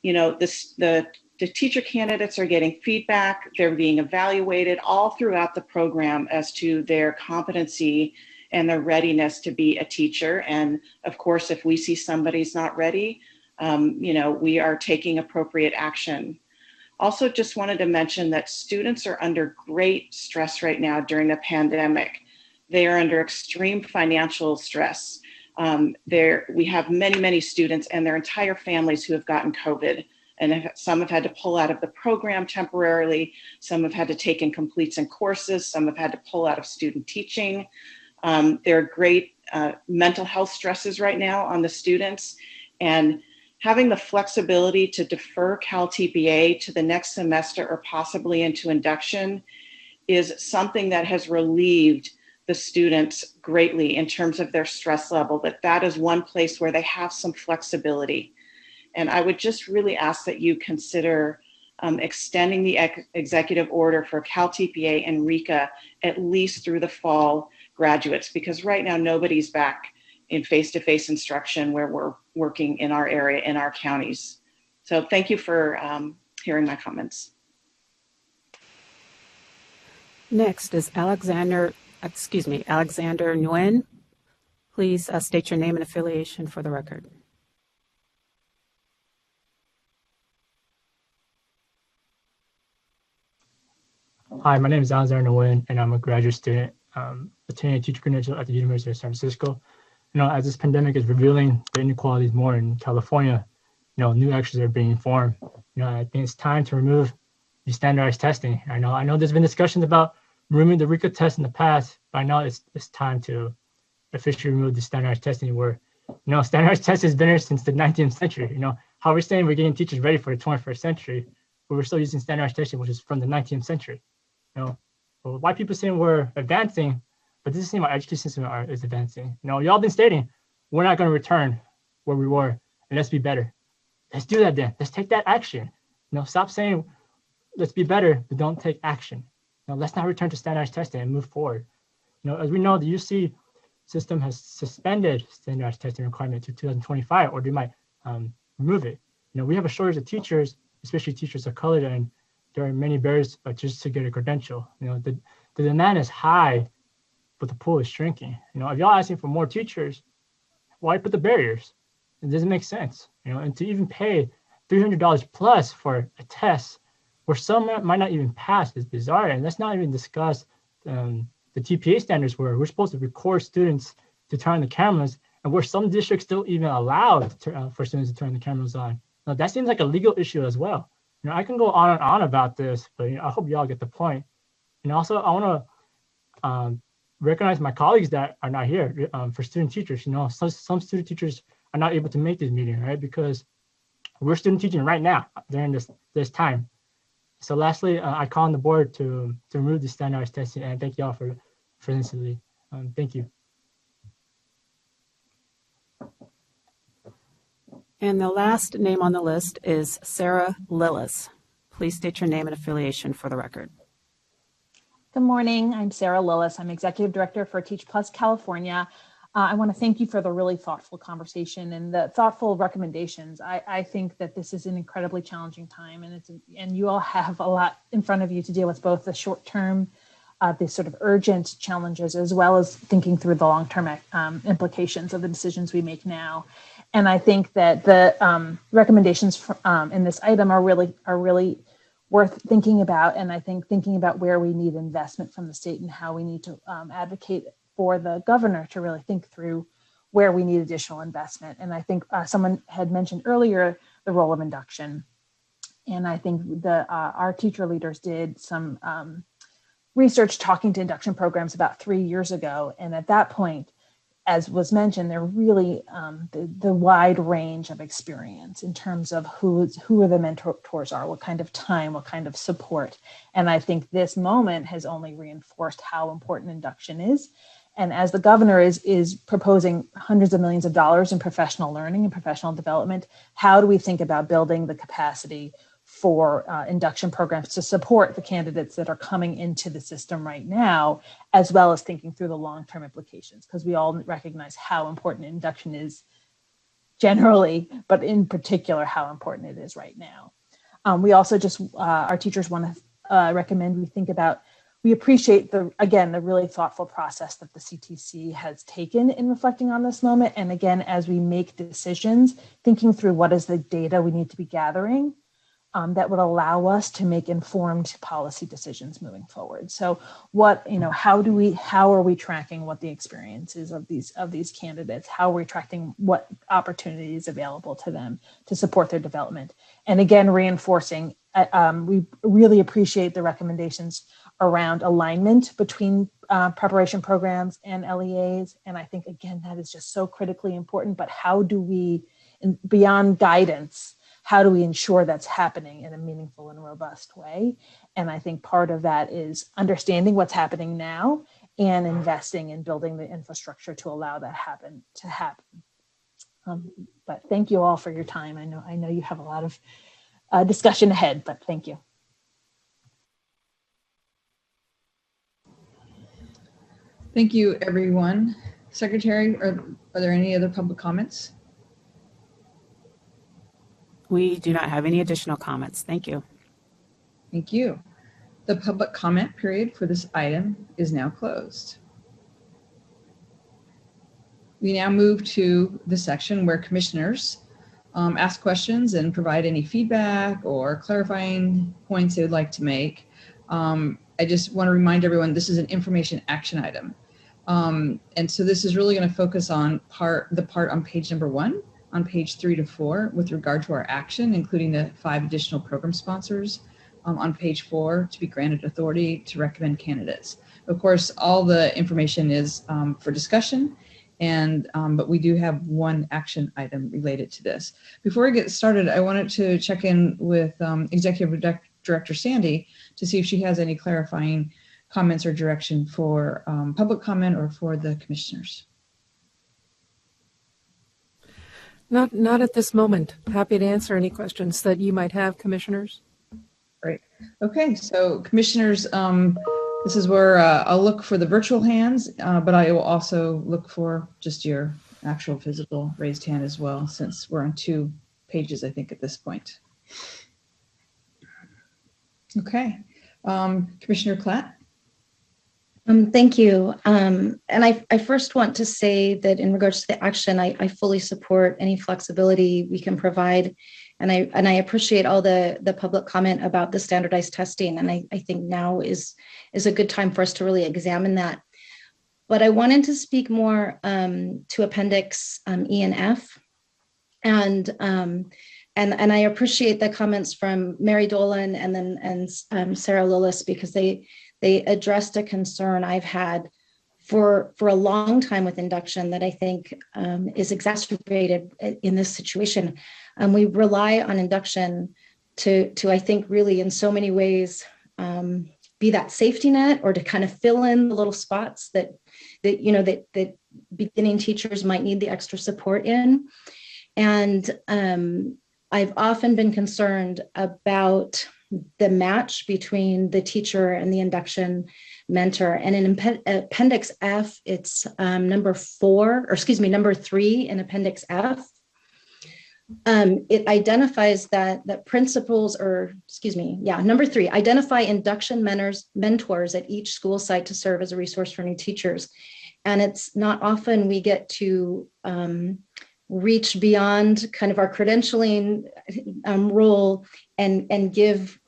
you know, the teacher candidates are getting feedback, they're being evaluated all throughout the program as to their competency and their readiness to be a teacher. And of course, if we see somebody's not ready, you know, we are taking appropriate action. Also, just wanted to mention that students are under great stress right now during the pandemic. They are under extreme financial stress. We have many students and their entire families who have gotten COVID, and some have had to pull out of the program temporarily. Some have had to take incompletes and courses. Some have had to pull out of student teaching. There are great mental health stresses right now on the students, and having the flexibility to defer CalTPA to the next semester or possibly into induction is something that has relieved the students greatly in terms of their stress level, that is one place where they have some flexibility. And I would just really ask that you consider extending the executive order for CalTPA and RECA at least through the fall graduates, because right now nobody's back in face-to-face instruction where we're working in our area, in our counties. So thank you for hearing my comments. Next is Alexander Nguyen. Please state your name and affiliation for the record. Hi, my name is Alexander Nguyen, and I'm a graduate student attending a teacher credential at the University of San Francisco. You know, as this pandemic is revealing the inequalities more in California, you know, new actions are being formed. You know, I think it's time to remove the standardized testing. I know there's been discussions about removing the RECA test in the past, but I know it's time to officially remove the standardized testing where, you know, standardized testing has been here since the 19th century. You know, how we're saying we're getting teachers ready for the 21st century, but we're still using standardized testing, which is from the 19th century. You know, well, white people saying we're advancing, but this is saying our education system is advancing. You know, y'all been stating we're not going to return where we were, and let's be better. Let's do that then. Let's take that action. You know, stop saying let's be better, but don't take action. You know, let's not return to standardized testing and move forward. You know, as we know, the UC system has suspended standardized testing requirement to 2025, or they might remove it. You know, we have a shortage of teachers, especially teachers of color, and there are many barriers just to get a credential. You know, the demand is high, but the pool is shrinking. You know, if y'all asking for more teachers, why put the barriers? It doesn't make sense. You know, and to even pay $300 plus for a test where some might not even pass is bizarre. And let's not even discuss the TPA standards where we're supposed to record students to turn on the cameras, and where some districts don't even allow for students to turn the cameras on. Now, that seems like a legal issue as well. You know, I can go on and on about this, but you know, I hope y'all get the point. And also, I want to recognize my colleagues that are not here for student teachers. You know, some student teachers are not able to make this meeting, right? Because we're student teaching right now during this time. So lastly, I call on the board to remove the standardized testing, and thank y'all for instantly. Thank you. And the last name on the list is Sarah Lillis. Please state your name and affiliation for the record. Good morning. I'm Sarah Lillis. I'm Executive Director for Teach Plus California. I want to thank you for the really thoughtful conversation and the thoughtful recommendations. I think that this is an incredibly challenging time, and you all have a lot in front of you to deal with, both the short-term, the sort of urgent challenges, as well as thinking through the long-term implications of the decisions we make now. And I think that the recommendations in this item are really worth thinking about. And I think thinking about where we need investment from the state and how we need to advocate for the governor to really think through where we need additional investment. And I think someone had mentioned earlier the role of induction. And I think our teacher leaders did some research talking to induction programs about 3 years ago. And at that point, as was mentioned, they're really the wide range of experience in terms of who the mentors are, what kind of time, what kind of support. And I think this moment has only reinforced how important induction is. And as the governor is proposing hundreds of millions of dollars in professional learning and professional development, how do we think about building the capacity for induction programs to support the candidates that are coming into the system right now, as well as thinking through the long-term implications, because we all recognize how important induction is generally, but in particular, how important it is right now. We also just, our teachers want to recommend we think about, we appreciate the really thoughtful process that the CTC has taken in reflecting on this moment. And again, as we make decisions, thinking through what is the data we need to be gathering that would allow us to make informed policy decisions moving forward. So how are we tracking what the experience is of these candidates? How are we tracking what opportunities available to them to support their development? And again, reinforcing, we really appreciate the recommendations around alignment between preparation programs and LEAs. And I think, again, that is just so critically important, but how do we, beyond guidance, how do we ensure that's happening in a meaningful and robust way? And I think part of that is understanding what's happening now and investing in building the infrastructure to allow that to happen. But thank you all for your time. I know you have a lot of discussion ahead, but thank you. Thank you, everyone. Secretary, are there any other public comments? We do not have any additional comments. Thank you. Thank you. The public comment period for this item is now closed. We now move to the section where commissioners ask questions and provide any feedback or clarifying points they would like to make. I just want to remind everyone this is an information action item. And so this is really going to focus on the part on page number 1, on page 3 to 4 with regard to our action, including the 5 additional program sponsors, on page 4 to be granted authority to recommend candidates. Of course, all the information is for discussion, and but we do have one action item related to this. Before we get started, I wanted to check in with Executive Director Sandy to see if she has any clarifying comments or direction for public comment or for the commissioners. Not at this moment. Happy to answer any questions that you might have, commissioners. Great. Okay, so commissioners, this is where I'll look for the virtual hands, but I will also look for just your actual physical raised hand as well, since we're on 2 pages, I think, at this point. Okay, Commissioner Klatt. Thank you. And I first want to say that in regards to the action, I fully support any flexibility we can provide. And I appreciate all the public comment about the standardized testing. And I think now is a good time for us to really examine that. But I wanted to speak more to Appendix E and F. And I appreciate the comments from Mary Dolan and Sarah Lillis, because they addressed a concern I've had for a long time with induction that I think is exacerbated in this situation. We rely on induction to I think really in so many ways be that safety net, or to kind of fill in the little spots that beginning teachers might need the extra support in. And I've often been concerned about the match between the teacher and the induction mentor. And in Appendix F, it's number 3 in Appendix F. It identifies that principals, number 3, identify induction mentors at each school site to serve as a resource for new teachers. And it's not often we get to reach beyond kind of our credentialing role and give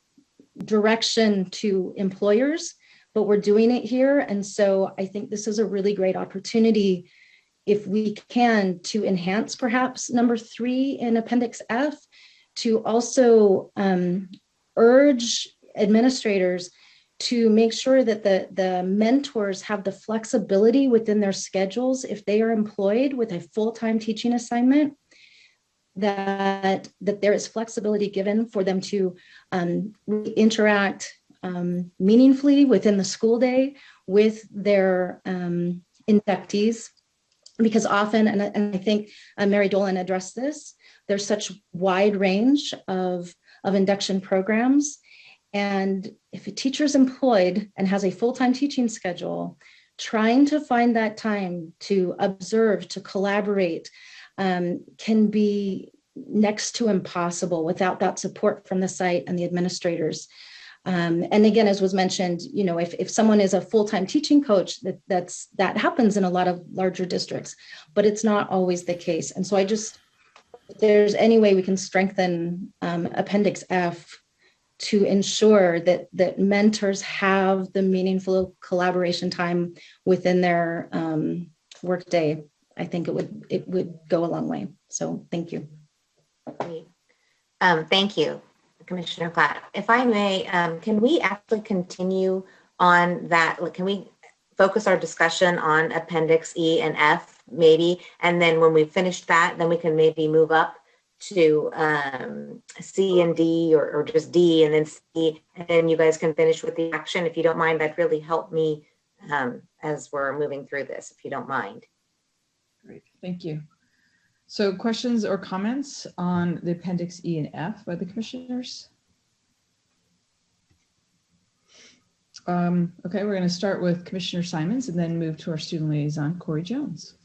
direction to employers, but we're doing it here. And so I think this is a really great opportunity, if we can, to enhance perhaps number 3 in Appendix F, to also urge administrators to make sure that the mentors have the flexibility within their schedules if they are employed with a full-time teaching assignment, that there is flexibility given for them to interact meaningfully within the school day with their inductees, because often, and I think Mary Dolan addressed this, there's such wide range of induction programs. And if a teacher is employed and has a full-time teaching schedule, trying to find that time to observe, to collaborate, can be next to impossible without that support from the site and the administrators. And again, as was mentioned, you know, if someone is a full-time teaching coach, that happens in a lot of larger districts, but it's not always the case. And so if there's any way we can strengthen Appendix F to ensure that mentors have the meaningful collaboration time within their workday, I think it would go a long way. So thank you. Great. Thank you, Commissioner Platt. If I may, can we actually continue on that? Can we focus our discussion on Appendix E and F maybe? And then when we finish that, then we can maybe move up to C and D, or just D and then C, and then you guys can finish with the action. If you don't mind, that'd really help me as we're moving through this, if you don't mind. Great, thank you. So questions or comments on the Appendix E and F by the commissioners? Okay, we're going to start with Commissioner Simons and then move to our student liaison, Corey Jones.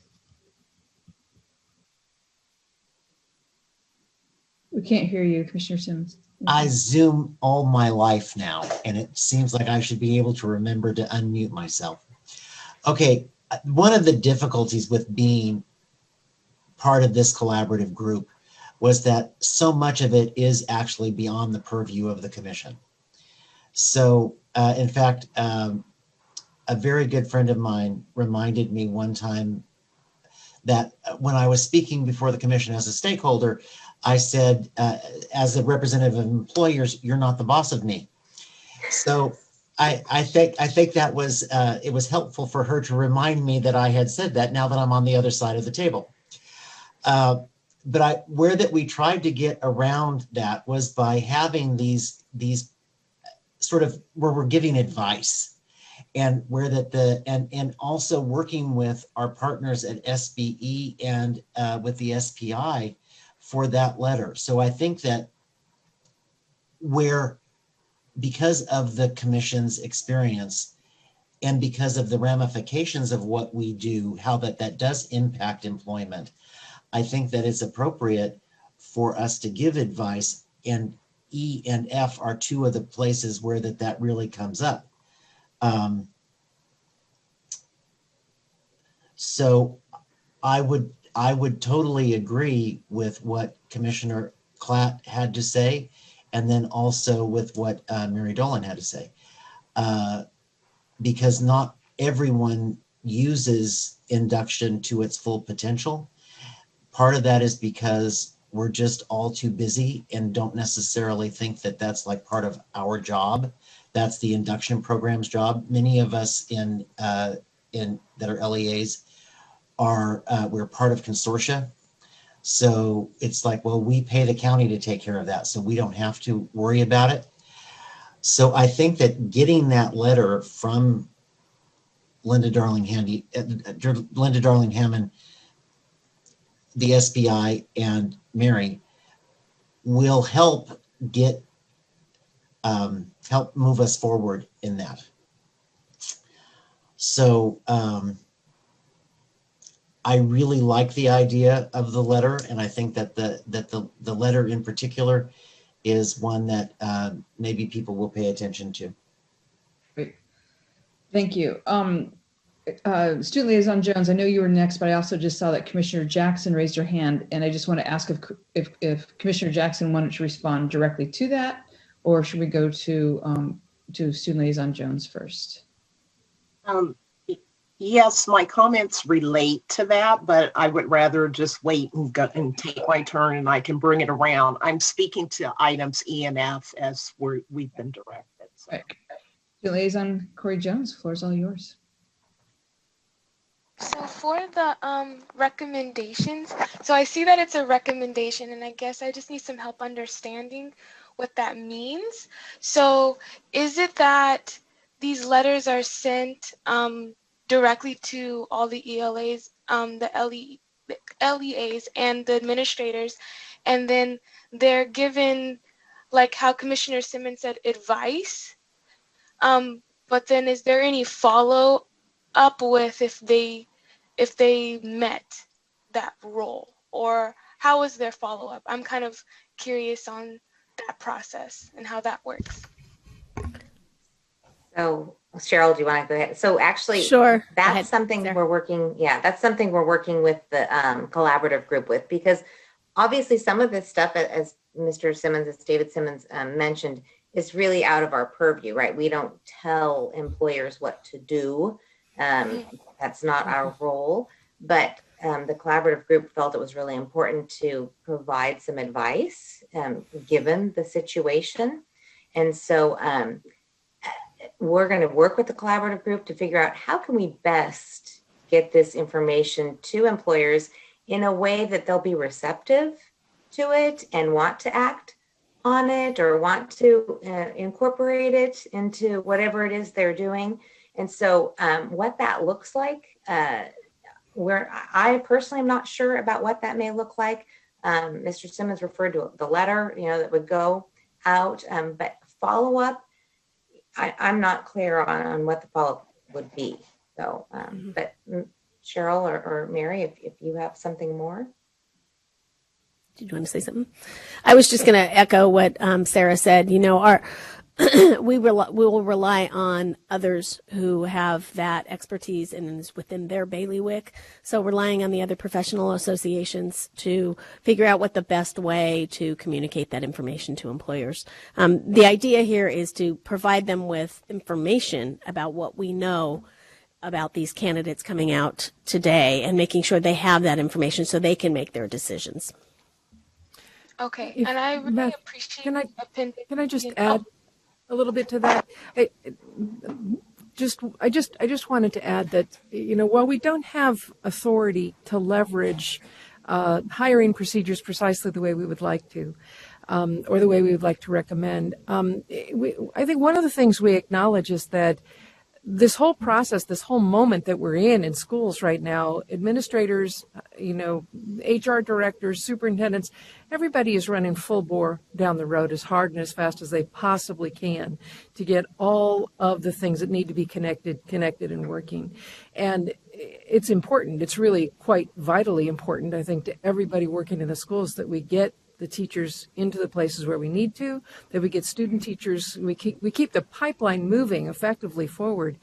We can't hear you, Commissioner Simmons. I Zoom all my life now, and it seems like I should be able to remember to unmute myself. Okay, one of the difficulties with being part of this collaborative group was that so much of it is actually beyond the purview of the commission. So, in fact, a very good friend of mine reminded me one time that when I was speaking before the commission as a stakeholder, I said, as a representative of employers, you're not the boss of me. So I think that was, it was helpful for her to remind me that I had said that now that I'm on the other side of the table. But where that we tried to get around that was by having these sort of where we're giving advice, and where that and also working with our partners at SBE and with the SPI for that letter. So I think that because of the commission's experience and because of the ramifications of what we do, how that does impact employment, I think that it's appropriate for us to give advice, and E and F are two of the places where that really comes up. So I would totally agree with what Commissioner Klatt had to say, and then also with what Mary Dolan had to say, because not everyone uses induction to its full potential. Part of that is because we're just all too busy and don't necessarily think that that's like part of our job. That's the induction program's job. Many of us that are LEAs we're part of consortia. So it's like, well, we pay the county to take care of that, so we don't have to worry about it. So I think that getting that letter from Linda Darling Hammond, the SBI, and Mary will help help move us forward in that. So I really like the idea of the letter, and I think that the letter in particular is one that maybe people will pay attention to. Great, thank you. Student Liaison Jones, I know you were next, but I also just saw that Commissioner Jackson raised her hand, and I just want to ask if Commissioner Jackson wanted to respond directly to that, or should we go to Student Liaison Jones first? Yes, my comments relate to that, but I would rather just wait and take my turn, and I can bring it around. I'm speaking to items E and F as we've been directed. So. Right. Student Liaison Corey Jones, floor is all yours. So for the recommendations, so I see that it's a recommendation, and I guess I just need some help understanding what that means. So is it that these letters are sent directly to all the ELAs, the LEAs and the administrators, and then they're given, like how Commissioner Simmons said, advice. But then is there any follow up with if they met that role, or how is their follow up? I'm kind of curious on that process and how that works. So Cheryl, do you want to go ahead? So actually, Sure. that's something we're working. Yeah, that's something we're working with the collaborative group with, because obviously some of this stuff, as Mr. Simmons, as David Simmons mentioned, is really out of our purview, right? We don't tell employers what to do. That's not our role. But the collaborative group felt it was really important to provide some advice given the situation. And so we're going to work with the collaborative group to figure out how can we best get this information to employers in a way that they'll be receptive to it and want to act on it or want to incorporate it into whatever it is they're doing. And so what that looks like, where I personally am not sure about what that may look like. Mr. Simmons referred to the letter, that would go out, but follow up, I'm not clear on what the follow-up would be. So, but Cheryl or Mary, if you have something more. Did you want to say something? I was just going to echo what Sarah said. We will rely on others who have that expertise and is within their bailiwick. So relying on the other professional associations to figure out what the best way to communicate that information to employers. The idea here is to provide them with information about what we know about these candidates coming out today and making sure they have that information so they can make their decisions. Okay, and I really appreciate. Can I just add a little bit to that? I just wanted to add that while we don't have authority to leverage hiring procedures precisely the way we would like to, or the way we would like to recommend, I think one of the things we acknowledge is that this whole process, this whole moment that we're in schools right now, administrators, HR directors, superintendents, everybody is running full bore down the road as hard and as fast as they possibly can to get all of the things that need to be connected and working. And it's important. It's really quite vitally important, I think, to everybody working in the schools that we get the teachers into the places where we need to, that we get student teachers, we keep the pipeline moving effectively forward.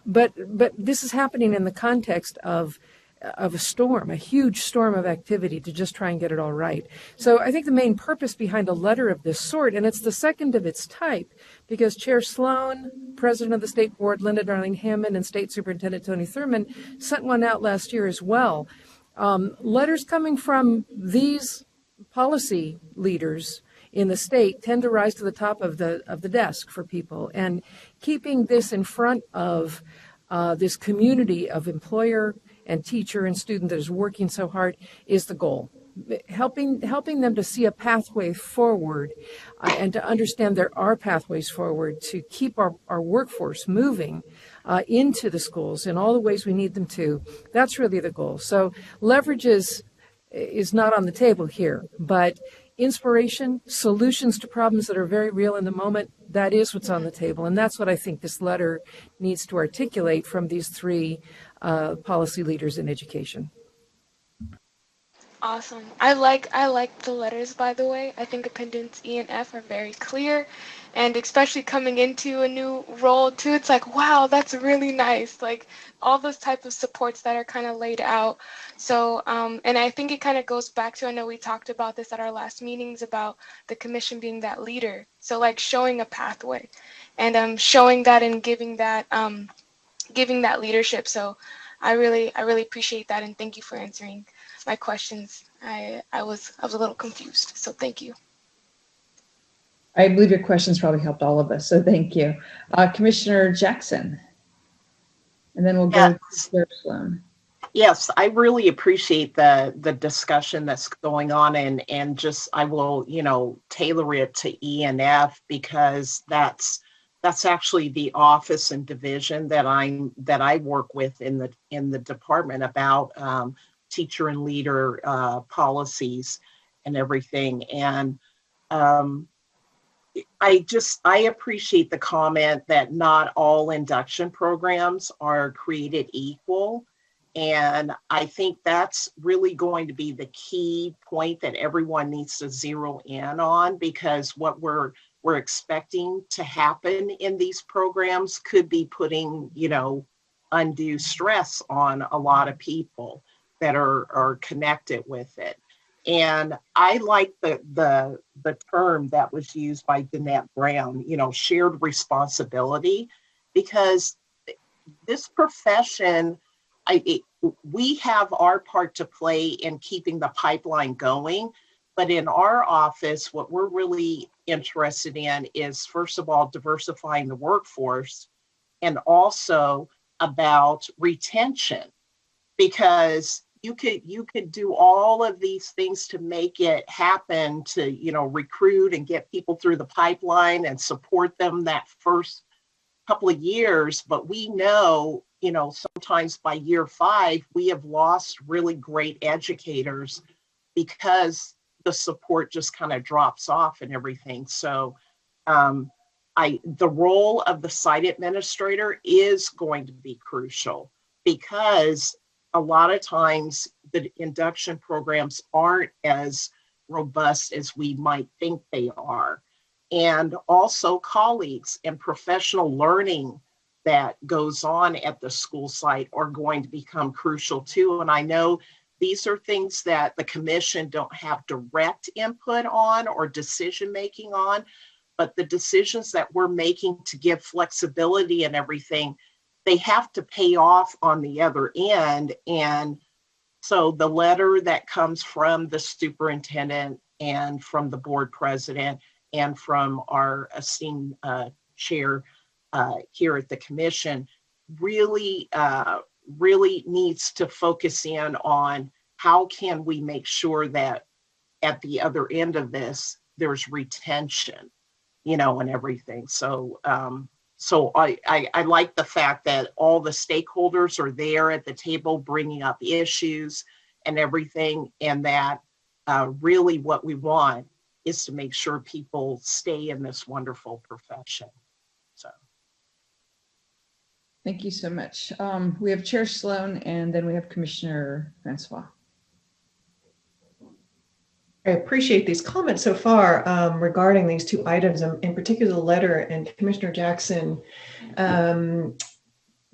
But this is happening in the context of a storm, a huge storm of activity to just try and get it all right. So I think the main purpose behind a letter of this sort, and it's the second of its type, because Chair Sloan, President of the State Board, Linda Darling-Hammond, and State Superintendent Tony Thurman sent one out last year as well. Letters coming from these policy leaders in the state tend to rise to the top of the desk for people, and keeping this in front of this community of employer and teacher and student that is working so hard is the goal. Helping them to see a pathway forward and to understand there are pathways forward to keep our workforce moving into the schools in all the ways we need them to. That's really the goal. So leverage is not on the table here, but inspiration, solutions to problems that are very real in the moment, that is what's on the table. And that's what I think this letter needs to articulate from these three policy leaders in education. Awesome. I like the letters, by the way. I think appendix E and F are very clear, and especially coming into a new role too, it's like, wow, that's really nice. Like all those type of supports that are kind of laid out. So, and I think it kind of goes back to, I know we talked about this at our last meetings about the commission being that leader. So like showing a pathway and showing that and giving that leadership. So I really appreciate that, and thank you for answering my questions. I was a little confused, so thank you. I believe your questions probably helped all of us, so thank you. Commissioner Jackson, and then we'll go to Chair Sloan. Yes, I really appreciate the discussion that's going on, and just I will tailor it to E and F, because that's that's actually the office and division that I work with in the department about teacher and leader policies and everything. And I appreciate the comment that not all induction programs are created equal. And I think that's really going to be the key point that everyone needs to zero in on, because what we're expecting to happen in these programs could be putting, undue stress on a lot of people that are connected with it. And I like the term that was used by Danette Brown, shared responsibility, because this profession, we have our part to play in keeping the pipeline going. But in our office, what we're really interested in is, first of all, diversifying the workforce, and also about retention, because you could do all of these things to make it happen, to recruit and get people through the pipeline and support them that first couple of years. But we know, sometimes by year 5, we have lost really great educators because the support just kind of drops off and everything. So the role of the site administrator is going to be crucial, because a lot of times the induction programs aren't as robust as we might think they are. And also colleagues and professional learning that goes on at the school site are going to become crucial too. And I know these are things that the commission don't have direct input on or decision making on, but the decisions that we're making to give flexibility and everything, they have to pay off on the other end. And so the letter that comes from the superintendent and from the board president and from our esteemed chair here at the commission really needs to focus in on how can we make sure that at the other end of this, there's retention, and everything. So I like the fact that all the stakeholders are there at the table bringing up issues and everything, and that really what we want is to make sure people stay in this wonderful profession. So. Thank you so much. We have Chair Sloan, and then we have Commissioner Francois. I appreciate these comments so far regarding these 2 items, in particular the letter, and Commissioner Jackson,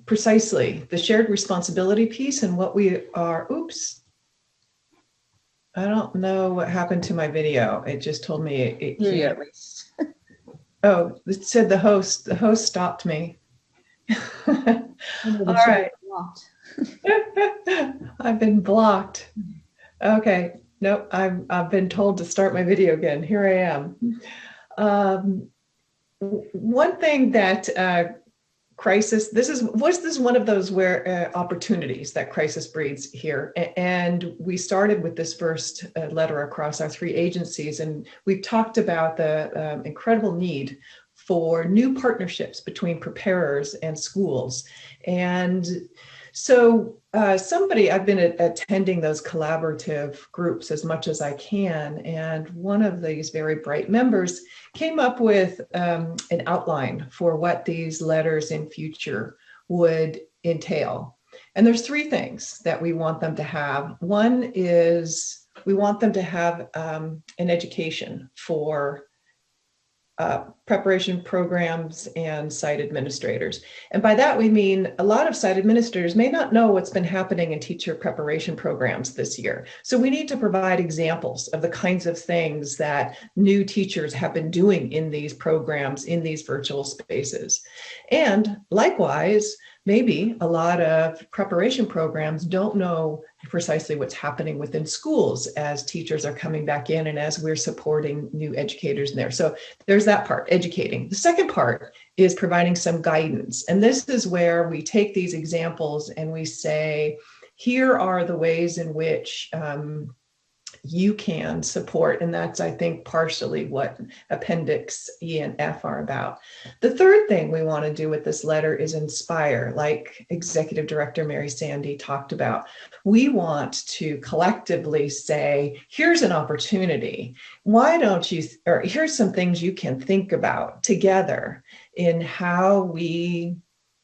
precisely the shared responsibility piece and what we are, I don't know what happened to my video. It just told me it can't. Yeah, at least. Oh, it said the host stopped me. All right. I've been blocked. Okay. Nope. I've been told to start my video again. Here I am. One thing that crisis, this is one of those where opportunities that crisis breeds here. And we started with this first letter across our 3 agencies, and we've talked about the incredible need for new partnerships between preparers and schools. And so I've been attending those collaborative groups as much as I can. And one of these very bright members came up with an outline for what these letters in future would entail. And there's 3 things that we want them to have. One is we want them to have an education for preparation programs and site administrators. And by that, we mean a lot of site administrators may not know what's been happening in teacher preparation programs this year. So we need to provide examples of the kinds of things that new teachers have been doing in these programs, in these virtual spaces. And likewise, maybe a lot of preparation programs don't know precisely what's happening within schools as teachers are coming back in and as we're supporting new educators in there. So there's that part, educating. The second part is providing some guidance. And this is where we take these examples and we say, here are the ways in which you can support. And that's, I think, partially what Appendix E and F are about. The third thing we want to do with this letter is inspire, like Executive Director Mary Sandy talked about. We want to collectively say, here's an opportunity. Why don't you, or here's some things you can think about together in how we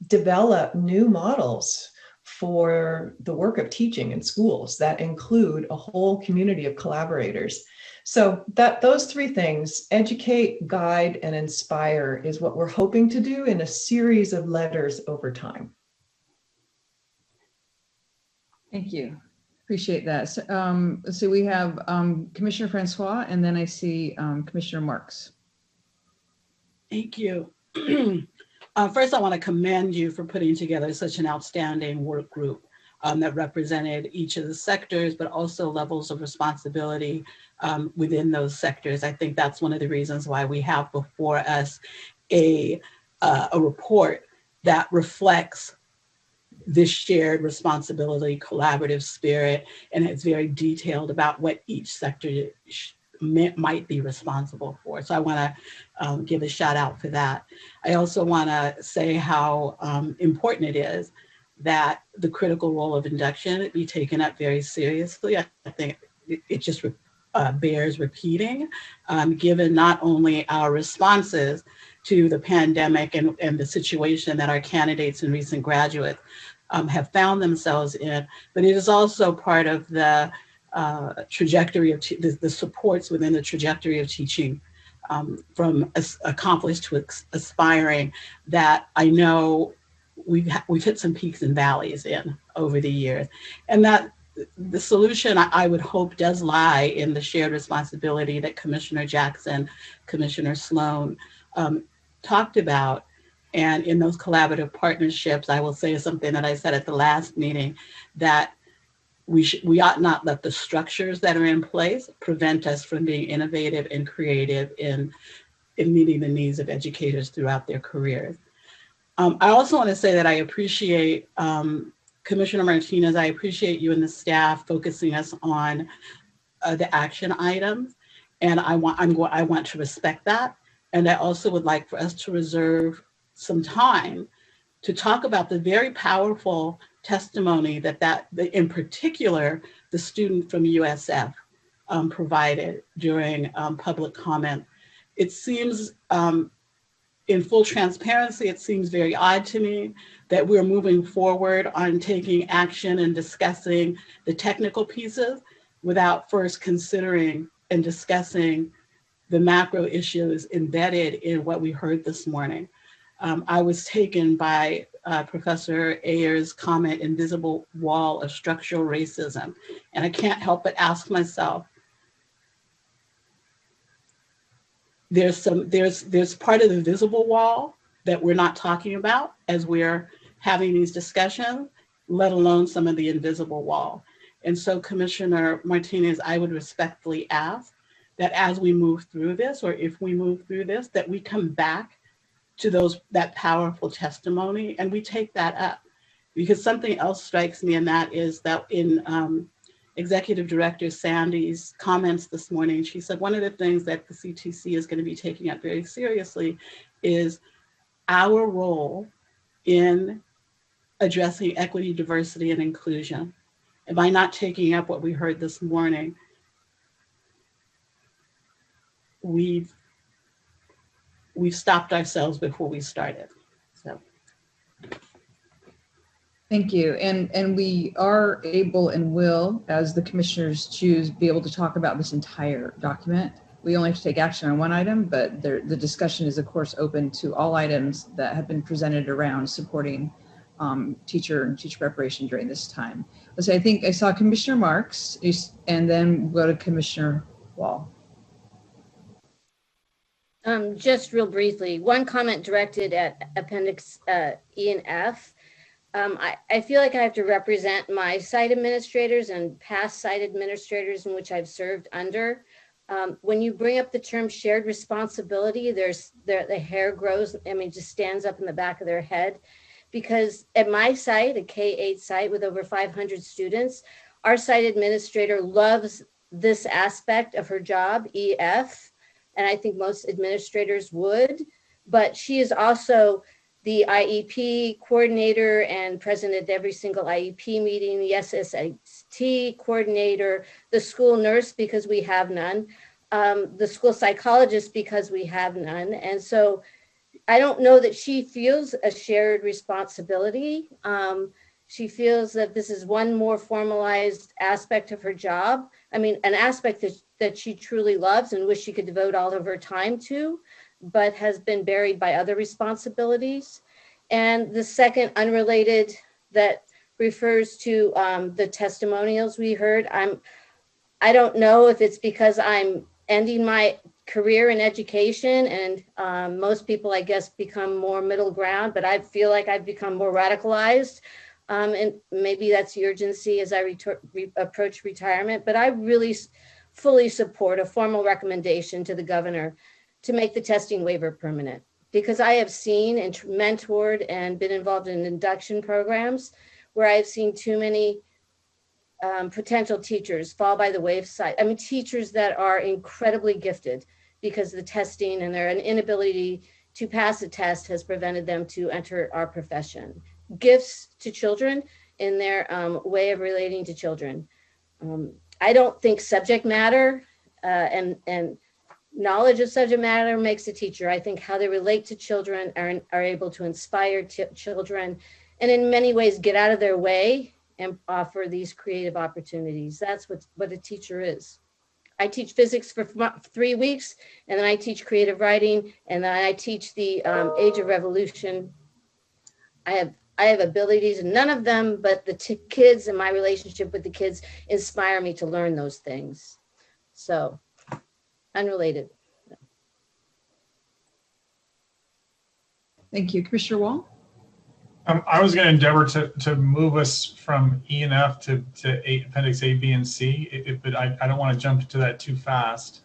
develop new models for the work of teaching in schools that include a whole community of collaborators. So that those three things, educate, guide, and inspire, is what we're hoping to do in a series of letters over time. Thank you. Appreciate that. So we have Commissioner Francois, and then I see Commissioner Marks. Thank you. First, I want to commend you for putting together such an outstanding work group that represented each of the sectors, but also levels of responsibility within those sectors. I think that's one of the reasons why we have before us a report that reflects this shared responsibility, collaborative spirit, and it's very detailed about what each sector might be responsible for. So I want to give a shout out for that. I also want to say how important it is that the critical role of induction be taken up very seriously. I think it just bears repeating, given not only our responses to the pandemic and the situation that our candidates and recent graduates have found themselves in, but it is also part of the trajectory of the supports within the trajectory of teaching, from accomplished to aspiring, that I know we've hit some peaks and valleys in over the years. And that the solution, I would hope, does lie in the shared responsibility that Commissioner Jackson, Commissioner Sloan talked about. And in those collaborative partnerships, I will say something that I said at the last meeting, that we ought not let the structures that are in place prevent us from being innovative and creative in meeting the needs of educators throughout their careers. I also want to say that I appreciate Commissioner Martinez, I appreciate you and the staff focusing us on the action items, and I want to respect that. And I also would like for us to reserve some time to talk about the very powerful testimony that in particular, the student from USF provided during public comment. It seems, in full transparency, it seems very odd to me that we're moving forward on taking action and discussing the technical pieces without first considering and discussing the macro issues embedded in what we heard this morning. I was taken by Professor Ayer's comment, invisible wall of structural racism. And I can't help but ask myself, there's part of the visible wall that we're not talking about as we're having these discussions, let alone some of the invisible wall. And so, Commissioner Martinez, I would respectfully ask that as we move through this, or if we move through this, that we come back to that powerful testimony and we take that up. Because something else strikes me, and that is that in Executive Director Sandy's comments this morning, she said one of the things that the CTC is going to be taking up very seriously is our role in addressing equity, diversity, and inclusion. And by not taking up what we heard this morning, we've stopped ourselves before we started. So. Thank you. And we are able and will, as the commissioners choose, be able to talk about this entire document. We only have to take action on one item, but the discussion is, of course, open to all items that have been presented around supporting teacher and teacher preparation during this time. So I think I saw Commissioner Marks, and then we'll go to Commissioner Wall. Just real briefly, one comment directed at Appendix E and F. I feel like I have to represent my site administrators and past site administrators in which I've served under. When you bring up the term shared responsibility, the hair grows, just stands up in the back of their head. Because at my site, a K-8 site with over 500 students, our site administrator loves this aspect of her job, EF, and I think most administrators would, but she is also the IEP coordinator and present at every single IEP meeting, the SSIT coordinator, the school nurse because we have none, the school psychologist because we have none. And so I don't know that she feels a shared responsibility. She feels that this is one more formalized aspect of her job. I mean, an aspect that she truly loves and wish she could devote all of her time to, but has been buried by other responsibilities. And the second unrelated that refers to the testimonials we heard, I don't know if it's because I'm ending my career in education and most people, I guess, become more middle ground, but I feel like I've become more radicalized. And maybe that's the urgency as I approach retirement, but I really fully support a formal recommendation to the governor to make the testing waiver permanent, because I have seen and mentored and been involved in induction programs where I've seen too many potential teachers fall by the wayside. I mean, teachers that are incredibly gifted because the testing and their inability to pass a test has prevented them to enter our profession. Gifts to children in their way of relating to children. I don't think subject matter and knowledge of subject matter makes a teacher. I think how they relate to children are able to inspire children and in many ways get out of their way and offer these creative opportunities. That's what a teacher is. I teach physics for 3 weeks, and then I teach creative writing, and then I teach the Age of Revolution. I have abilities, none of them, but the kids and my relationship with the kids inspire me to learn those things. So, unrelated. Thank you. Commissioner Wall? I was going to endeavor to move us from E and F to Appendix A, B, and C, but I don't want to jump to that too fast.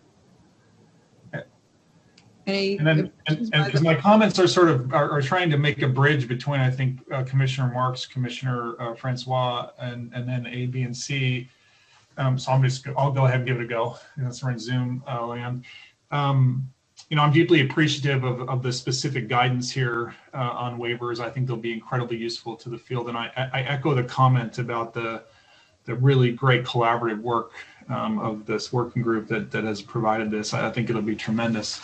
Because my comments are sort of are trying to make a bridge between, I think, Commissioner Marks, Commissioner Francois, and then A, B, and C. So I'll go ahead and give it a go. That's right, Zoom land. You know, I'm deeply appreciative of the specific guidance here on waivers. I think they'll be incredibly useful to the field, and I echo the comment about the really great collaborative work of this working group that has provided this. I think it'll be tremendous.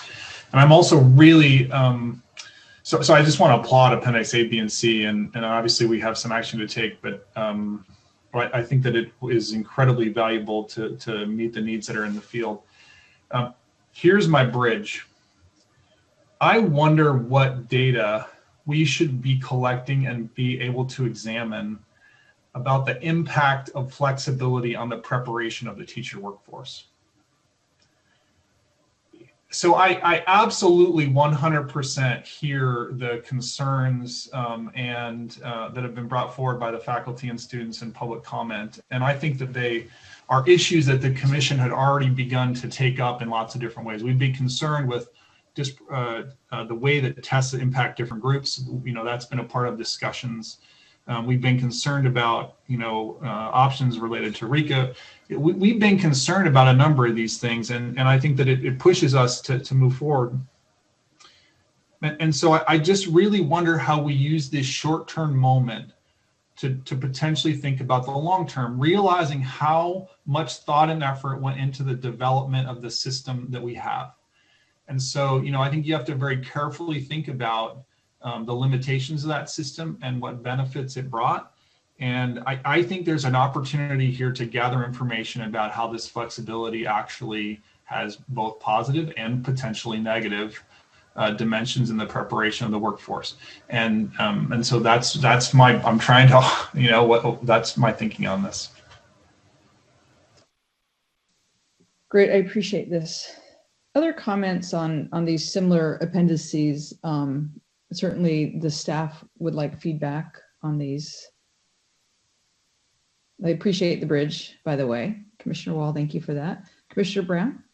And I'm also really, so I just want to applaud Appendix A, B, and C, and obviously we have some action to take, but I think that it is incredibly valuable to meet the needs that are in the field. Here's my bridge. I wonder what data we should be collecting and be able to examine about the impact of flexibility on the preparation of the teacher workforce. So I absolutely 100% hear the concerns and that have been brought forward by the faculty and students in public comment. And I think that they are issues that the commission had already begun to take up in lots of different ways. We'd be concerned with just the way that tests impact different groups. You know, that's been a part of discussions. We've been concerned about, you know, options related to RICA. We've been concerned about a number of these things, and I think that it pushes us to move forward. And so I just really wonder how we use this short-term moment to potentially think about the long-term, realizing how much thought and effort went into the development of the system that we have. And so, you know, I think you have to very carefully think about the limitations of that system and what benefits it brought. And I think there's an opportunity here to gather information about how this flexibility actually has both positive and potentially negative dimensions in the preparation of the workforce. And so that's my, I'm trying to, you know, that's my thinking on this. Great, I appreciate this. Other comments on these similar appendices? Certainly the staff would like feedback on these. I appreciate the bridge, by the way. Commissioner Wall, thank you for that. Commissioner Brown?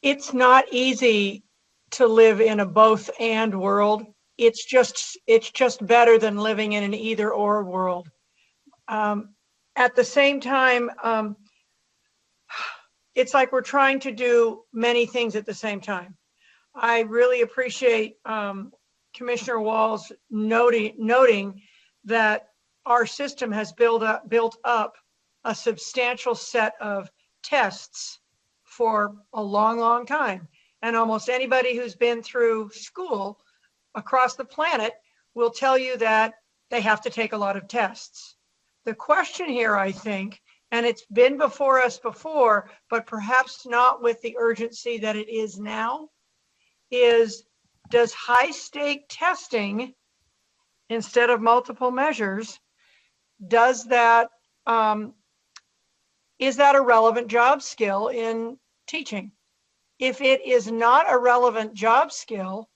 It's not easy to live in a both and world. It's just better than living in an either or world. At the same time, it's like we're trying to do many things at the same time. I really appreciate Commissioner Walls noting that our system has built up a substantial set of tests for a long, long time. And almost anybody who's been through school across the planet will tell you that they have to take a lot of tests. The question here, I think, and it's been before us before, but perhaps not with the urgency that it is now, is does high stake testing instead of multiple measures, does that, is that a relevant job skill in teaching? If it is not a relevant job skill,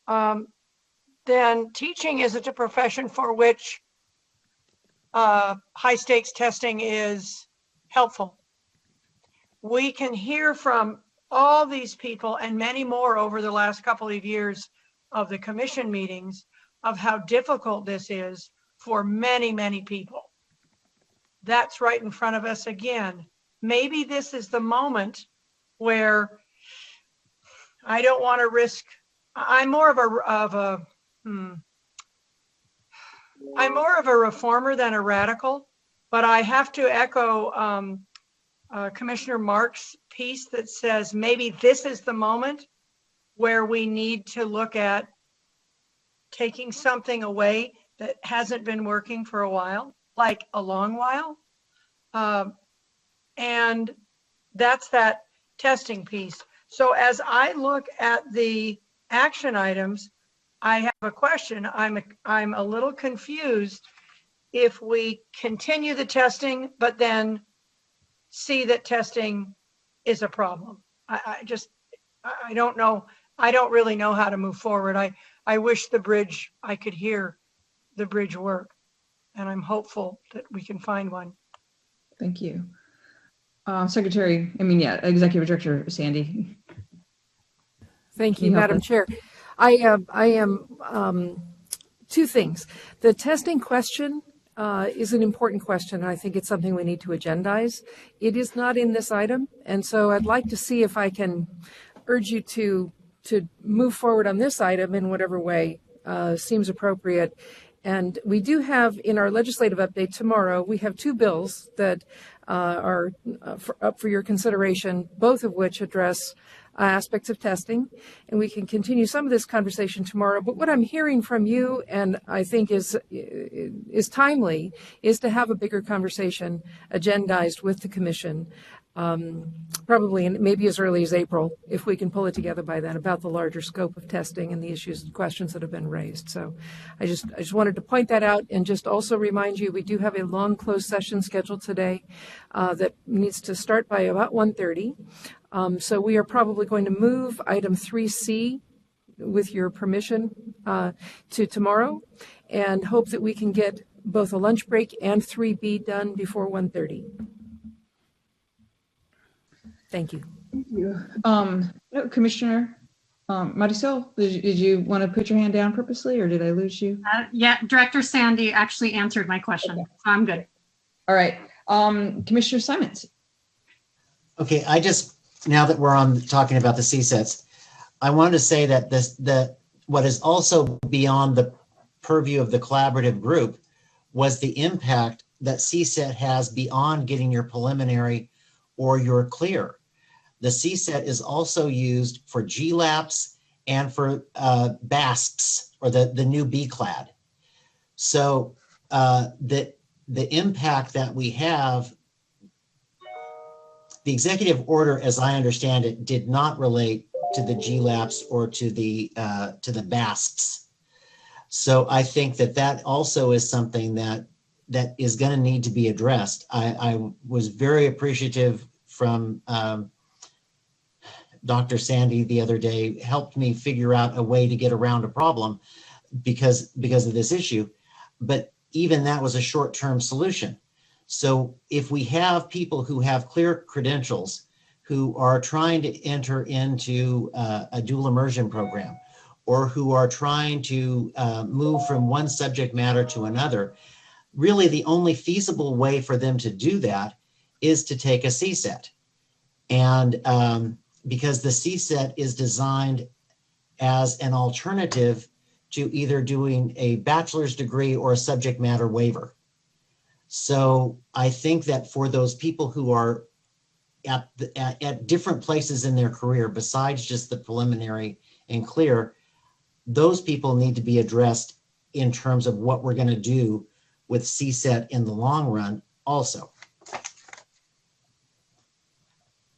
then teaching isn't a profession for which high stakes testing is helpful. We can hear from all these people and many more over the last couple of years of the commission meetings of how difficult this is for many, many people. That's right in front of us again. Maybe this is the moment where I don't want to risk. I'm more of a reformer than a radical, but I have to echo Commissioner Mark's piece that says maybe this is the moment where we need to look at taking something away that hasn't been working for a while, like a long while. And that's that testing piece. So as I look at the action items, I have a question. I'm a little confused if we continue the testing, but then see that testing is a problem. I don't know. I don't really know how to move forward. I wish I could hear the bridge work, and I'm hopeful that we can find one. Thank you. Executive Director Sandy. Thank you, Madam Chair. I am two things. The testing question is an important question, and I think it's something we need to agendize. It is not in this item, and so I'd like to see if I can urge you to move forward on this item in whatever way seems appropriate. And we do have in our legislative update tomorrow, we have two bills that are up for your consideration, both of which address aspects of testing, and we can continue some of this conversation tomorrow. But what I'm hearing from you, and I think is timely, is to have a bigger conversation agendized with the Commission, probably and maybe as early as April, if we can pull it together by then, about the larger scope of testing and the issues and questions that have been raised. So I just wanted to point that out, and just also remind you we do have a long closed session scheduled today that needs to start by about 1:30. So we are probably going to move item 3C, with your permission, to tomorrow, and hope that we can get both a lunch break and 3B done before 1:30. Thank you. Thank you. Commissioner Marisol, did you want to put your hand down purposely, or did I lose you? Yeah, Director Sandy actually answered my question, okay. So I'm good. All right. Commissioner Simons. Okay, now that we're on talking about the CSETs, I wanted to say that what is also beyond the purview of the collaborative group was the impact that CSET has beyond getting your preliminary or your clear. The CSET is also used for GLAPs and for BASPs, or the new BCLAD. So the impact that we have, the executive order, as I understand it, did not relate to the GLAPs or to the BASPs. So I think that also is something that is going to need to be addressed. I was very appreciative from Dr. Sandy the other day, helped me figure out a way to get around a problem because of this issue. But even that was a short-term solution. So if we have people who have clear credentials who are trying to enter into a dual immersion program, or who are trying to move from one subject matter to another, really the only feasible way for them to do that is to take a CSET. And because the CSET is designed as an alternative to either doing a bachelor's degree or a subject matter waiver. So I think that for those people who are at different places in their career, besides just the preliminary and clear, those people need to be addressed in terms of what we're going to do with CSET in the long run also.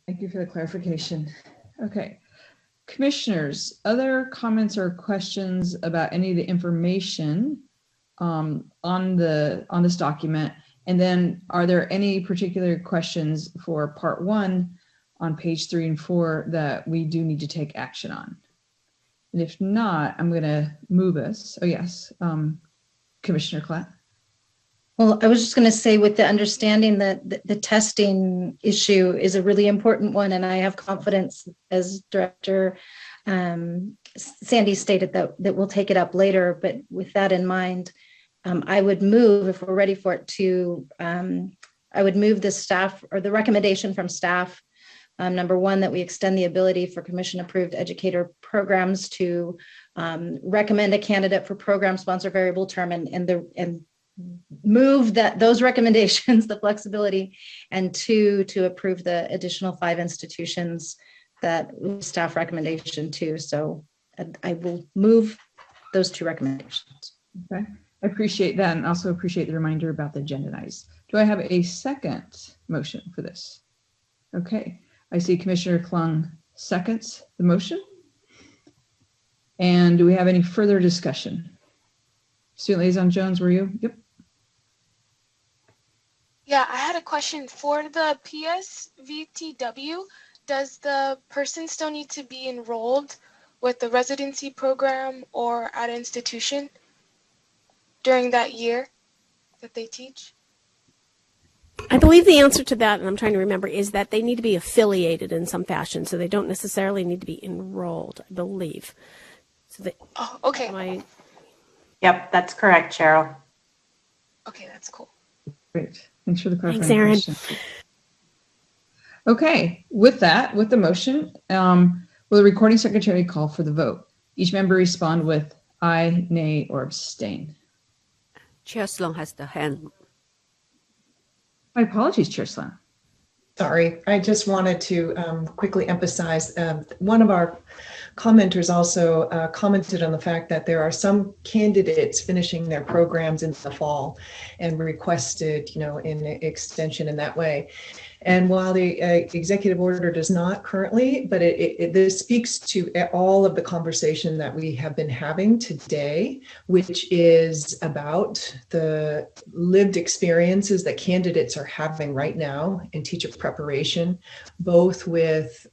Thank you for the clarification. Okay. Commissioners, other comments or questions about any of the information on this document? And then are there any particular questions for part 1 on page 3 and 4 that we do need to take action on? And if not, I'm going to move us. Oh, yes. Commissioner Klatt. Well, I was just going to say, with the understanding that the testing issue is a really important one, and I have confidence, as Director Sandy stated, that we'll take it up later. But with that in mind, I would move, if we're ready for it, to I would move the staff, or the recommendation from staff, number 1, that we extend the ability for commission-approved educator programs to recommend a candidate for program sponsor variable term, and move those recommendations, the flexibility, and 2, to approve the additional 5 institutions that staff recommendation to. So I will move those 2 recommendations. Okay, I appreciate that, and also appreciate the reminder about the agendized. Do I have a second motion for this? Okay, I see Commissioner Klung seconds the motion. And do we have any further discussion? Student Liaison Jones, were you? Yep. Yeah, I had a question for the PSVTW. Does the person still need to be enrolled with the residency program or at an institution during that year that they teach? I believe the answer to that, and I'm trying to remember, is that they need to be affiliated in some fashion, so they don't necessarily need to be enrolled, I believe. So they, oh, okay. Yep, that's correct, Cheryl. Okay, that's cool. Great. Thanks for the clarification. Thanks, Aaron. Okay, with that, with the motion, will the recording secretary call for the vote? Each member respond with aye, nay, or abstain. Chair Sloan has the hand. My apologies, Chair Sloan. Sorry, I just wanted to quickly emphasize, one of our commenters also commented on the fact that there are some candidates finishing their programs in the fall and requested, an extension in that way. And while the executive order does not currently, but this speaks to all of the conversation that we have been having today, which is about the lived experiences that candidates are having right now in teacher preparation, both with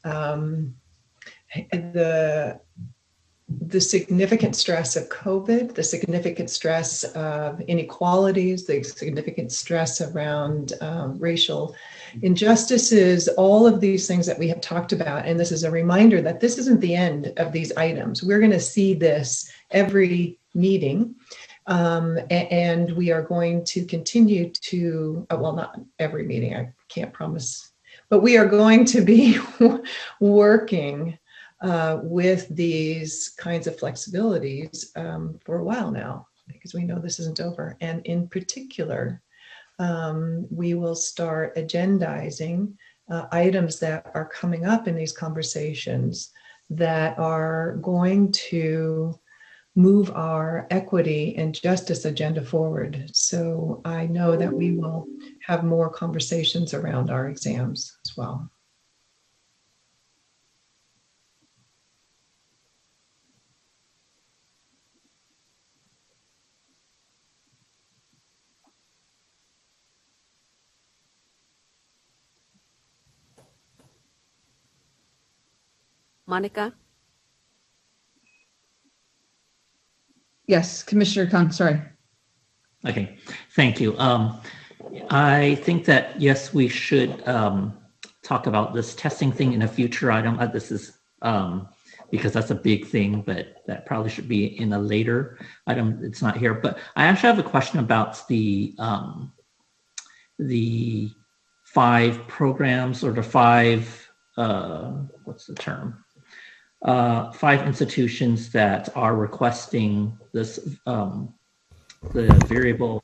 the significant stress of COVID, the significant stress of inequalities, the significant stress around racial injustices, all of these things that we have talked about. And this is a reminder that this isn't the end of these items. We're going to see this every meeting. And we are going to continue to, well, not every meeting, I can't promise, but we are going to be working with these kinds of flexibilities for a while now, because we know this isn't over. And in particular, we will start agendizing items that are coming up in these conversations that are going to move our equity and justice agenda forward. So I know that we will have more conversations around our exams as well. Monica? Yes, Commissioner Kang, sorry. Okay, thank you. I think that, yes, we should talk about this testing thing in a future item. This is because that's a big thing, but that probably should be in a later item. It's not here, but I actually have a question about the 5 programs or the 5 what's the term? 5 institutions that are requesting this, the variable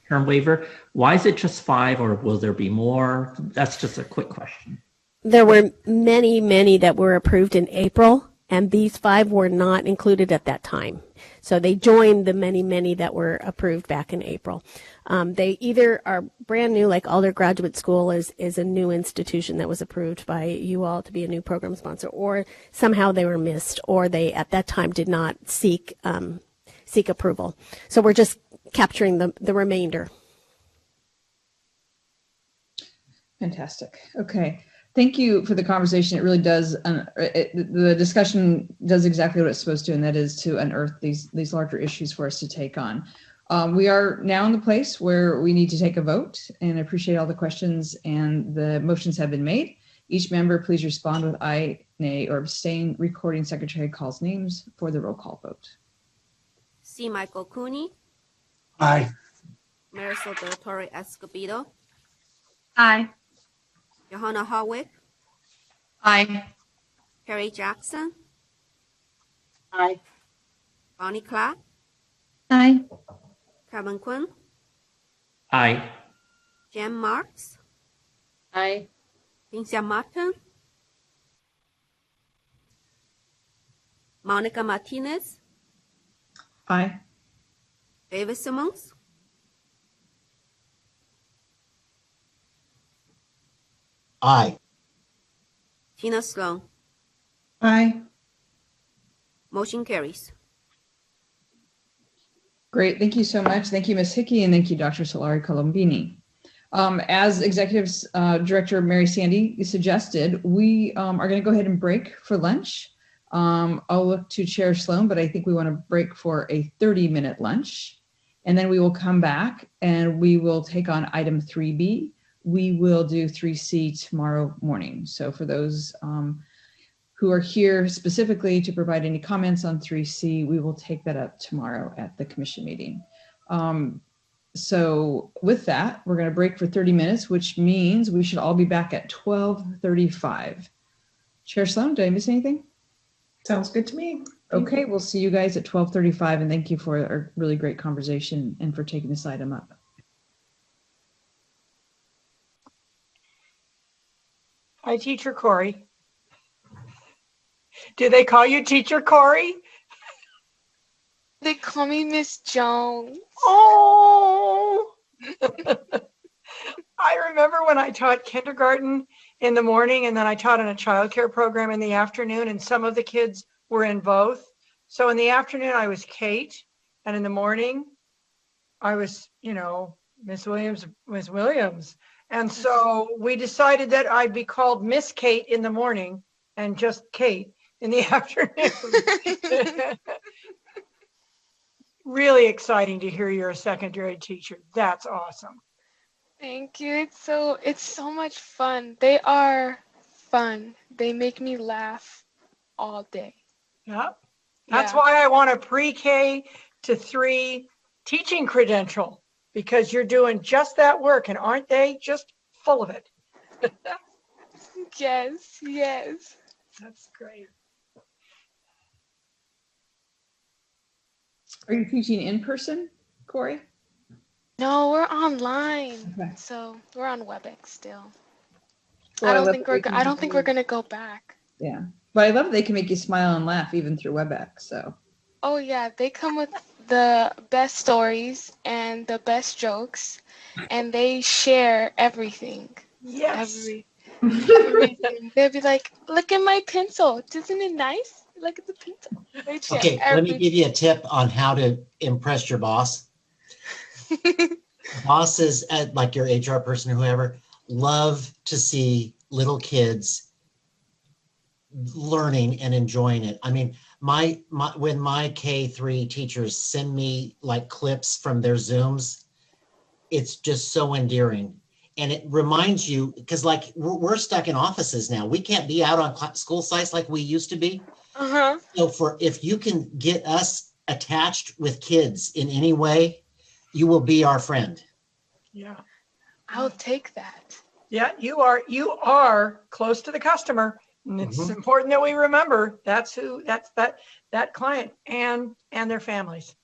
term waiver. Why is it just 5, or will there be more? That's just a quick question. There were many, many that were approved in April, and these 5 were not included at that time. So they joined the many, many that were approved back in April. They either are brand new, like Alder Graduate School is a new institution that was approved by you all to be a new program sponsor, or somehow they were missed, or they at that time did not seek approval. So we're just capturing the remainder. Fantastic. Okay. Thank you for the conversation. It really does, the discussion does exactly what it's supposed to, and that is to unearth these larger issues for us to take on. We are now in the place where we need to take a vote, and I appreciate all the questions, and the motions have been made. Each member, please respond with aye, nay, or abstain. Recording secretary calls names for the roll call vote. C. Michael Cooney. Aye. Marisol Del Torre Escobedo. Aye. Johanna Harwick. Aye. Harry Jackson. Aye. Bonnie Clark. Aye. Kevin Quinn. Aye. Jan Marks. Aye. Cynthia Martin. Monica Martinez. Aye. David Simmons. Aye. Tina Sloan. Aye. Motion carries. Great. Thank you so much. Thank you, Ms. Hickey, and thank you, Dr. Solari Colombini. As Executive Director Mary Sandy suggested, we are going to go ahead and break for lunch. I'll look to Chair Sloan, but I think we want to break for a 30-minute lunch. And then we will come back and we will take on item 3B. We will do 3C tomorrow morning. So for those who are here specifically to provide any comments on 3C, we will take that up tomorrow at the commission meeting. So with that, we're going to break for 30 minutes, which means we should all be back at 12:35. Chair Sloan, did I miss anything? Sounds good to me. Okay, we'll see you guys at 12:35, and thank you for a really great conversation and for taking this item up. Hi, Teacher Corey. Do they call you Teacher Corey? They call me Miss Jones. Oh! I remember when I taught kindergarten in the morning, and then I taught in a childcare program in the afternoon, and some of the kids were in both. So in the afternoon, I was Kate, and in the morning, I was, Miss Williams. And so we decided that I'd be called Miss Kate in the morning and just Kate in the afternoon. Really exciting to hear you're a second grade teacher. That's awesome. Thank you. It's so much fun. They are fun. They make me laugh all day. Yeah. That's why I want a pre-K to 3 teaching credential, because you're doing just that work, and aren't they just full of it? Yes, yes. That's great. Are you teaching in person, Corey? No, we're online. Okay. So we're on WebEx still. Well, I don't think we're gonna go back. Yeah, but I love they can make you smile and laugh even through WebEx. So. Oh yeah, they come with the best stories and the best jokes, and they share everything. Yes. Everything. They'll be like, "Look at my pencil. Isn't it nice? Look at the pencil." They share Okay, everything. let me give you a tip on how to impress your boss. Bosses, like your HR person or whoever, love to see little kids learning and enjoying it. I mean, when my K3 teachers send me like clips from their Zooms, it's just so endearing. And it reminds you, because like we're stuck in offices now. We can't be out on school sites like we used to be. Uh-huh. So if you can get us attached with kids in any way, you will be our friend. Yeah. I'll take that. Yeah, you are close to the customer. And it's important that we remember that's that client and their families.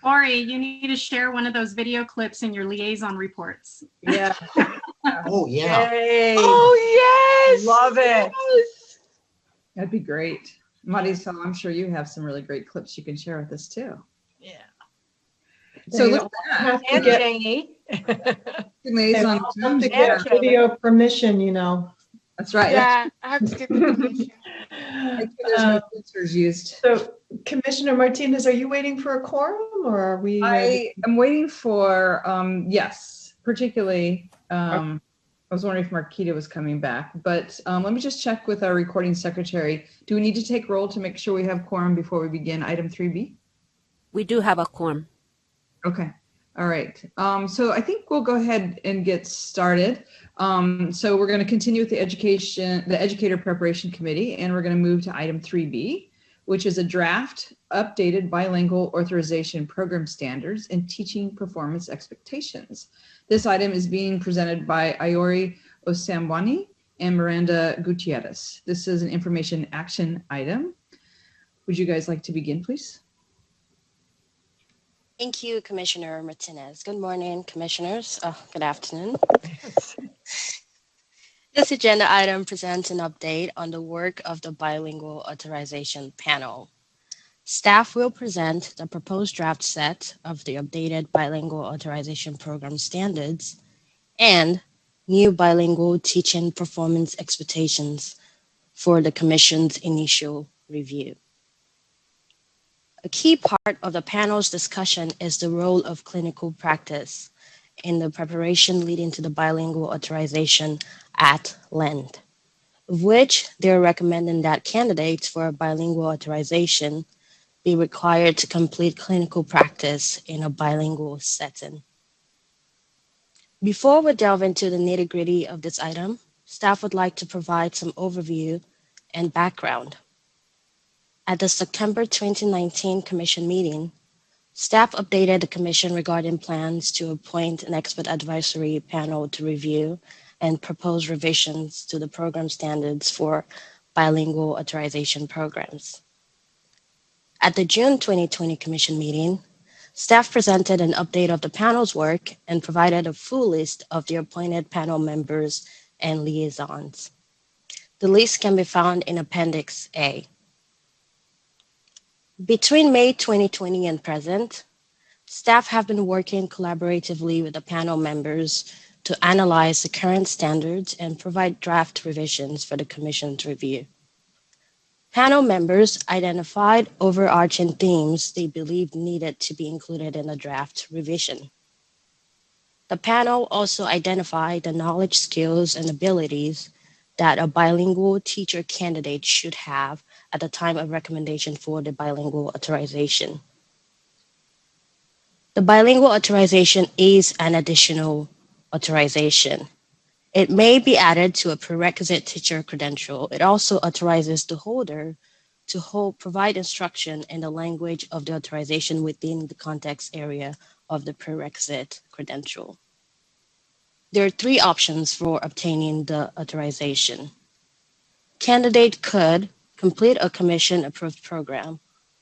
Ori, you need to share one of those video clips in your liaison reports. Yeah. Oh, yeah. Yay. Oh, yes. Love it. Yes. That'd be great. Marisol, I'm sure you have some really great clips you can share with us too. Yeah. So They look all at have that. to And get, Janie. they all have to get video permission, you know. That's right. Yeah, I have to get the permission. Make sure there's no filters used. So Commissioner Martinez, are you waiting for a quorum or are we ready? I am waiting for, yes, particularly, I was wondering if Marquita was coming back, but let me just check with our recording secretary. Do we need to take roll to make sure we have quorum before we begin item 3B? We do have a quorum. Okay. All right. So I think we'll go ahead and get started. So we're going to continue with the Educator Preparation Committee, and we're going to move to item 3B, which is a draft updated bilingual authorization program standards and teaching performance expectations. This item is being presented by Iori Osambwani and Miranda Gutierrez. This is an information action item. Would you guys like to begin, please? Thank you, Commissioner Martinez. Good morning, commissioners. Good afternoon. This agenda item presents an update on the work of the Bilingual Authorization Panel. Staff will present the proposed draft set of the updated Bilingual Authorization Program standards and new bilingual teaching performance expectations for the Commission's initial review. A key part of the panel's discussion is the role of clinical practice in the preparation leading to the bilingual authorization at length, of which they're recommending that candidates for a bilingual authorization be required to complete clinical practice in a bilingual setting. Before we delve into the nitty-gritty of this item, staff would like to provide some overview and background. At the September 2019 Commission meeting, staff updated the Commission regarding plans to appoint an expert advisory panel to review and propose revisions to the program standards for bilingual authorization programs. At the June 2020 Commission meeting, staff presented an update of the panel's work and provided a full list of the appointed panel members and liaisons. The list can be found in Appendix A. Between May 2020 and present, staff have been working collaboratively with the panel members to analyze the current standards and provide draft revisions for the Commission's review. Panel members identified overarching themes they believed needed to be included in the draft revision. The panel also identified the knowledge, skills, and abilities that a bilingual teacher candidate should have at the time of recommendation for the bilingual authorization. The bilingual authorization is an additional authorization. It may be added to a prerequisite teacher credential. It also authorizes the holder to provide instruction in the language of the authorization within the context area of the prerequisite credential. There are three options for obtaining the authorization. Candidate could complete a commission-approved program,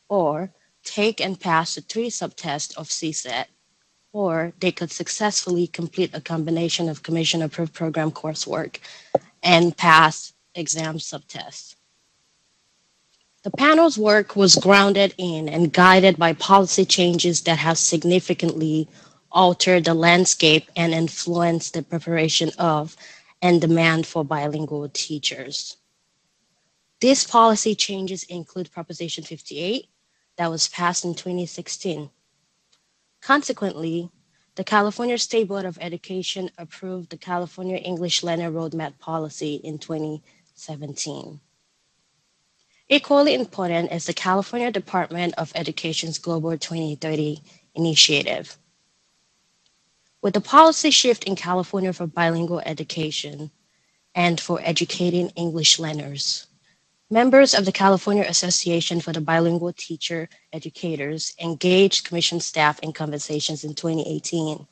or take and pass the 3 subtests of CSET, or they could successfully complete a combination of commission-approved program coursework and pass exam subtests. The panel's work was grounded in and guided by policy changes that have significantly altered the landscape and influenced the preparation of and demand for bilingual teachers. These policy changes include Proposition 58 that was passed in 2016. Consequently, the California State Board of Education approved the California English Learner Roadmap policy in 2017. Equally important is the California Department of Education's Global 2030 initiative. With the policy shift in California for bilingual education and for educating English learners, members of the California Association for the Bilingual Teacher Educators engaged Commission staff in conversations in 2018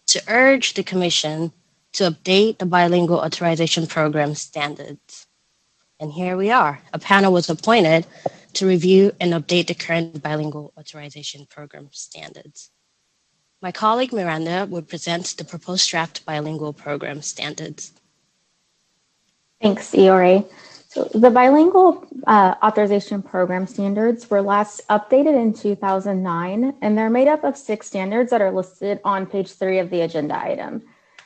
to urge the Commission to update the bilingual authorization program standards. And here we are. A panel was appointed to review and update the current bilingual authorization program standards. My colleague Miranda will present the proposed draft bilingual program standards. Thanks, Iori. So the bilingual authorization program standards were last updated in 2009, and they're made up of 6 standards that are listed on page 3 of the agenda item.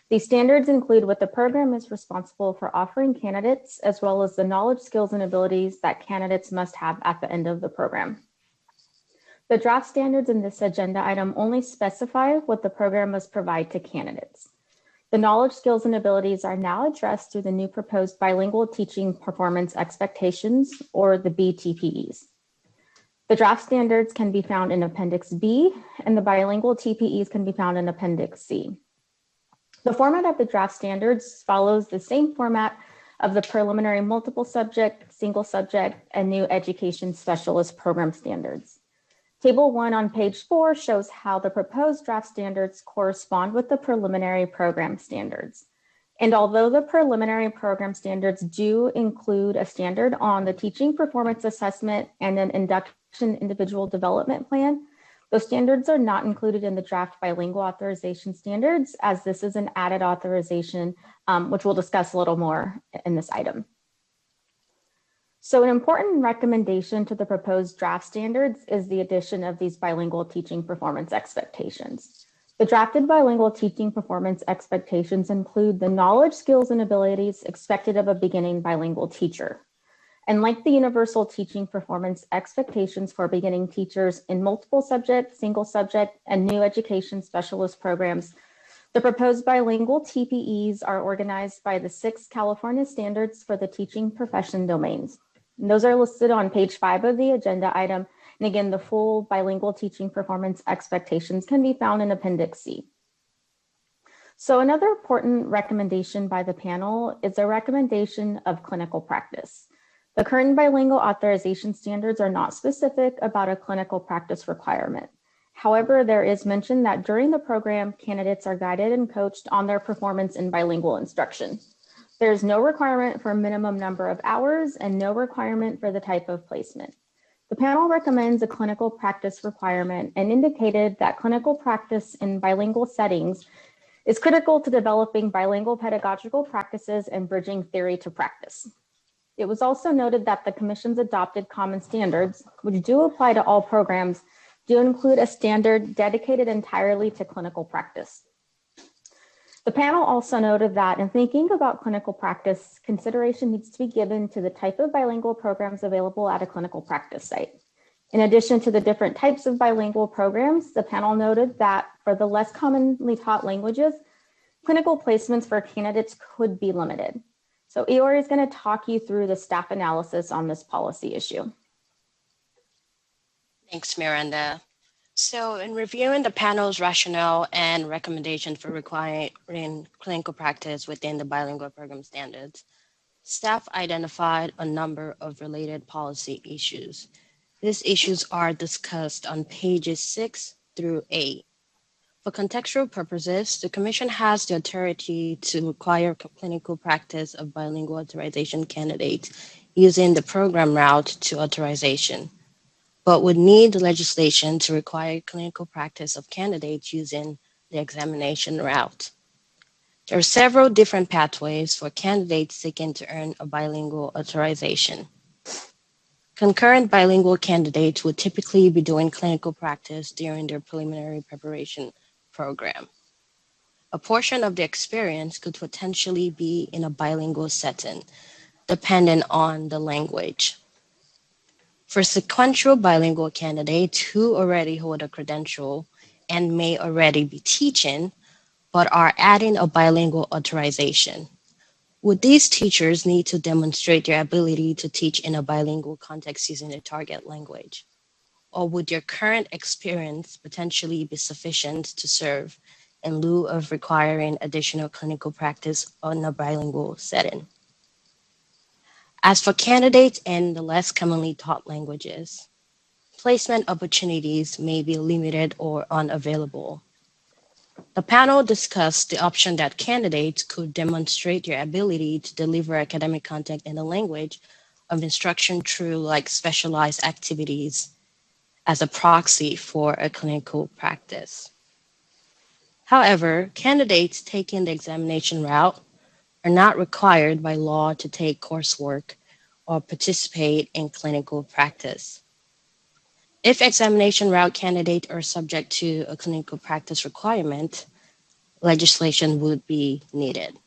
These standards include what the program is responsible for offering candidates, as well as the knowledge, skills, and abilities that candidates must have at the end of the program. The draft standards in this agenda item only specify what the program must provide to candidates. The knowledge, skills, and abilities are now addressed through the new proposed bilingual teaching performance expectations, or the BTPEs. The draft standards can be found in Appendix B, and the bilingual TPEs can be found in Appendix C. The format of the draft standards follows the same format of the preliminary multiple subject, single subject, and new education specialist program standards. Table 1 on page 4 shows how the proposed draft standards correspond with the preliminary program standards. And although the preliminary program standards do include a standard on the teaching performance assessment and an induction individual development plan, those standards are not included in the draft bilingual authorization standards, as this is an added authorization, which we'll discuss a little more in this item. So an important recommendation to the proposed draft standards is the addition of these bilingual teaching performance expectations. The drafted bilingual teaching performance expectations include the knowledge, skills, and abilities expected of a beginning bilingual teacher. And like the universal teaching performance expectations for beginning teachers in multiple subject, single subject, and new education specialist programs, the proposed bilingual TPEs are organized by the 6 California standards for the teaching profession domains. And those are listed on page 5 of the agenda item. And again, the full bilingual teaching performance expectations can be found in Appendix C. So another important recommendation by the panel is a recommendation of clinical practice. The current bilingual authorization standards are not specific about a clinical practice requirement. However, there is mention that during the program, candidates are guided and coached on their performance in bilingual instruction. There's no requirement for a minimum number of hours and no requirement for the type of placement. The panel recommends a clinical practice requirement and indicated that clinical practice in bilingual settings is critical to developing bilingual pedagogical practices and bridging theory to practice. It was also noted that the Commission's adopted common standards, which do apply to all programs, do include a standard dedicated entirely to clinical practice. The panel also noted that in thinking about clinical practice, consideration needs to be given to the type of bilingual programs available at a clinical practice site. In addition to the different types of bilingual programs, the panel noted that for the less commonly taught languages, clinical placements for candidates could be limited. So Iori is going to talk you through the staff analysis on this policy issue. Thanks, Miranda. So in reviewing the panel's rationale and recommendation for requiring clinical practice within the bilingual program standards, staff identified a number of related policy issues. These issues are discussed on pages 6 through 8. For contextual purposes, the Commission has the authority to require clinical practice of bilingual authorization candidates using the program route to authorization, but would need legislation to require clinical practice of candidates using the examination route. There are several different pathways for candidates seeking to earn a bilingual authorization. Concurrent bilingual candidates would typically be doing clinical practice during their preliminary preparation program. A portion of the experience could potentially be in a bilingual setting, depending on the language. For sequential bilingual candidates who already hold a credential and may already be teaching, but are adding a bilingual authorization, would these teachers need to demonstrate their ability to teach in a bilingual context using their target language? Or would their current experience potentially be sufficient to serve in lieu of requiring additional clinical practice in a bilingual setting? As for candidates in the less commonly taught languages, placement opportunities may be limited or unavailable. The panel discussed the option that candidates could demonstrate their ability to deliver academic content in the language of instruction through like specialized activities as a proxy for a clinical practice. However, candidates taking the examination route are not required by law to take coursework or participate in clinical practice. If examination route candidates are subject to a clinical practice requirement, legislation would be needed.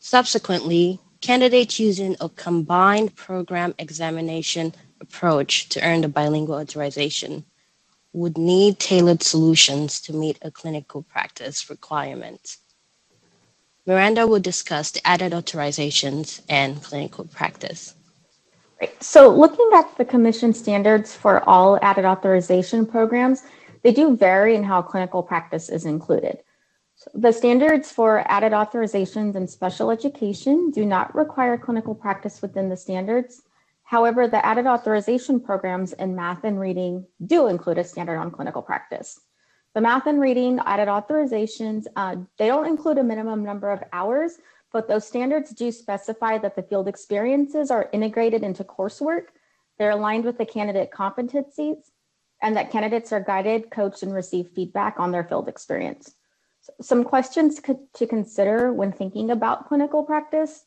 Subsequently, candidates using a combined program examination approach to earn the bilingual authorization would need tailored solutions to meet a clinical practice requirement. Miranda will discuss the added authorizations and clinical practice. Great. So looking at the commission standards for all added authorization programs, they do vary in how clinical practice is included. So the standards for added authorizations in special education do not require clinical practice within the standards. However, the added authorization programs in math and reading do include a standard on clinical practice. The math and reading added authorizations, they don't include a minimum number of hours, but those standards do specify that the field experiences are integrated into coursework. They're aligned with the candidate competencies, and that candidates are guided, coached, and receive feedback on their field experience. So some questions to consider when thinking about clinical practice.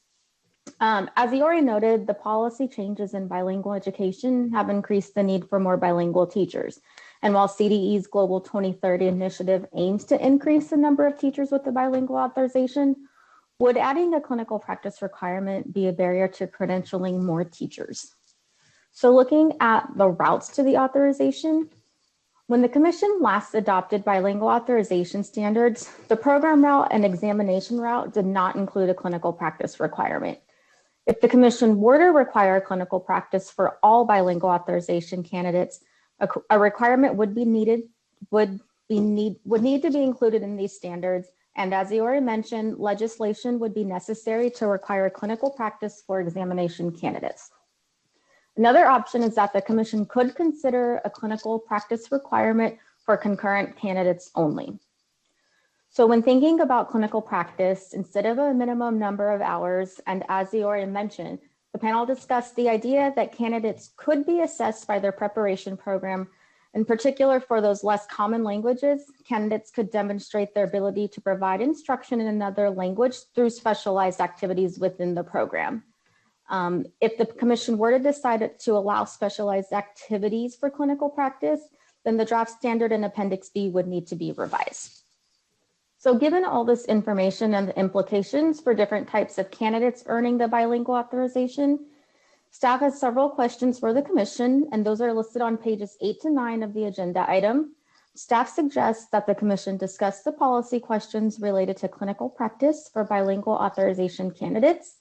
As you already noted, the policy changes in bilingual education have increased the need for more bilingual teachers. And while CDE's Global 2030 initiative aims to increase the number of teachers with the bilingual authorization, would adding a clinical practice requirement be a barrier to credentialing more teachers? So looking at the routes to the authorization, when the commission last adopted bilingual authorization standards, the program route and examination route did not include a clinical practice requirement. If the commission were to require clinical practice for all bilingual authorization candidates, a requirement would need to be included in these standards. And as you already mentioned, legislation would be necessary to require clinical practice for examination candidates. Another option is that the commission could consider a clinical practice requirement for concurrent candidates only. So when thinking about clinical practice, instead of a minimum number of hours, and as you already mentioned, the panel discussed the idea that candidates could be assessed by their preparation program. In particular, for those less common languages, candidates could demonstrate their ability to provide instruction in another language through specialized activities within the program. If the commission were to decide to allow specialized activities for clinical practice, then the draft standard in Appendix B would need to be revised. So given all this information and the implications for different types of candidates earning the bilingual authorization, staff has several questions for the commission, and those are listed on pages 8 to 9 of the agenda item. Staff suggests that the commission discuss the policy questions related to clinical practice for bilingual authorization candidates.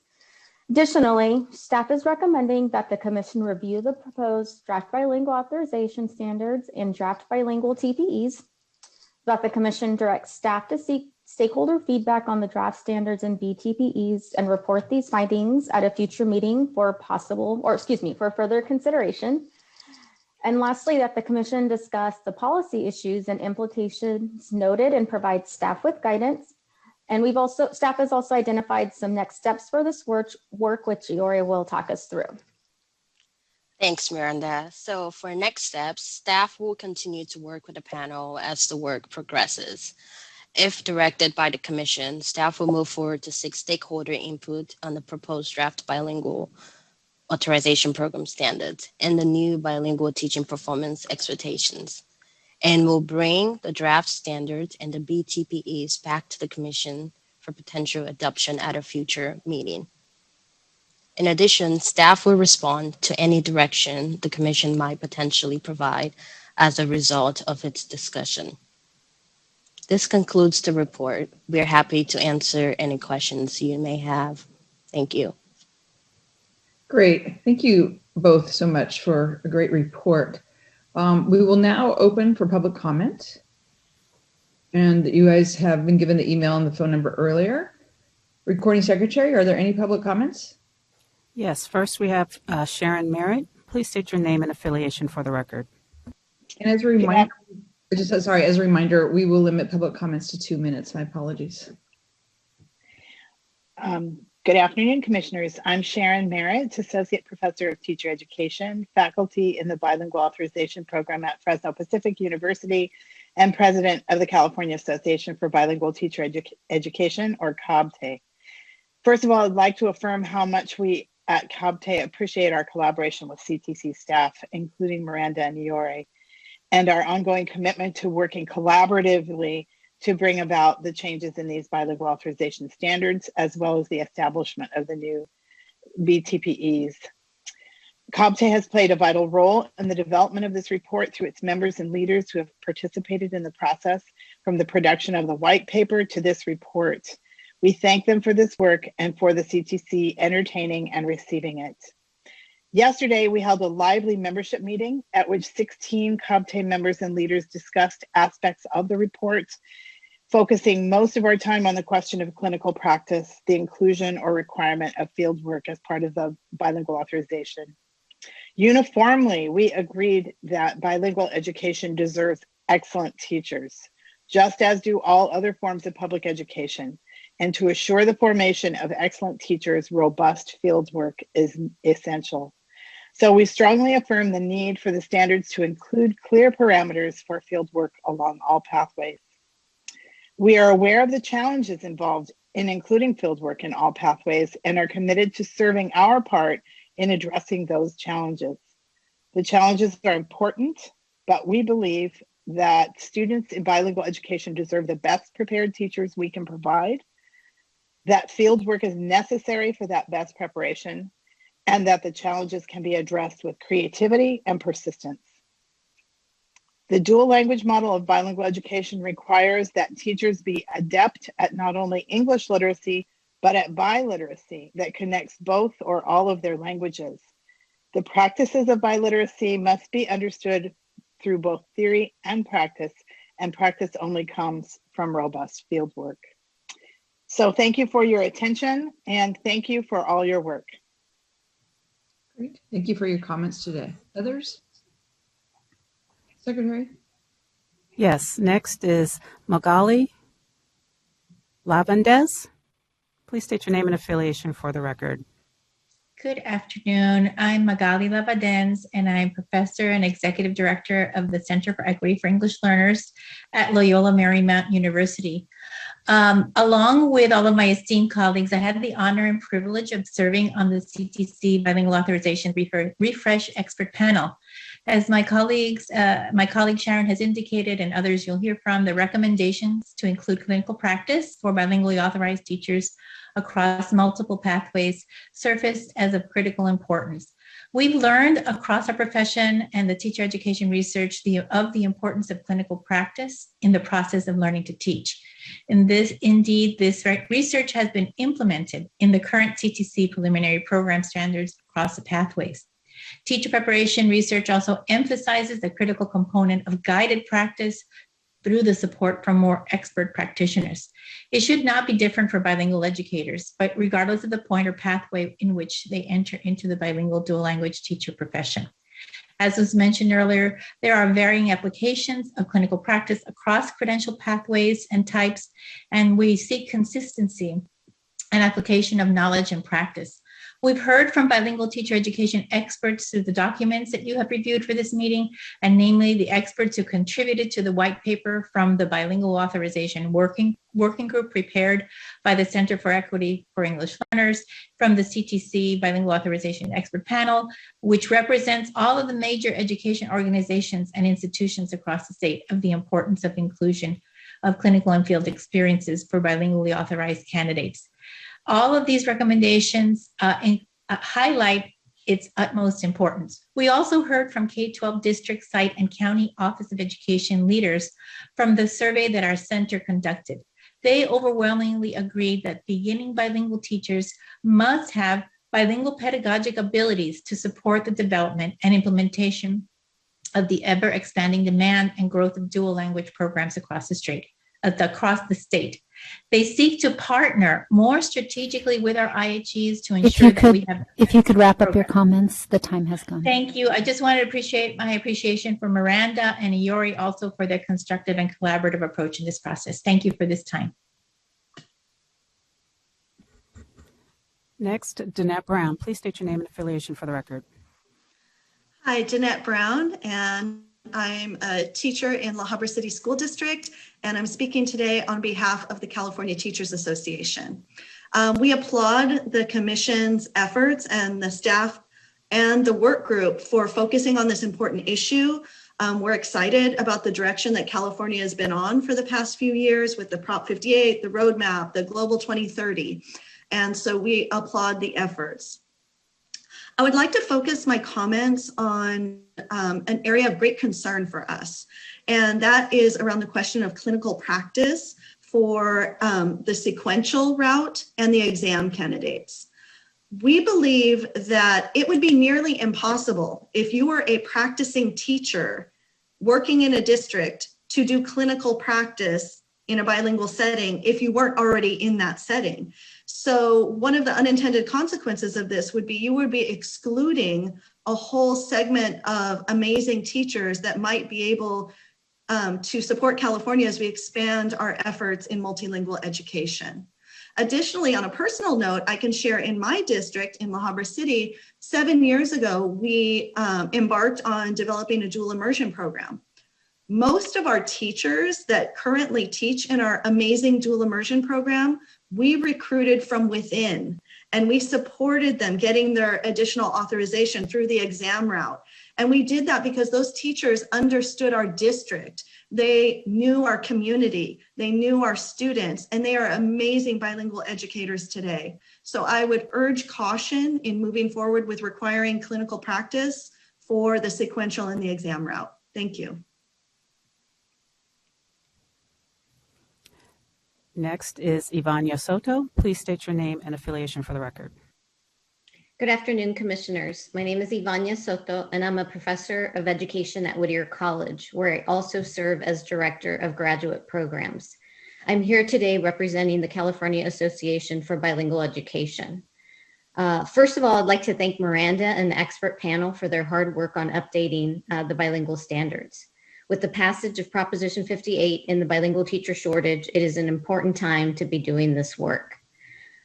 Additionally, staff is recommending that the commission review the proposed draft bilingual authorization standards and draft bilingual TPEs, that the commission directs staff to seek stakeholder feedback on the draft standards and BTPEs and report these findings at a future meeting for further consideration. And lastly, that the commission discuss the policy issues and implications noted and provide staff with guidance. And staff has also identified some next steps for this work which Iori will talk us through. Thanks, Miranda. So for next steps, staff will continue to work with the panel as the work progresses. If directed by the commission, staff will move forward to seek stakeholder input on the proposed draft bilingual authorization program standards and the new bilingual teaching performance expectations, and will bring the draft standards and the BTPEs back to the commission for potential adoption at a future meeting. In addition, staff will respond to any direction the commission might potentially provide as a result of its discussion. This concludes the report. We are happy to answer any questions you may have. Thank you. Great. Thank you both so much for a great report. We will now open for public comment. And you guys have been given the email and the phone number earlier. Recording secretary, are there any public comments? Yes, first we have Sharon Merritt. Please state your name and affiliation for the record. And as a reminder, Just sorry, as a reminder, we will limit public comments to 2 minutes. My apologies. Good afternoon, Commissioners. I'm Sharon Merritt, Associate Professor of Teacher Education, faculty in the Bilingual Authorization Program at Fresno Pacific University, and President of the California Association for Bilingual Teacher Education, or CABTE. First of all, I'd like to affirm how much we at CABTE appreciate our collaboration with CTC staff, including Miranda and Iore, and our ongoing commitment to working collaboratively to bring about the changes in these bilingual authorization standards, as well as the establishment of the new BTPEs. CABTE has played a vital role in the development of this report through its members and leaders who have participated in the process, from the production of the white paper to this report. We thank them for this work and for the CTC entertaining and receiving it. Yesterday, we held a lively membership meeting at which 16 CABTE members and leaders discussed aspects of the report, focusing most of our time on the question of clinical practice, the inclusion or requirement of field work as part of the bilingual authorization. Uniformly, we agreed that bilingual education deserves excellent teachers, just as do all other forms of public education. And to assure the formation of excellent teachers, robust field work is essential. So we strongly affirm the need for the standards to include clear parameters for field work along all pathways. We are aware of the challenges involved in including field work in all pathways and are committed to serving our part in addressing those challenges. The challenges are important, but we believe that students in bilingual education deserve the best prepared teachers we can provide, that field work is necessary for that best preparation, and that the challenges can be addressed with creativity and persistence. The dual language model of bilingual education requires that teachers be adept at not only English literacy, but at biliteracy that connects both or all of their languages. The practices of biliteracy must be understood through both theory and practice only comes from robust field work. So thank you for your attention, and thank you for all your work. Great. Thank you for your comments today. Others? Secretary? Yes, next is Magali Lavandez. Please state your name and affiliation for the record. Good afternoon. I'm Magali Lavandez, and I'm Professor and Executive Director of the Center for Equity for English Learners at Loyola Marymount University. Along with all of my esteemed colleagues, I had the honor and privilege of serving on the CTC Bilingual Authorization Refresh Expert Panel. As my colleague Sharon has indicated, and others you'll hear from, the recommendations to include clinical practice for bilingually authorized teachers across multiple pathways surfaced as of critical importance. We've learned across our profession and the teacher education research of the importance of clinical practice in the process of learning to teach. And this research has been implemented in the current CTC preliminary program standards across the pathways. Teacher preparation research also emphasizes the critical component of guided practice through the support from more expert practitioners. It should not be different for bilingual educators, but regardless of the point or pathway in which they enter into the bilingual dual language teacher profession. As was mentioned earlier, there are varying applications of clinical practice across credential pathways and types, and we seek consistency and application of knowledge and practice. We've heard from bilingual teacher education experts through the documents that you have reviewed for this meeting, and namely the experts who contributed to the white paper from the Bilingual Authorization Working Group prepared by the Center for Equity for English Learners, from the CTC Bilingual Authorization Expert Panel, which represents all of the major education organizations and institutions across the state, of the importance of inclusion of clinical and field experiences for bilingually authorized candidates. All of these recommendations highlight its utmost importance. We also heard from K-12 district, site, and county Office of Education leaders from the survey that our center conducted. They overwhelmingly agreed that beginning bilingual teachers must have bilingual pedagogic abilities to support the development and implementation of the ever-expanding demand and growth of dual language programs across the state. They seek to partner more strategically with our IHEs to ensure If you could wrap up your comments, the time has gone. Thank you. I just wanted to appreciate my appreciation for Miranda and Iori also for their constructive and collaborative approach in this process. Thank you for this time. Next, Danette Brown. Please state your name and affiliation for the record. Hi, Danette Brown, and I'm a teacher in La Habra City School District, and I'm speaking today on behalf of the California Teachers Association. We applaud the Commission's efforts and the staff and the work group for focusing on this important issue. We're excited about the direction that California has been on for the past few years with the Prop 58, the roadmap, the Global 2030, and so we applaud the efforts. I would like to focus my comments on an area of great concern for us, and that is around the question of clinical practice for the sequential route and the exam candidates. We believe that it would be nearly impossible if you were a practicing teacher working in a district to do clinical practice in a bilingual setting if you weren't already in that setting. So one of the unintended consequences of this would be you would be excluding a whole segment of amazing teachers that might be able to support California as we expand our efforts in multilingual education. Additionally, on a personal note, I can share in my district in La Habra City, 7 years ago, we embarked on developing a dual immersion program. Most of our teachers that currently teach in our amazing dual immersion program, we recruited from within, and we supported them getting their additional authorization through the exam route. And we did that because those teachers understood our district. They knew our community, they knew our students, and they are amazing bilingual educators today. So I would urge caution in moving forward with requiring clinical practice for the sequential and the exam route. Thank you. Next is Ivania Soto. Please state your name and affiliation for the record. Good afternoon, Commissioners. My name is Ivania Soto, and I'm a professor of education at Whittier College, where I also serve as Director of Graduate Programs. I'm here today representing the California Association for Bilingual Education. First of all, I'd like to thank Miranda and the expert panel for their hard work on updating the bilingual standards. With the passage of Proposition 58 in the bilingual teacher shortage, it is an important time to be doing this work.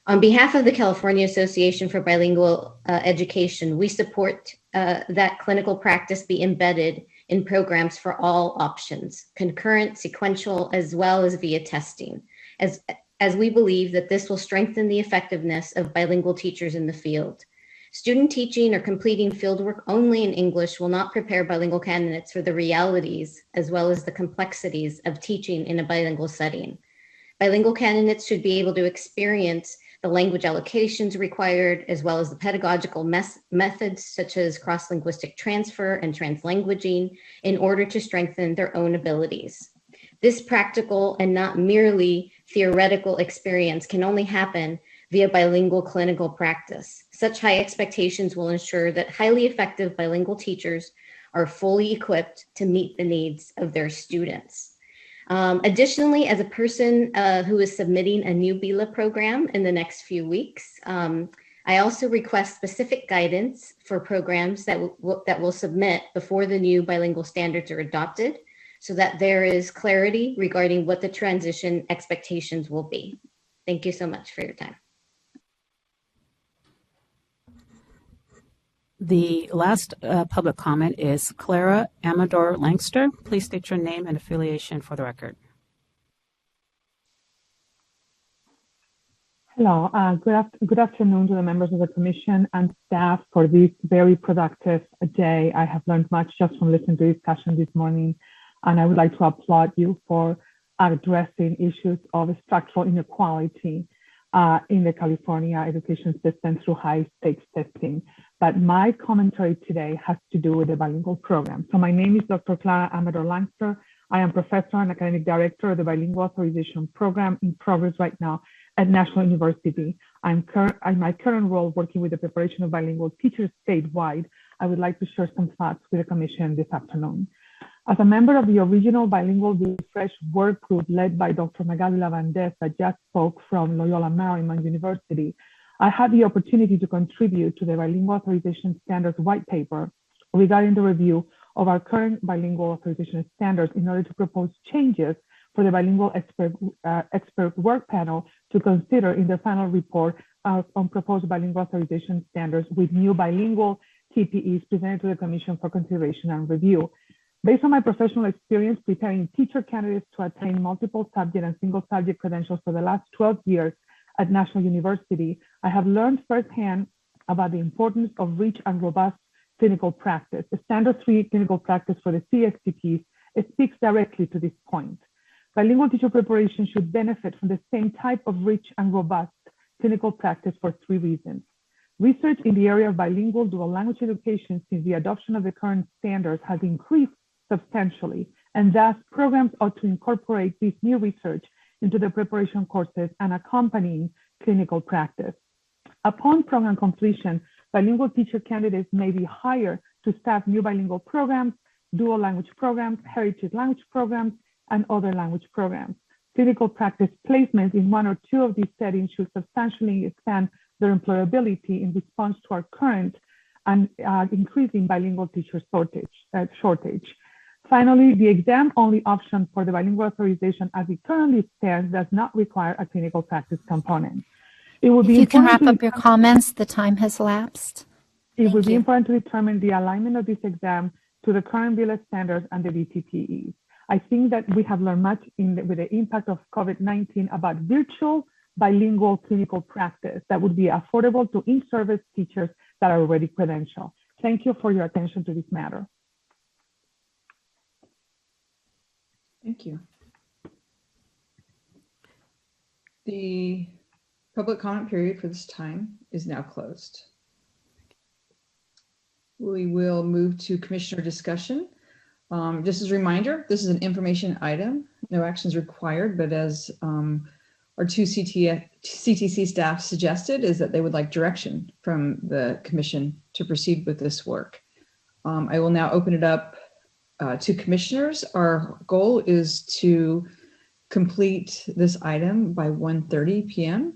On behalf of the California Association for Bilingual Education, we support that clinical practice be embedded in programs for all options, concurrent, sequential, as well as via testing, as we believe that this will strengthen the effectiveness of bilingual teachers in the field. Student teaching or completing fieldwork only in English will not prepare bilingual candidates for the realities as well as the complexities of teaching in a bilingual setting. Bilingual candidates should be able to experience the language allocations required, as well as the pedagogical methods such as cross-linguistic transfer and translanguaging in order to strengthen their own abilities. This practical and not merely theoretical experience can only happen via bilingual clinical practice. Such high expectations will ensure that highly effective bilingual teachers are fully equipped to meet the needs of their students. Additionally, as a person who is submitting a new BILA program in the next few weeks, I also request specific guidance for programs that will submit before the new bilingual standards are adopted, so that there is clarity regarding what the transition expectations will be. Thank you so much for your time. The last public comment is Clara Amador Langster. Please state your name and affiliation for the record. Hello, good afternoon to the members of the Commission and staff for this very productive day. I have learned much just from listening to the discussion this morning, and I would like to applaud you for addressing issues of structural inequality in the California education system through high-stakes testing. But my commentary today has to do with the bilingual program. So my name is Dr. Clara Amador Langster. I am professor and academic director of the Bilingual Authorization Program in progress right now at National University. In my current role working with the preparation of bilingual teachers statewide, I would like to share some thoughts with the Commission this afternoon. As a member of the original Bilingual Refresh work group led by Dr. Magali Lavandez that just spoke from Loyola Marymount University, I had the opportunity to contribute to the Bilingual Authorization Standards white paper regarding the review of our current bilingual authorization standards in order to propose changes for the bilingual expert work panel to consider in their final report on proposed bilingual authorization standards with new bilingual TPEs presented to the Commission for consideration and review. Based on my professional experience preparing teacher candidates to attain multiple subject and single subject credentials for the last 12 years at National University, I have learned firsthand about the importance of rich and robust clinical practice. The Standard 3 clinical practice for the CXCPs speaks directly to this point. Bilingual teacher preparation should benefit from the same type of rich and robust clinical practice for 3 reasons. Research in the area of bilingual dual language education since the adoption of the current standards has increased substantially, and thus programs ought to incorporate this new research into the preparation courses and accompanying clinical practice. Upon program completion, bilingual teacher candidates may be hired to staff new bilingual programs, dual language programs, heritage language programs, and other language programs. Clinical practice placements in 1 or 2 of these settings should substantially expand their employability in response to our current and increasing bilingual teacher shortage. Finally, the exam-only option for the bilingual authorization as it currently stands does not require a clinical practice component. It would be If you can wrap important up your comments, the time has elapsed. It would be you. important to determine the alignment of this exam to the current BLS standards and the BTPEs. I think that we have learned much with the impact of COVID-19 about virtual bilingual clinical practice that would be affordable to in-service teachers that are already credentialed. Thank you for your attention to this matter. Thank you. The public comment period for this time is now closed. We will move to commissioner discussion. Just as a reminder, this is an information item. No actions required, but as our 2 CTC staff suggested, is that they would like direction from the commission to proceed with this work. I will now open it up to commissioners. Our goal is to complete this item by 1:30 p.m.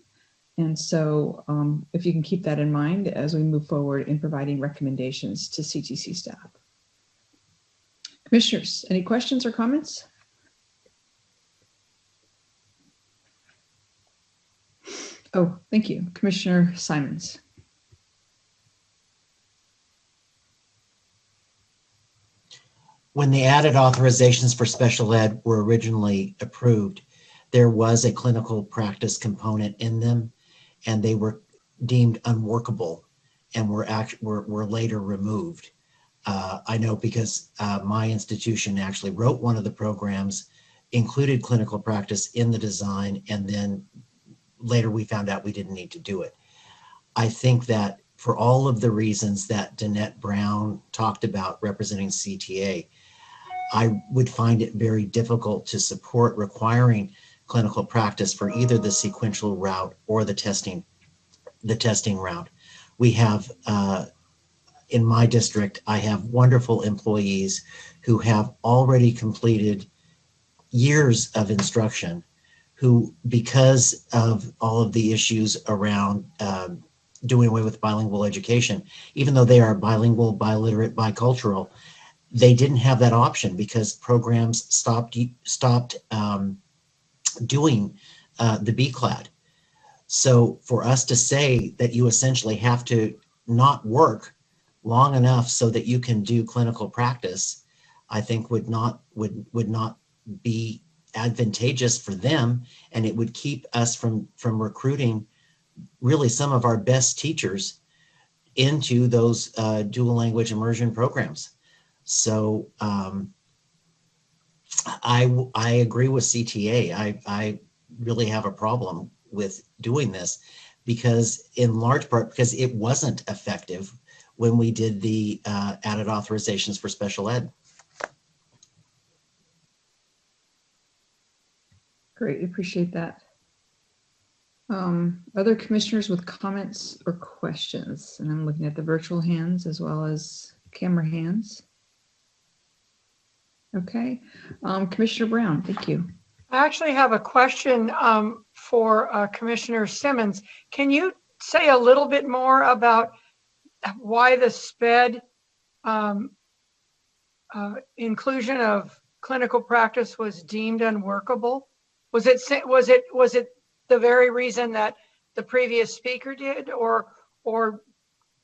And so if you can keep that in mind as we move forward in providing recommendations to CTC staff. Commissioners, any questions or comments? Oh, thank you. Commissioner Simons. When the added authorizations for special ed were originally approved, there was a clinical practice component in them, and they were deemed unworkable and were later removed. I know because my institution actually wrote one of the programs, included clinical practice in the design, and then later we found out we didn't need to do it. I think that for all of the reasons that Danette Brown talked about representing CTA, I would find it very difficult to support requiring clinical practice for either the sequential route or the testing route. We have, in my district, I have wonderful employees who have already completed years of instruction, who, because of all of the issues around doing away with bilingual education, even though they are bilingual, biliterate, bicultural, they didn't have that option because programs stopped doing the BCLAD. So for us to say that you essentially have to not work long enough so that you can do clinical practice, I think would not be advantageous for them, and it would keep us from recruiting really some of our best teachers into those dual language immersion programs. So I agree with CTA. I really have a problem with doing this because, in large part, because it wasn't effective when we did the added authorizations for special ed. Great, appreciate that. Other commissioners with comments or questions? And I'm looking at the virtual hands as well as camera hands. Okay. Commissioner Brown, thank you. I actually have a question for Commissioner Simmons. Can you say a little bit more about why the SPED inclusion of clinical practice was deemed unworkable? Was it the very reason that the previous speaker did, or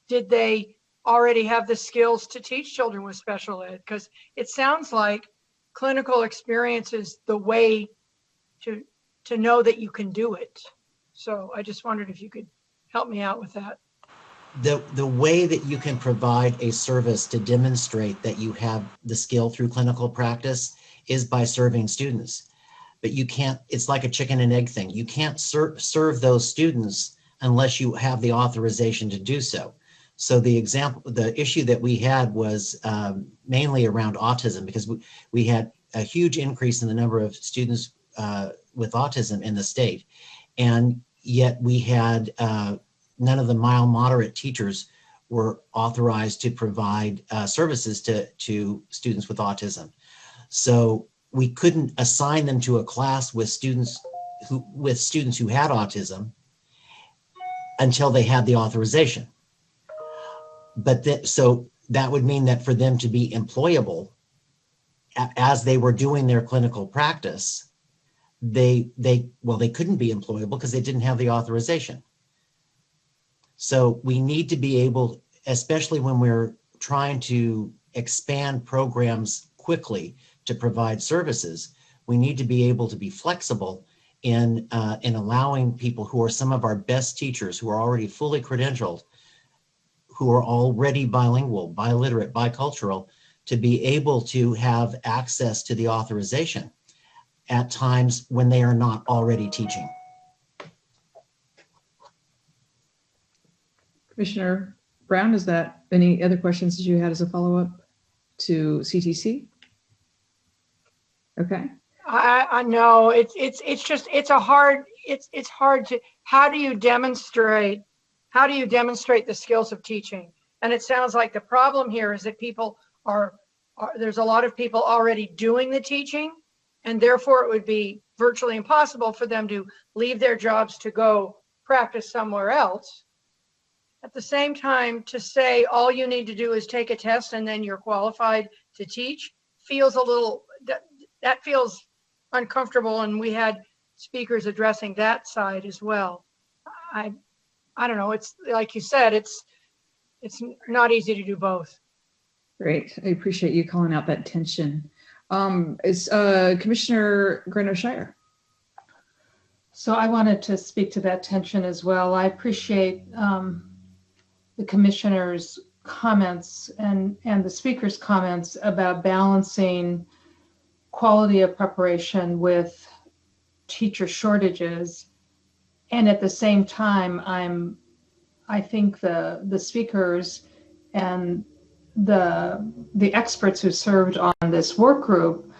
did they already have the skills to teach children with special ed? Because it sounds like clinical experience is the way to know that you can do it. So I just wondered if you could help me out with that. The way that you can provide a service to demonstrate that you have the skill through clinical practice is by serving students. But you can't, it's like a chicken and egg thing. You can't serve those students unless you have the authorization to do so. So the issue that we had was mainly around autism, because we had a huge increase in the number of students with autism in the state. And yet we had none of the mild moderate teachers were authorized to provide services to students with autism. So we couldn't assign them to a class with students who had autism until they had the authorization. But so that would mean that for them to be employable as they were doing their clinical practice, they couldn't be employable because they didn't have the authorization. So we need to be able, especially when we're trying to expand programs quickly to provide services, we need to be able to be flexible in allowing people who are some of our best teachers, who are already fully credentialed, who are already bilingual, biliterate, bicultural, to be able to have access to the authorization at times when they are not already teaching. Commissioner Brown, is that any other questions that you had as a follow-up to CTC? Okay. I know it's hard to, how do you demonstrate the skills of teaching? And it sounds like the problem here is that people there's a lot of people already doing the teaching, and therefore it would be virtually impossible for them to leave their jobs to go practice somewhere else. At the same time, to say all you need to do is take a test and then you're qualified to teach feels a little, that feels uncomfortable, and we had speakers addressing that side as well. I don't know, it's like you said, it's not easy to do both. Great, I appreciate you calling out that tension. Is Commissioner Greno-Shire? So I wanted to speak to that tension as well. I appreciate the commissioner's comments and the speaker's comments about balancing quality of preparation with teacher shortages. And at the same time, I think the speakers and the experts who served on this work group,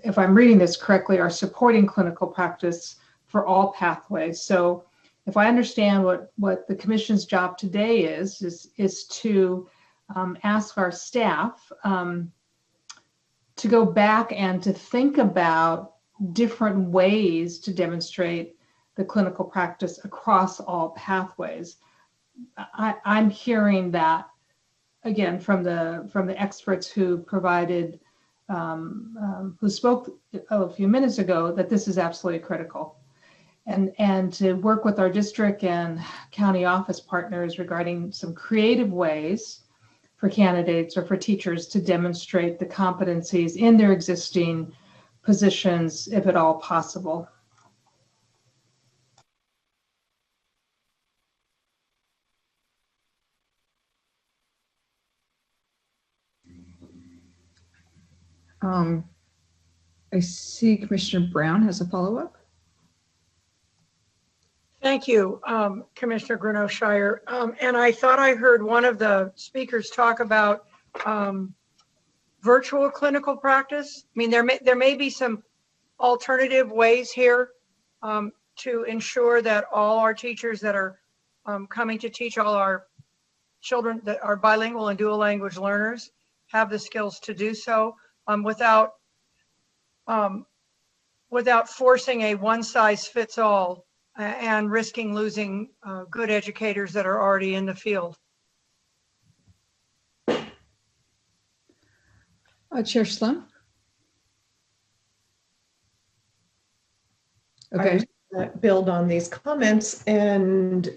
if I'm reading this correctly, are supporting clinical practice for all pathways. So if I understand what the commission's job today is to ask our staff to go back and to think about different ways to demonstrate the clinical practice across all pathways. I'm hearing that again from the experts who provided, who spoke a few minutes ago, that this is absolutely critical. And to work with our district and county office partners regarding some creative ways for candidates or for teachers to demonstrate the competencies in their existing positions, if at all possible. I see Commissioner Brown has a follow-up. Thank you, Commissioner Greno-Shire. And I thought I heard one of the speakers talk about virtual clinical practice. I mean, there may be some alternative ways here to ensure that all our teachers that are coming to teach all our children that are bilingual and dual language learners have the skills to do so. without forcing a one-size-fits-all and risking losing good educators that are already in the field. Chair Sloan? Okay. Build on these comments, and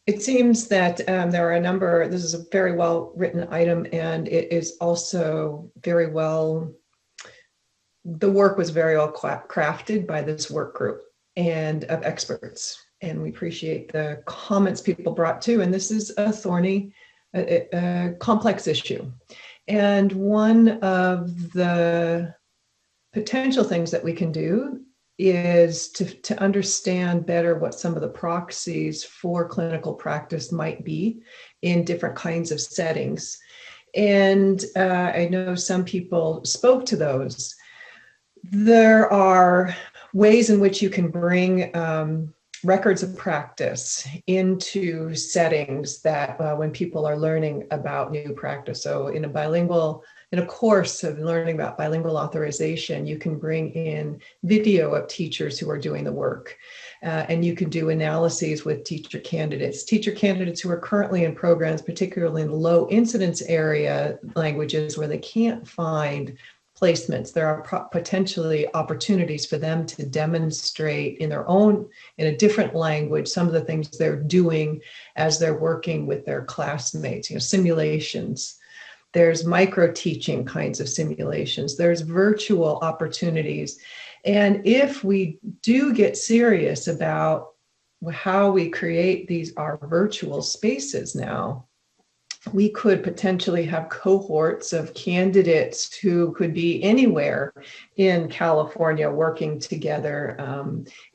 it seems that there are a number, this is a very well written item, and it is also very well, the work was very well crafted by this work group and of experts. And we appreciate the comments people brought too. And this is a thorny, complex issue. And one of the potential things that we can do is to understand better what some of the proxies for clinical practice might be in different kinds of settings. And I know some people spoke to those. There are ways in which you can bring records of practice into settings that when people are learning about new practice. So in a course of learning about bilingual authorization, you can bring in video of teachers who are doing the work. And you can do analyses with teacher candidates who are currently in programs, particularly in low incidence area languages where they can't find placements. There are potentially opportunities for them to demonstrate in a different language, some of the things they're doing as they're working with their classmates, simulations. There's micro teaching kinds of simulations. There's virtual opportunities. And if we do get serious about how we create our virtual spaces now, we could potentially have cohorts of candidates who could be anywhere in California working together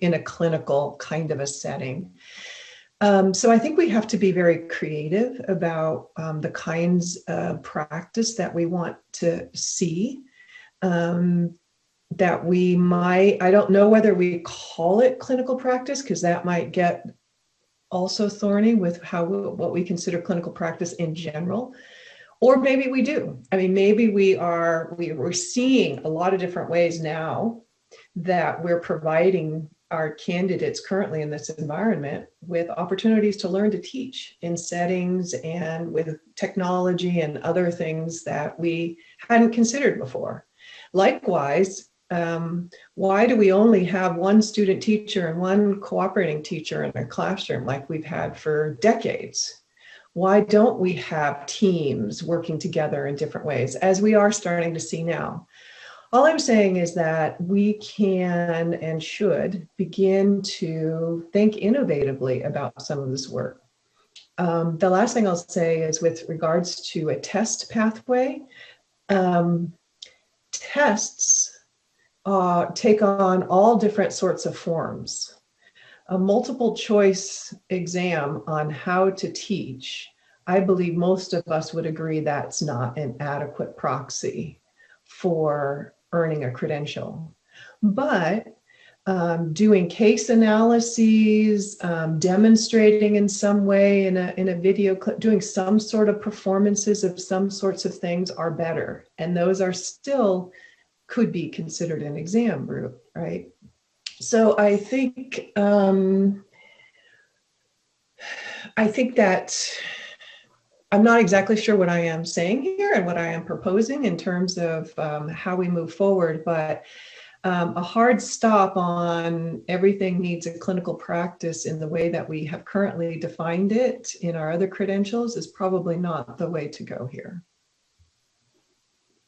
in a clinical kind of a setting. So I think we have to be very creative about the kinds of practice that we want to see. That we might, I don't know whether we call it clinical practice, because that might get also thorny with what we consider clinical practice in general, or maybe we do. I mean, maybe we're seeing a lot of different ways now that we're providing our candidates currently in this environment with opportunities to learn to teach in settings and with technology and other things that we hadn't considered before. Likewise, why do we only have one student teacher and one cooperating teacher in a classroom like we've had for decades? Why don't we have teams working together in different ways, as we are starting to see now? All I'm saying is that we can and should begin to think innovatively about some of this work. The last thing I'll say is with regards to a test pathway, tests take on all different sorts of forms. A multiple choice exam on how to teach, I believe most of us would agree that's not an adequate proxy for earning a credential. But doing case analyses, demonstrating in some way in a video clip, doing some sort of performances of some sorts of things are better. And those are still could be considered an exam route, right? So I think that I'm not exactly sure what I am saying here and what I am proposing in terms of how we move forward, but a hard stop on everything needs a clinical practice in the way that we have currently defined it in our other credentials is probably not the way to go here.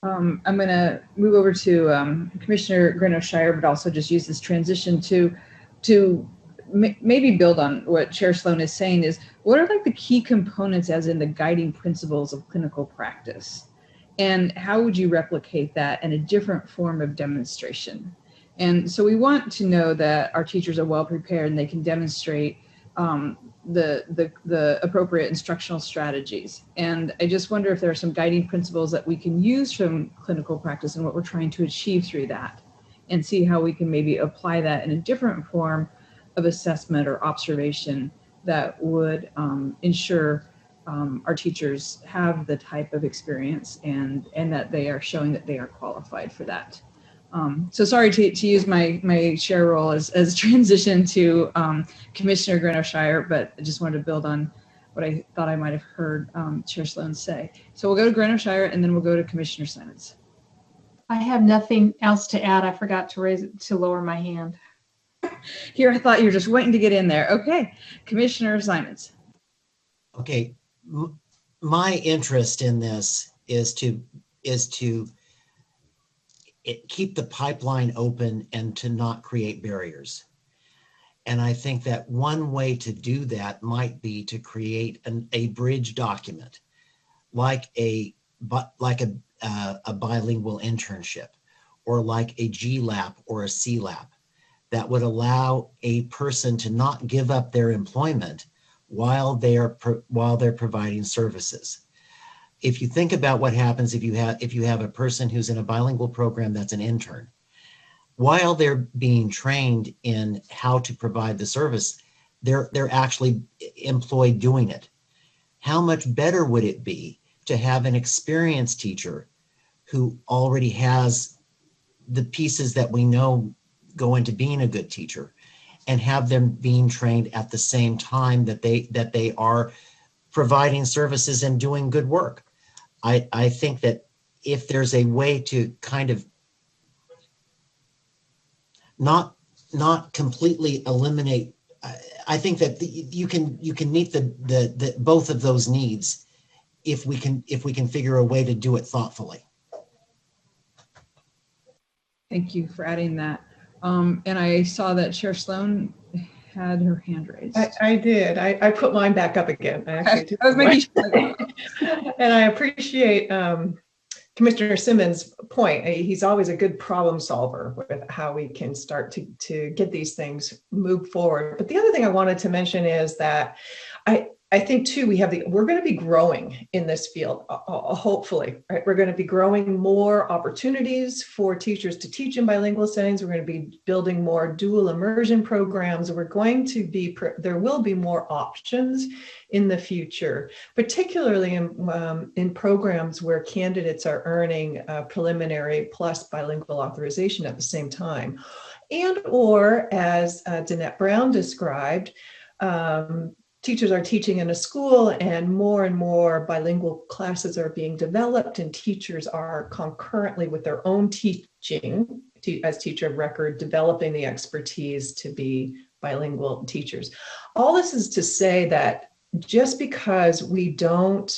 I'm going to move over to Commissioner Greno-Shire, but also just use this transition to maybe build on what Chair Sloan is saying is, what are like the key components as in the guiding principles of clinical practice? And how would you replicate that in a different form of demonstration? And so we want to know that our teachers are well prepared and they can demonstrate the appropriate instructional strategies. And I just wonder if there are some guiding principles that we can use from clinical practice and what we're trying to achieve through that, and see how we can maybe apply that in a different form of assessment or observation that would ensure our teachers have the type of experience and that they are showing that they are qualified for that. So sorry to use my chair role as transition to Commissioner Grenoshire, but I just wanted to build on what I thought I might have heard Chair Sloan say. So we'll go to Grenoshire and then we'll go to Commissioner Simons. I have nothing else to add. I forgot to lower my hand. Here, I thought you were just waiting to get in there. Okay, Commissioner Simons. Okay, my interest in this is to keep the pipeline open and to not create barriers. And I think that one way to do that might be to create a bridge document, like a bilingual internship, or like a GLAP or a CLAP, that would allow a person to not give up their employment while they're providing services. If you think about what happens if you have a person who's in a bilingual program that's an intern, while they're being trained in how to provide the service, they're actually employed doing it. How much better would it be to have an experienced teacher who already has the pieces that we know go into being a good teacher, and have them being trained at the same time that they are providing services and doing good work? I think that if there's a way to kind of not completely eliminate, I think that you can meet the both of those needs if we can figure a way to do it thoughtfully. Thank you for adding that. And I saw that Chair Sloan had her hand raised. I did. I put mine back up again. I was making sure. And I appreciate Commissioner Simmons' point. He's always a good problem solver with how we can start to get these things moved forward. But the other thing I wanted to mention is that I think too, we're going to be growing in this field, hopefully, right? We're going to be growing more opportunities for teachers to teach in bilingual settings. We're going to be building more dual immersion programs. There will be more options in the future, particularly in programs where candidates are earning preliminary plus bilingual authorization at the same time. And or, as Danette Brown described, teachers are teaching in a school and more bilingual classes are being developed, and teachers are concurrently with their own teaching as teacher of record, developing the expertise to be bilingual teachers. All this is to say that just because we don't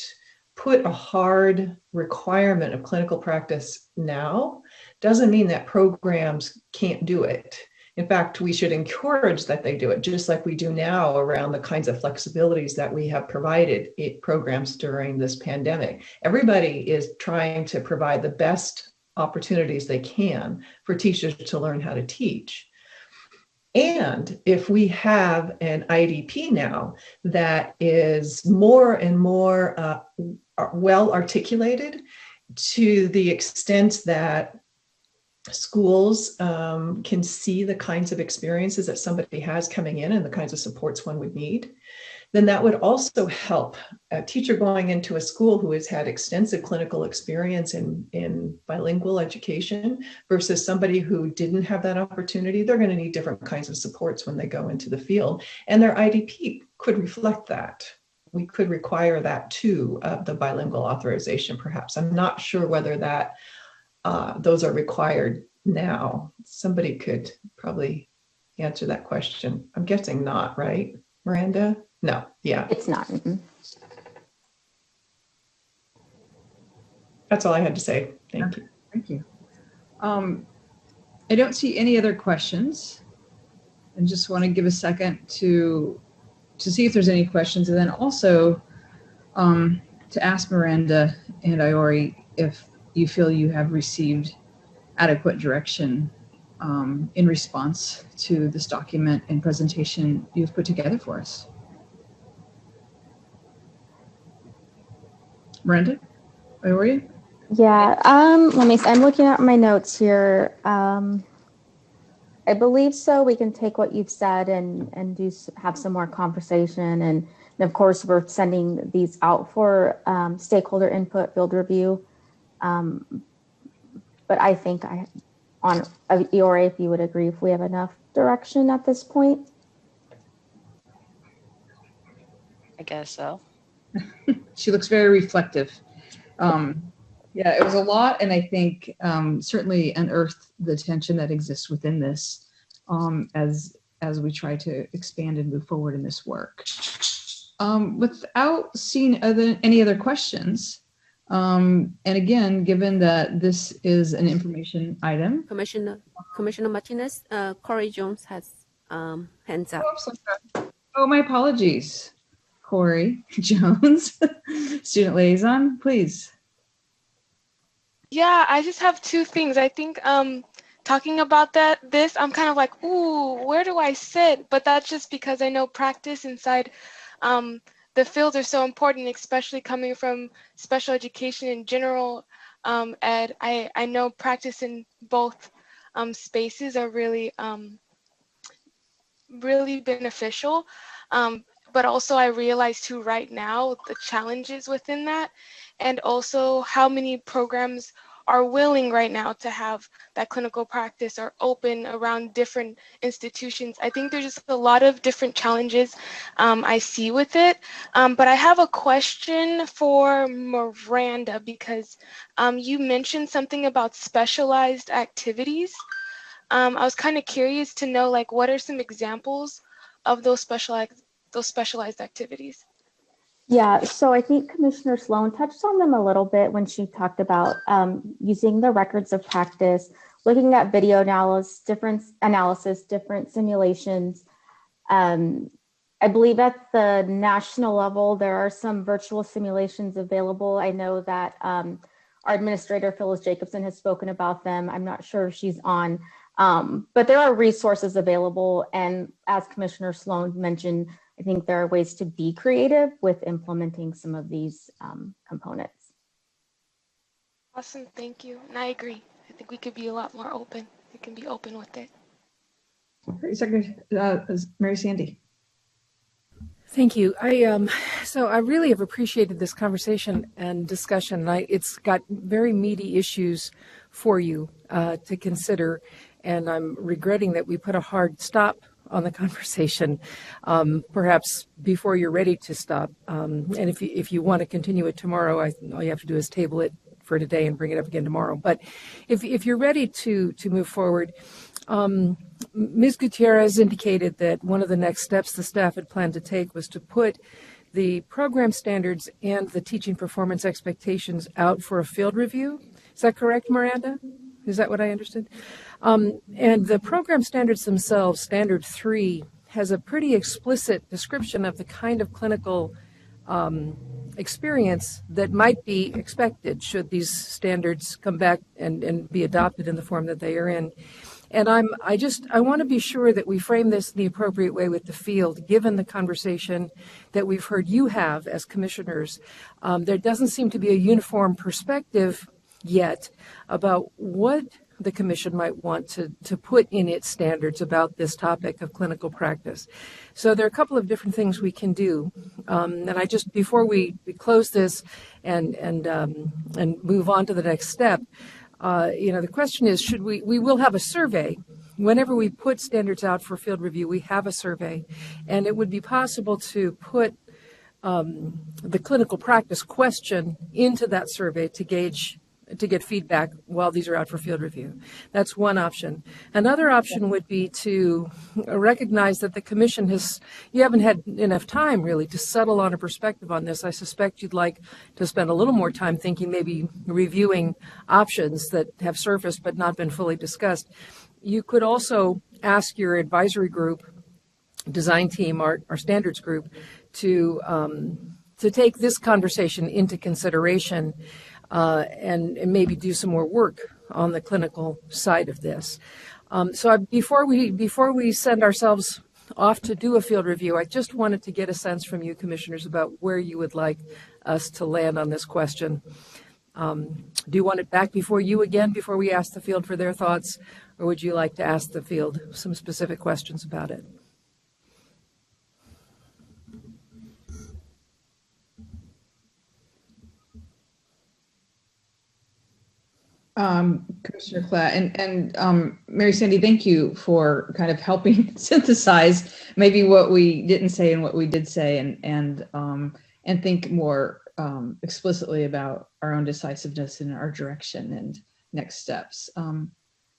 put a hard requirement of clinical practice now doesn't mean that programs can't do it. In fact, we should encourage that they do it, just like we do now around the kinds of flexibilities that we have provided in programs during this pandemic. Everybody is trying to provide the best opportunities they can for teachers to learn how to teach. And if we have an IDP now that is more and more well articulated, to the extent that schools can see the kinds of experiences that somebody has coming in and the kinds of supports one would need, then that would also help a teacher going into a school who has had extensive clinical experience in bilingual education versus somebody who didn't have that opportunity. They're going to need different kinds of supports when they go into the field, and their IDP could reflect that. We could require that too, the bilingual authorization perhaps. I'm not sure whether that those are required now. Somebody could probably answer that question. I'm guessing not, right, Miranda? No, yeah. It's not. Mm-mm. That's all I had to say. Thank you. Thank you. I don't see any other questions. I just want to give a second to see if there's any questions, and then also to ask Miranda and Iori if you feel you have received adequate direction in response to this document and presentation you've put together for us. Miranda, Iori? Yeah, let me see. I'm looking at my notes here. I believe so. We can take what you've said and have some more conversation and And of course, we're sending these out for stakeholder input, field review. But I think on EORA, if you would agree, if we have enough direction at this point. I guess so. She looks very reflective. Yeah, it was a lot, and I think certainly unearthed the tension that exists within this as we try to expand and move forward in this work. Without seeing any other questions, and again, given that this is an information item, Commissioner Martinez, Corey Jones has hands up. Oh, my apologies, Corey Jones, student liaison, please. Yeah, I just have two things. I think talking about this, I'm kind of like, ooh, where do I sit? But that's just because I know practice inside the fields are so important, especially coming from special education in general ed. I know practice in both spaces are really, really beneficial. But also I realize too right now the challenges within that, and also how many programs are willing right now to have that clinical practice or open around different institutions. I think there's just a lot of different challenges I see with it. But I have a question for Miranda, because you mentioned something about specialized activities. I was kind of curious to know, like, what are some examples of those specialized activities? Yeah, so I think Commissioner Sloan touched on them a little bit when she talked about using the records of practice, looking at video analysis, different simulations. I believe at the national level, there are some virtual simulations available. I know that our administrator, Phyllis Jacobson, has spoken about them. I'm not sure if she's on, but there are resources available. And as Commissioner Sloan mentioned, I think there are ways to be creative with implementing some of these components. Awesome, thank you. And I agree. I think we could be a lot more open. We can be open with it. Great, Secretary Mary Sandy. Thank you. So I really have appreciated this conversation and discussion. It's got very meaty issues for you to consider, and I'm regretting that we put a hard stop on the conversation, perhaps before you're ready to stop. And if you want to continue it tomorrow, all you have to do is table it for today and bring it up again tomorrow. But if you're ready to move forward, Ms. Gutierrez indicated that one of the next steps the staff had planned to take was to put the program standards and the teaching performance expectations out for a field review. Is that correct, Miranda? Is that what I understood? And the program standards themselves, Standard 3, has a pretty explicit description of the kind of clinical experience that might be expected should these standards come back and be adopted in the form that they are in. And I want to be sure that we frame this in the appropriate way with the field, given the conversation that we've heard you have as commissioners. There doesn't seem to be a uniform perspective yet about what the commission might want to put in its standards about this topic of clinical practice. So there are a couple of different things we can do. And I just, before we close this and move on to the next step, the question is, should we will have a survey. Whenever we put standards out for field review, we have a survey, and it would be possible to put the clinical practice question into that survey to get feedback while these are out for field review. That's one option. Another option would be to recognize that the commission you haven't had enough time really to settle on a perspective on this. I suspect you'd like to spend a little more time thinking, maybe reviewing options that have surfaced but not been fully discussed. You could also ask your advisory group, design team, our standards group, to take this conversation into consideration and maybe do some more work on the clinical side of this. So before we send ourselves off to do a field review, I just wanted to get a sense from you, commissioners, about where you would like us to land on this question. Do you want it back before you again, before we ask the field for their thoughts, or would you like to ask the field some specific questions about it? Commissioner Klatt and Mary Sandy, thank you for kind of helping synthesize maybe what we didn't say and what we did say, and think more explicitly about our own decisiveness and our direction and next steps.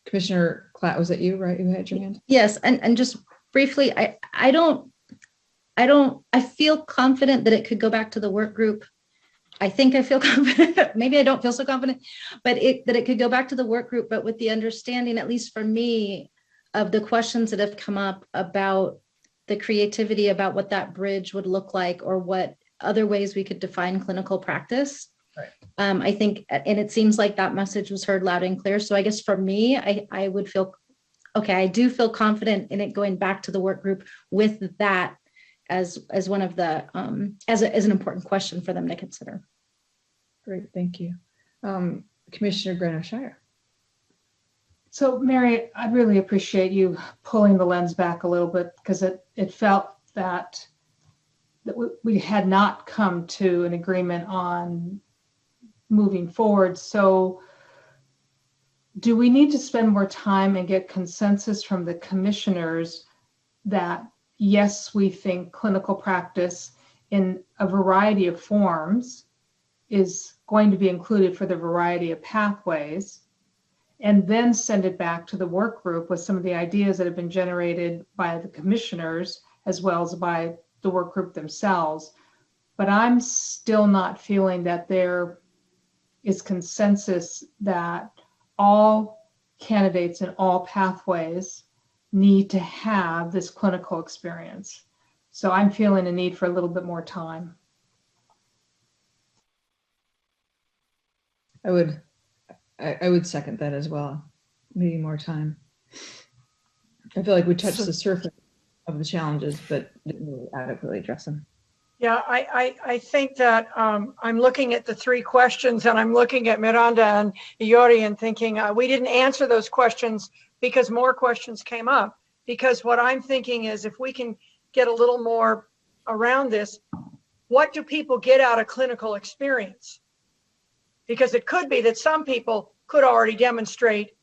Commissioner Klatt, was that you, right? You had your hand? Yes, and just briefly, I feel confident that it could go back to the work group. I think I feel confident. Maybe I don't feel so confident, but that it could go back to the work group, but with the understanding, at least for me, of the questions that have come up about the creativity, about what that bridge would look like, or what other ways we could define clinical practice. Right. I think, and it seems like that message was heard loud and clear. So I guess for me, I would feel, okay, I do feel confident in it going back to the work group with that as one of the, as an important question for them to consider. Great, thank you. Commissioner Grano-Shire. So Mary, I really appreciate you pulling the lens back a little bit, because it felt that we had not come to an agreement on moving forward. So do we need to spend more time and get consensus from the commissioners that yes, we think clinical practice in a variety of forms is going to be included for the variety of pathways, and then send it back to the work group with some of the ideas that have been generated by the commissioners as well as by the work group themselves. But I'm still not feeling that there is consensus that all candidates in all pathways need to have this clinical experience. So I'm feeling a need for a little bit more time. I would second that as well. Maybe more time. I feel like we touched the surface of the challenges, but didn't really adequately address them. Yeah, I think that I'm looking at the three questions, and I'm looking at Miranda and Iori and thinking we didn't answer those questions because more questions came up. Because what I'm thinking is, if we can get a little more around this, what do people get out of clinical experience? Because it could be that some people could already demonstrate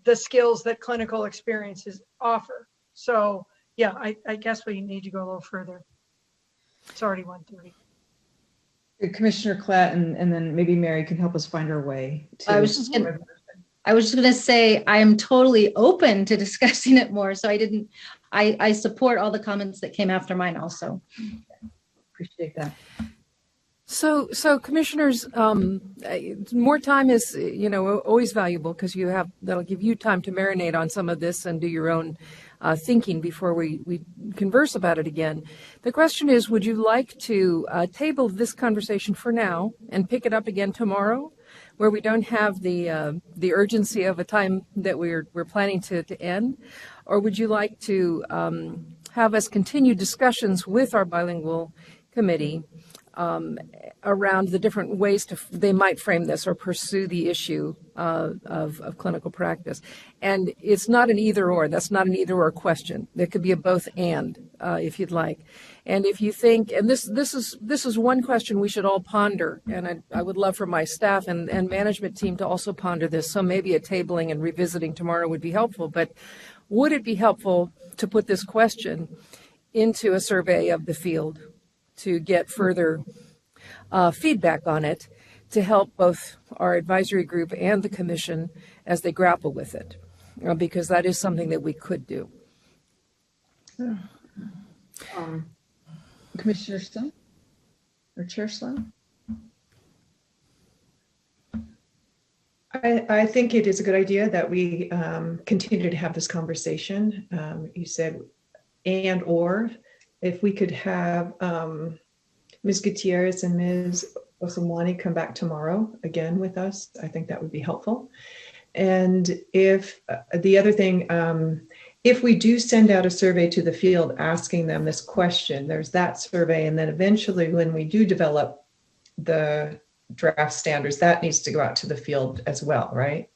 the skills that clinical experiences offer. So yeah, I guess we need to go a little further. It's already 1:30. Commissioner Klatt, and then maybe Mary can help us find our way to. I was just going to say, I am totally open to discussing it more. So I support all the comments that came after mine also. Appreciate that. So commissioners, more time is, always valuable, because that'll give you time to marinate on some of this and do your own thinking before we converse about it again. The question is, would you like to table this conversation for now and pick it up again tomorrow, where we don't have the urgency of a time that we're planning to end? Or would you like to have us continue discussions with our bilingual committee around the different ways they might frame this or pursue the issue of clinical practice? And it's not an either or. That's not an either or question. There could be a both and, if you'd like. And if you think, and this is one question we should all ponder, and I would love for my staff and management team to also ponder this. So maybe a tabling and revisiting tomorrow would be helpful. But would it be helpful to put this question into a survey of the field to get further feedback on it, to help both our advisory group and the commission as they grapple with it, because that is something that we could do. Commissioner Stone or Chair Sloan? I think it is a good idea that we continue to have this conversation. You said and or. If we could have Ms. Gutierrez and Ms. Osamwani come back tomorrow again with us, I think that would be helpful. And if the other thing, if we do send out a survey to the field asking them this question, there's that survey. And then eventually when we do develop the draft standards, that needs to go out to the field as well, right?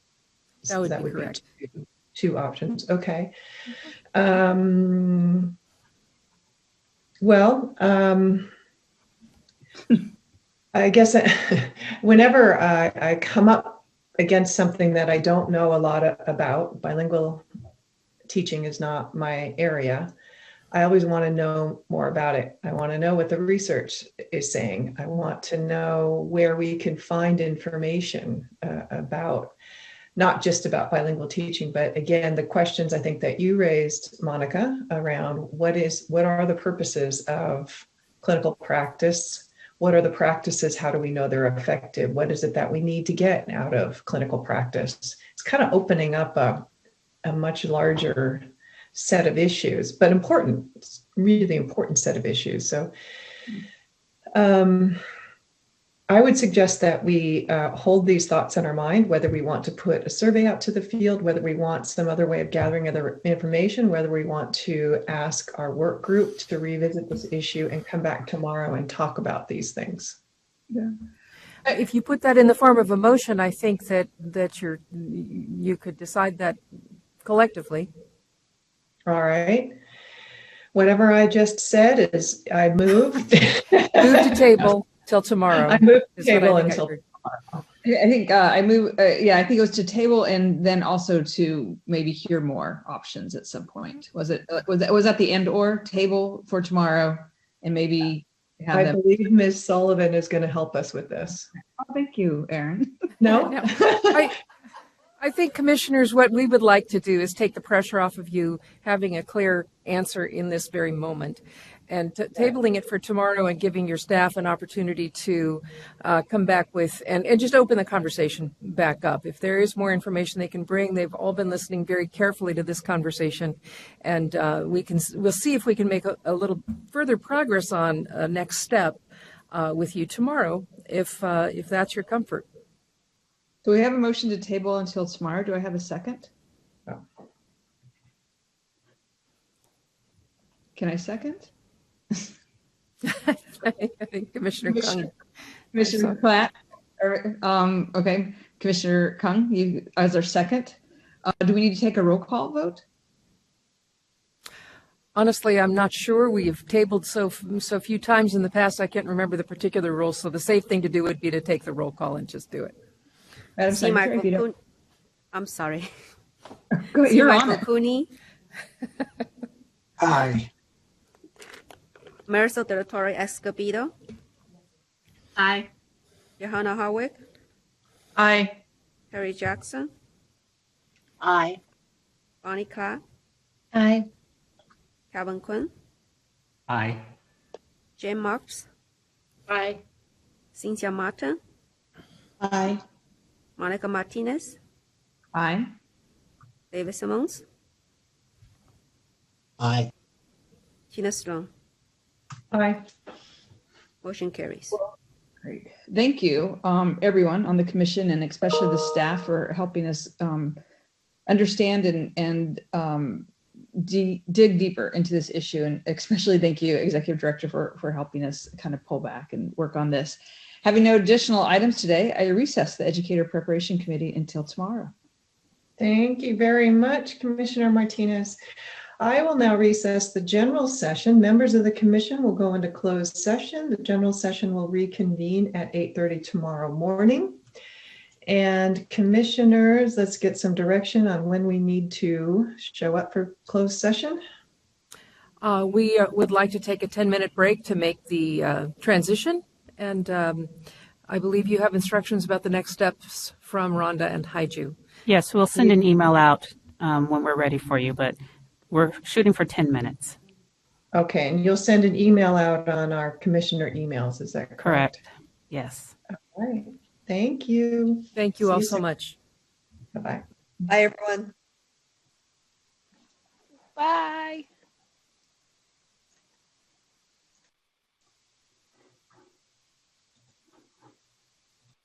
That would be correct. Be two options. Okay. Well, I guess whenever I come up again, something that I don't know a lot about. Bilingual teaching is not my area. I always want to know more about it. I want to know what the research is saying. I want to know where we can find information about, not just about bilingual teaching, but again, the questions I think that you raised, Monica, around what are the purposes of clinical practice? What are the practices? How do we know they're effective? What is it that we need to get out of clinical practice? It's kind of opening up a much larger set of issues, but important, really important set of issues. So I would suggest that we hold these thoughts in our mind, whether we want to put a survey out to the field, whether we want some other way of gathering other information, whether we want to ask our work group to revisit this issue and come back tomorrow and talk about these things. Yeah. If you put that in the form of a motion, I think that you could decide that collectively. All right. Whatever I just said is I moved. Move to table till tomorrow. I moved to table until tomorrow. I think I move. Yeah, I think it was to table and then also to maybe hear more options at some point. Was that the and or table for tomorrow and maybe have I believe Ms. Sullivan is going to help us with this. Oh, thank you, Erin. No. I think, commissioners, what we would like to do is take the pressure off of you having a clear answer in this very moment, and tabling it for tomorrow and giving your staff an opportunity to come back with and just open the conversation back up. If there is more information they can bring, they've all been listening very carefully to this conversation, and we'll see if we can make a little further progress on a next step with you tomorrow, if that's your comfort. Do we have a motion to table until tomorrow? Do I have a second? No. Can I second? I think Commissioner Kung. Commissioner Platt. Okay, Commissioner Kung, you as our second. Do we need to take a roll call vote? Honestly, I'm not sure. We've tabled so few times in the past, I can't remember the particular rules. So the safe thing to do would be to take the roll call and just do it. Madam Secretary, I'm sorry. Go ahead, you're on Michael Cooney. Aye. Marisol de la Torre Escobedo. Aye. Johanna Harwick. Aye. Harry Jackson. Aye. Bonnie Ka. Aye. Calvin Quinn. Aye. Jane Marks. Aye. Cynthia Martin. Aye. Monica Martinez. Aye. David Simmons. Aye. Tina Strong. Aye. Motion carries. Great. Thank you, everyone on the commission, and especially the staff for helping us understand and dig deeper into this issue. And especially thank you, Executive Director, for helping us kind of pull back and work on this. Having no additional items today, I recess the Educator Preparation Committee until tomorrow. Thank you very much, Commissioner Martinez. I will now recess the general session. Members of the commission will go into closed session. The general session will reconvene at 8:30 tomorrow morning. And commissioners, let's get some direction on when we need to show up for closed session. We would like to take a 10-minute break to make the transition. And I believe you have instructions about the next steps from Rhonda and Haiju. Yes, we'll send an email out when we're ready for you, but we're shooting for 10 minutes. Okay, and you'll send an email out on our commissioner emails, is that correct? Correct. Yes. All right. Thank you. Thank you all so much. Bye-bye. Bye, everyone. Bye.